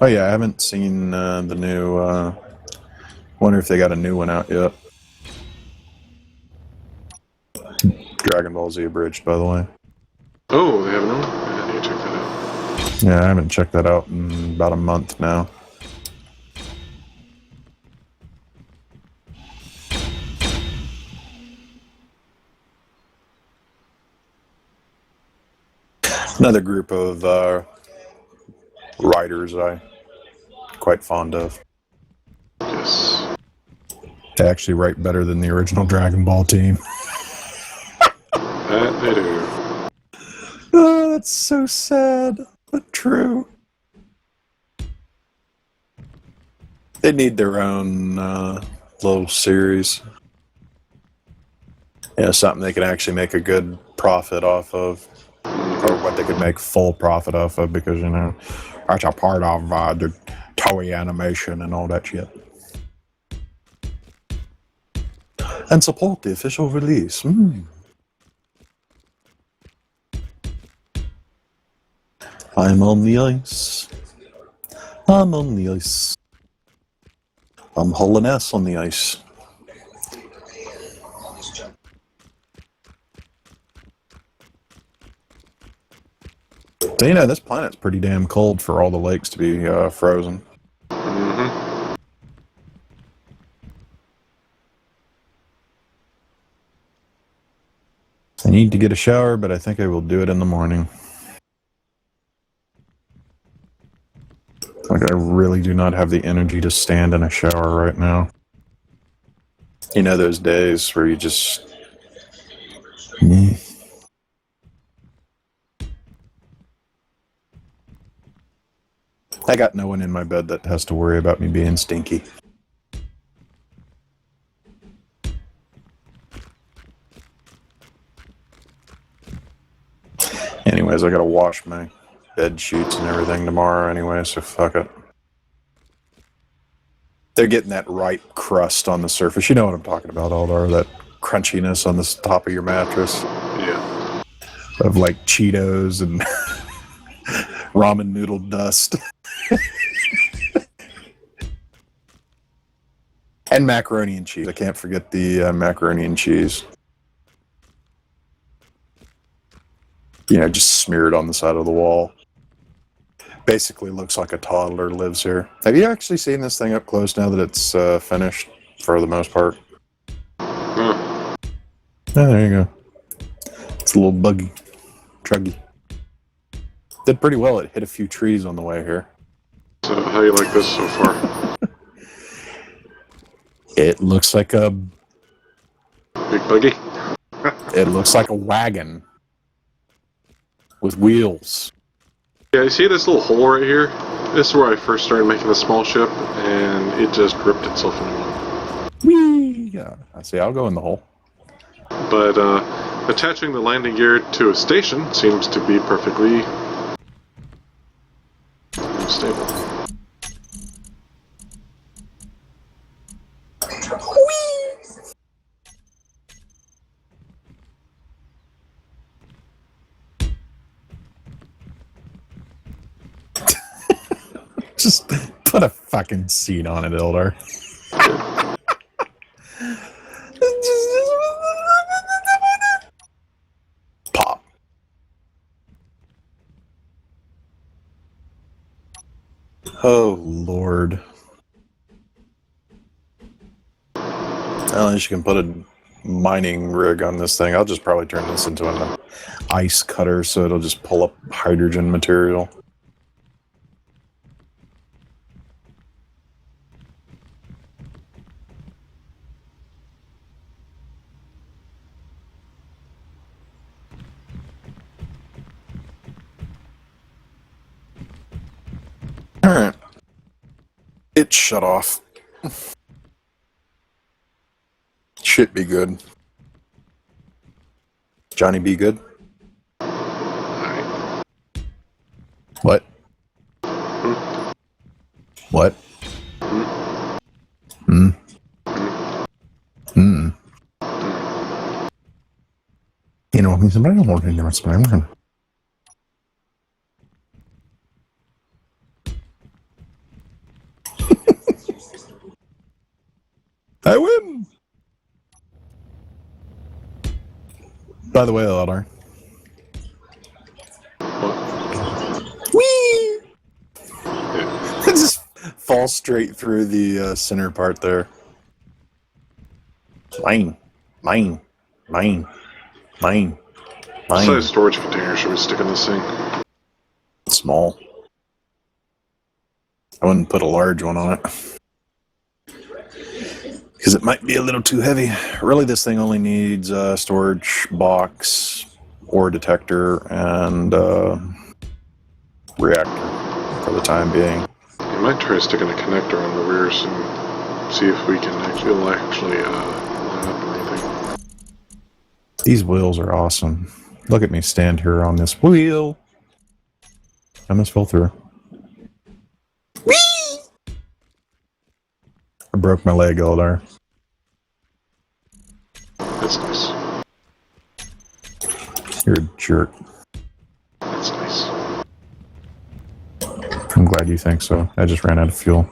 Oh yeah, I haven't seen the new, wonder if they got a new one out yet. Dragon Ball Z abridged, by the way. Oh, they have another one? I need to check that out. Yeah, I haven't checked that out in about a month now. Another group of writers I'm quite fond of. Yes. They actually write better than the original Dragon Ball team. That they do. Oh, that's so sad, but true. They need their own little series. Yeah, something they can actually make a good profit off of. Or what they could make full profit off of, because, you know, that's a part of the Toei animation and all that shit. And support the official release. I'm on the ice. I'm on the ice. I'm hauling ass on the ice. So, you know, this planet's pretty damn cold for all the lakes to be frozen. Mm-hmm. I need to get a shower, but I think I will do it in the morning. Like, I really do not have the energy to stand in a shower right now. You know those days where you just... I got no one in my bed that has to worry about me being stinky. Anyways, I gotta wash my bed sheets and everything tomorrow anyway, so fuck it. They're getting that right crust on the surface. You know what I'm talking about, Aldar, that crunchiness on the top of your mattress. Yeah. Of like Cheetos and ramen noodle dust. And macaroni and cheese. I can't forget the macaroni and cheese. You know, just smeared on the side of the wall. Basically looks like a toddler lives here. Have you actually seen this thing up close now that it's finished for the most part? Huh. Oh, there you go. It's a little buggy. Truggy. Did pretty well. It hit a few trees on the way here. So, how you like this so far? It looks like a... Big buggy? It looks like a wagon. With wheels. Yeah, you see this little hole right here? This is where I first started making the small ship, and it just ripped itself into one. Whee! Yeah, I see. I'll go in the hole. But attaching the landing gear to a station seems to be perfectly stable. Just put a fucking seat on it, Ildar. Pop. Oh, Lord. Unless you can put a mining rig on this thing. I'll just probably turn this into an ice cutter so it'll just pull up hydrogen material. Alright. It shut off. Should be good. Johnny be good? Alright. What? What? Hmm? Hmm. You know, somebody don't want to do it. I win! By the way, Eldar. Whee! Yeah. It just falls straight through the center part there. Mine. Mine. Mine. Mine. What Mine. size storage container should we stick in this thing? Small. I wouldn't put a large one on it. Because it might be a little too heavy. Really, this thing only needs a storage box, ore detector, and reactor for the time being. You might try sticking a connector on the rears and see if we can actually line up or anything. These wheels are awesome. Look at me stand here on this wheel. I almost fell through. Whee! I broke my leg, Eldar. That's nice. You're a jerk. That's nice. I'm glad you think so. I just ran out of fuel.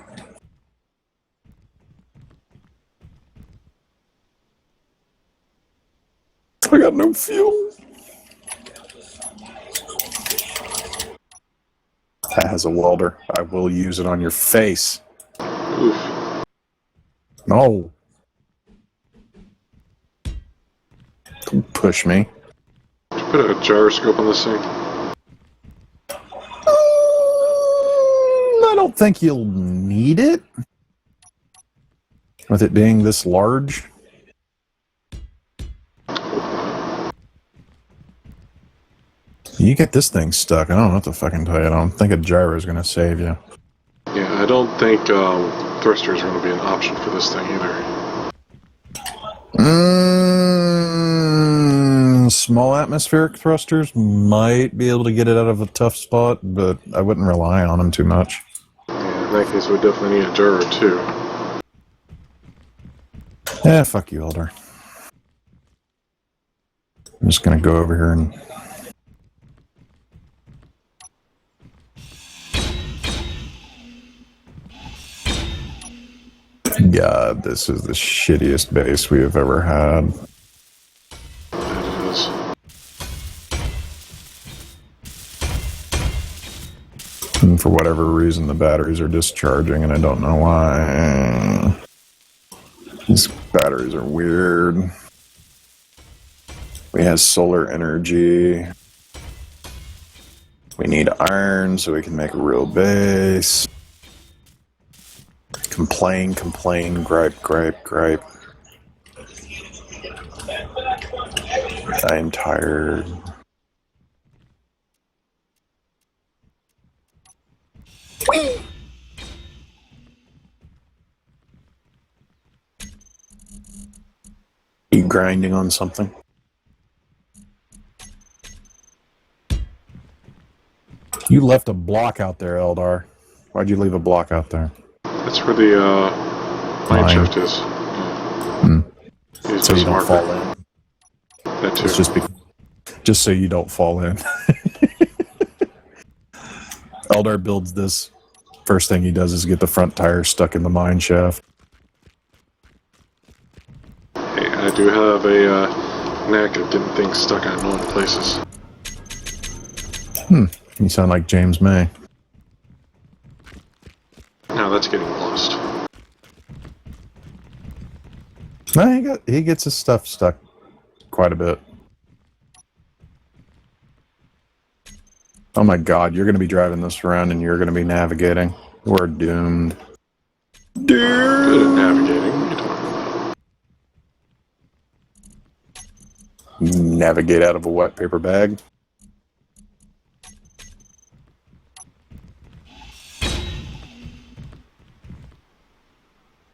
I got no fuel. That has a welder. I will use it on your face. Oof. No. Don't push me. Did you put a gyroscope on this thing? I don't think you'll need it. With it being this large. You get this thing stuck. I don't know what to fucking tell you. I don't think a gyro is going to save you. Yeah, I don't think thrusters are going to be an option for this thing either. Small atmospheric thrusters might be able to get it out of a tough spot, but I wouldn't rely on them too much. Yeah, in that case, we definitely need a jar or two. Yeah, fuck you, Elder. I'm just gonna go over here and... God, this is the shittiest base we have ever had. It is. And for whatever reason, the batteries are discharging, and I don't know why. These batteries are weird. We have solar energy. We need iron so we can make a real base. Complain, complain, gripe, gripe, gripe. I'm tired. You grinding on something? You left a block out there, Eldar. Why'd you leave a block out there? That's where the mine shaft is. Hmm. Use So this you don't marker. fall in. That too. It's just so you don't fall in. Eldar builds this. First thing he does is get the front tire stuck in the mine shaft. Hey, I do have a knack of getting things stuck in unknown places. You sound like James May. Now that's getting lost. No, he gets his stuff stuck quite a bit. Oh my god, you're going to be driving this around and you're going to be navigating. We're doomed. Good at navigating. What are you talking about? Navigate out of a wet paper bag.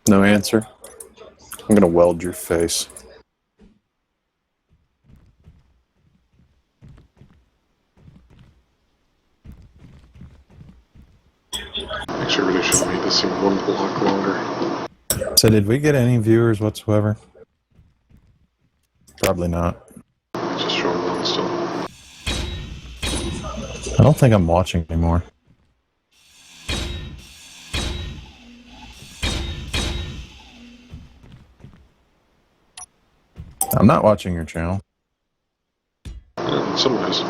No answer? I'm going to weld your face. Actually, I really should make this seem one block longer. So did we get any viewers whatsoever? Probably not. It's just showing one still. I don't think I'm watching anymore. I'm not watching your channel. Yeah, in some ways.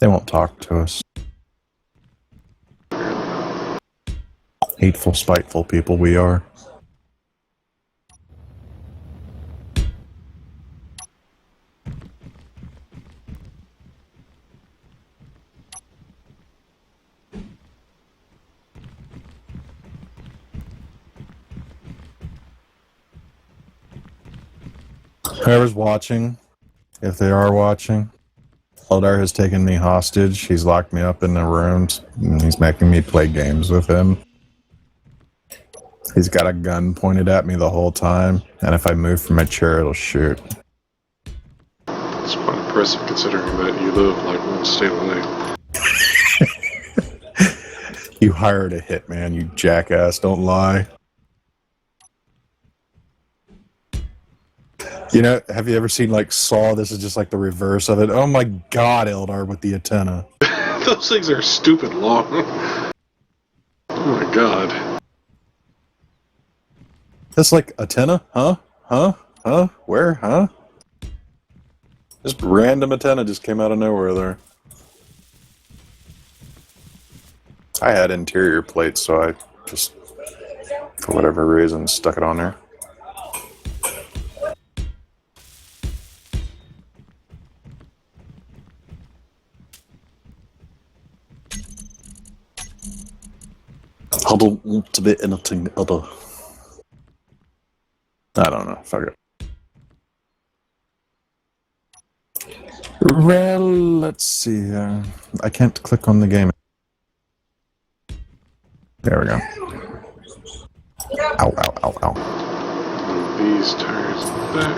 They won't talk to us. Hateful, spiteful people we are. Whoever's watching, if they are watching, Eldar has taken me hostage. He's locked me up in the rooms, and he's making me play games with him. He's got a gun pointed at me the whole time, and if I move from my chair, it'll shoot. It's quite impressive considering that you live like one state away. You hired a hitman, you jackass, don't lie. You know, have you ever seen, like, Saw? This is just like the reverse of it. Oh my god, Eldar with the antenna. Those things are stupid long. Oh my god. That's like antenna? Huh? Huh? Huh? Where? Huh? Just random antenna just came out of nowhere there. I had interior plates, so I just, for whatever reason, stuck it on there. I don't want to be anything other. I don't know. Fuck it. Well, let's see. I can't click on the game. There we go. Ow, ow, ow, ow. Move these tires back.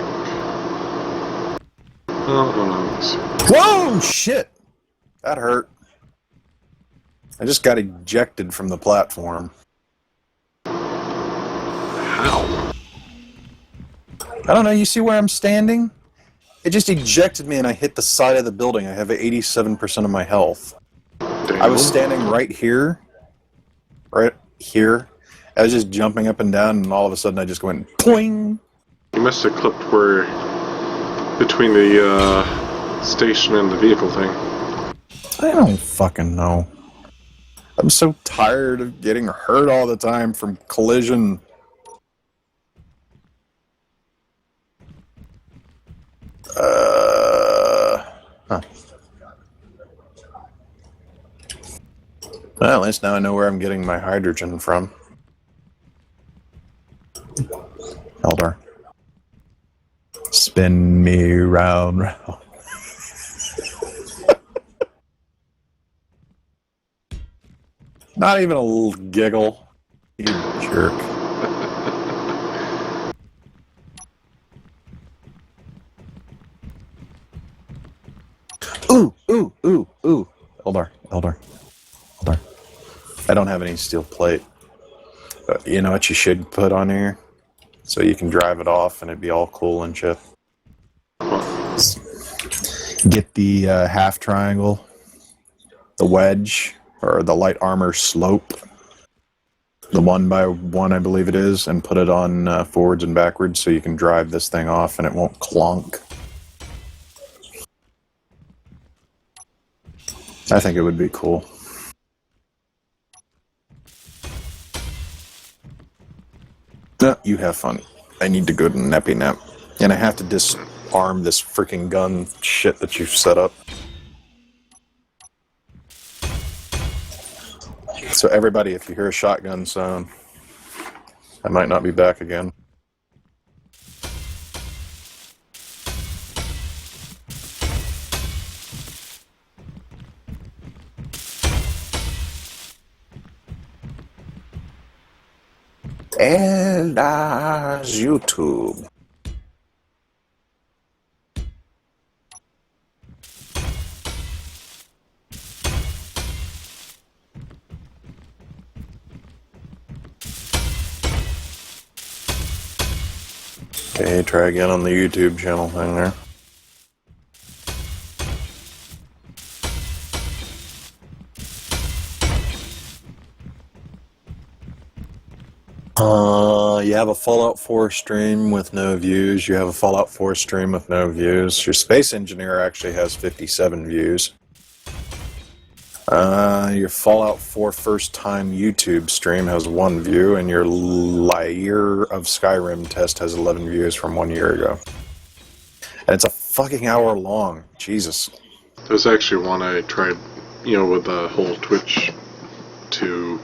Oh, hold on. Let's see. Whoa, shit! That hurt. I just got ejected from the platform. How? I don't know, you see where I'm standing? It just ejected me and I hit the side of the building. I have 87% of my health. Damn. I was standing right here. Right here. I was just jumping up and down and all of a sudden I just went poing! You must have clipped where between the station and the vehicle thing. I don't fucking know. I'm so tired of getting hurt all the time from collision. Huh. Well, at least now I know where I'm getting my hydrogen from. Eldar. Spin me round, round. Not even a little giggle. You jerk. Ooh, ooh, ooh, ooh. Eldar. I don't have any steel plate. But you know what you should put on here? So you can drive it off and it'd be all cool and shit. Get the half triangle, the wedge, or the light armor slope. The 1x1, I believe it is, and put it on forwards and backwards so you can drive this thing off and it won't clunk. I think it would be cool. No, you have fun. I need to go to nappy nap. And I have to disarm this freaking gun shit that you've set up. So everybody, if you hear a shotgun sound, I might not be back again. And YouTube. Okay, try again on the YouTube channel thing there. You have a Fallout 4 stream with no views. You have a Fallout 4 stream with no views. Your Space Engineer actually has 57 views. Your Fallout 4 first time YouTube stream has 1 view, and your Layer of Skyrim test has 11 views from 1 year ago. And it's a fucking hour long. Jesus. There's actually one I tried, with the whole Twitch to...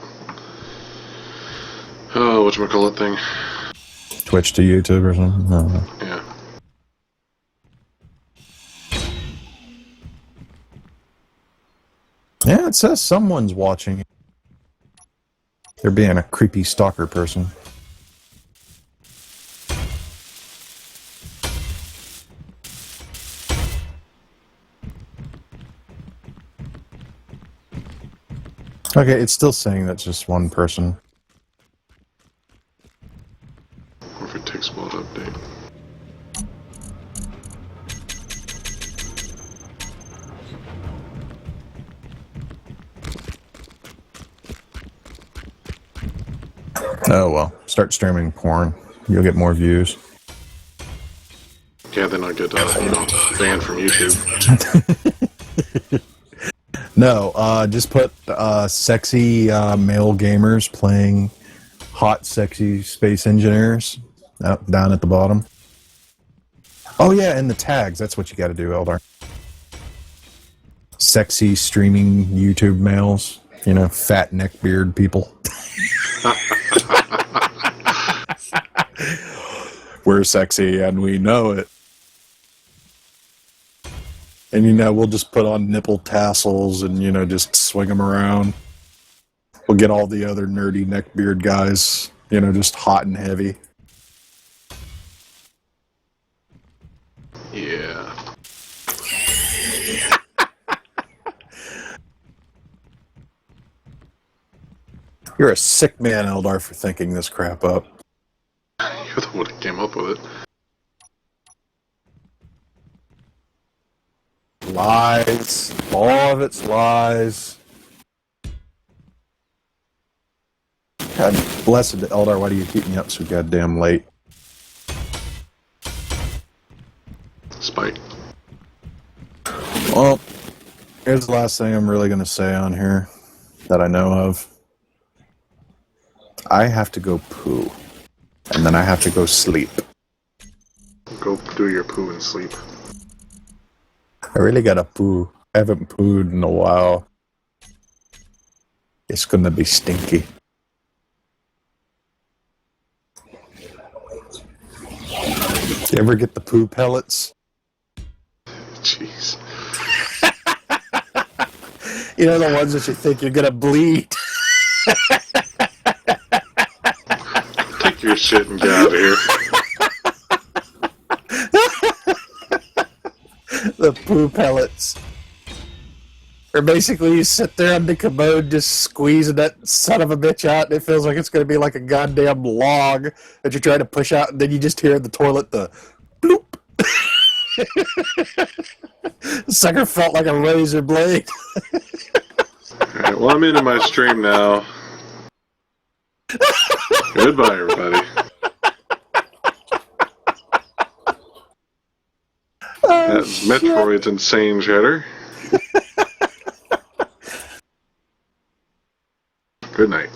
Oh, whatchamacallit thing. Twitch to YouTube or something? No. Yeah. Yeah, it says someone's watching. They're being a creepy stalker person. Okay, it's still saying that's just one person. Or if it takes a while to update. Oh well, start streaming porn. You'll get more views. Yeah, then I'll get banned from YouTube. No, just put sexy male gamers playing hot, sexy space engineers down at the bottom. Oh yeah, and the tags. That's what you got to do, Eldar. Sexy streaming YouTube males. You know, fat neckbeard people. We're sexy and we know it. And we'll just put on nipple tassels and just swing them around. We'll get all the other nerdy neckbeard guys, just hot and heavy. Yeah. You're a sick man, Eldar, for thinking this crap up. You're the one that came up with it. Lies. All of it's lies. God blessed Eldar, why do you keep me up so goddamn late? Spite. Well, here's the last thing I'm really going to say on here that I know of. I have to go poo. And then I have to go sleep. Go do your poo and sleep. I really gotta poo. I haven't pooed in a while. It's gonna be stinky. You ever get the poo pellets? Jeez. You know, the ones that you think you're gonna bleed. Take your shit and get out of here. The poo pellets. Or basically you sit there on the commode just squeezing that son of a bitch out and it feels like it's going to be like a goddamn log that you're trying to push out and then you just hear in the toilet the bloop. The sucker felt like a razor blade. Alright, well, I'm into my stream now. Goodbye, everybody. That's Metroid's Insane Shatter. Good night.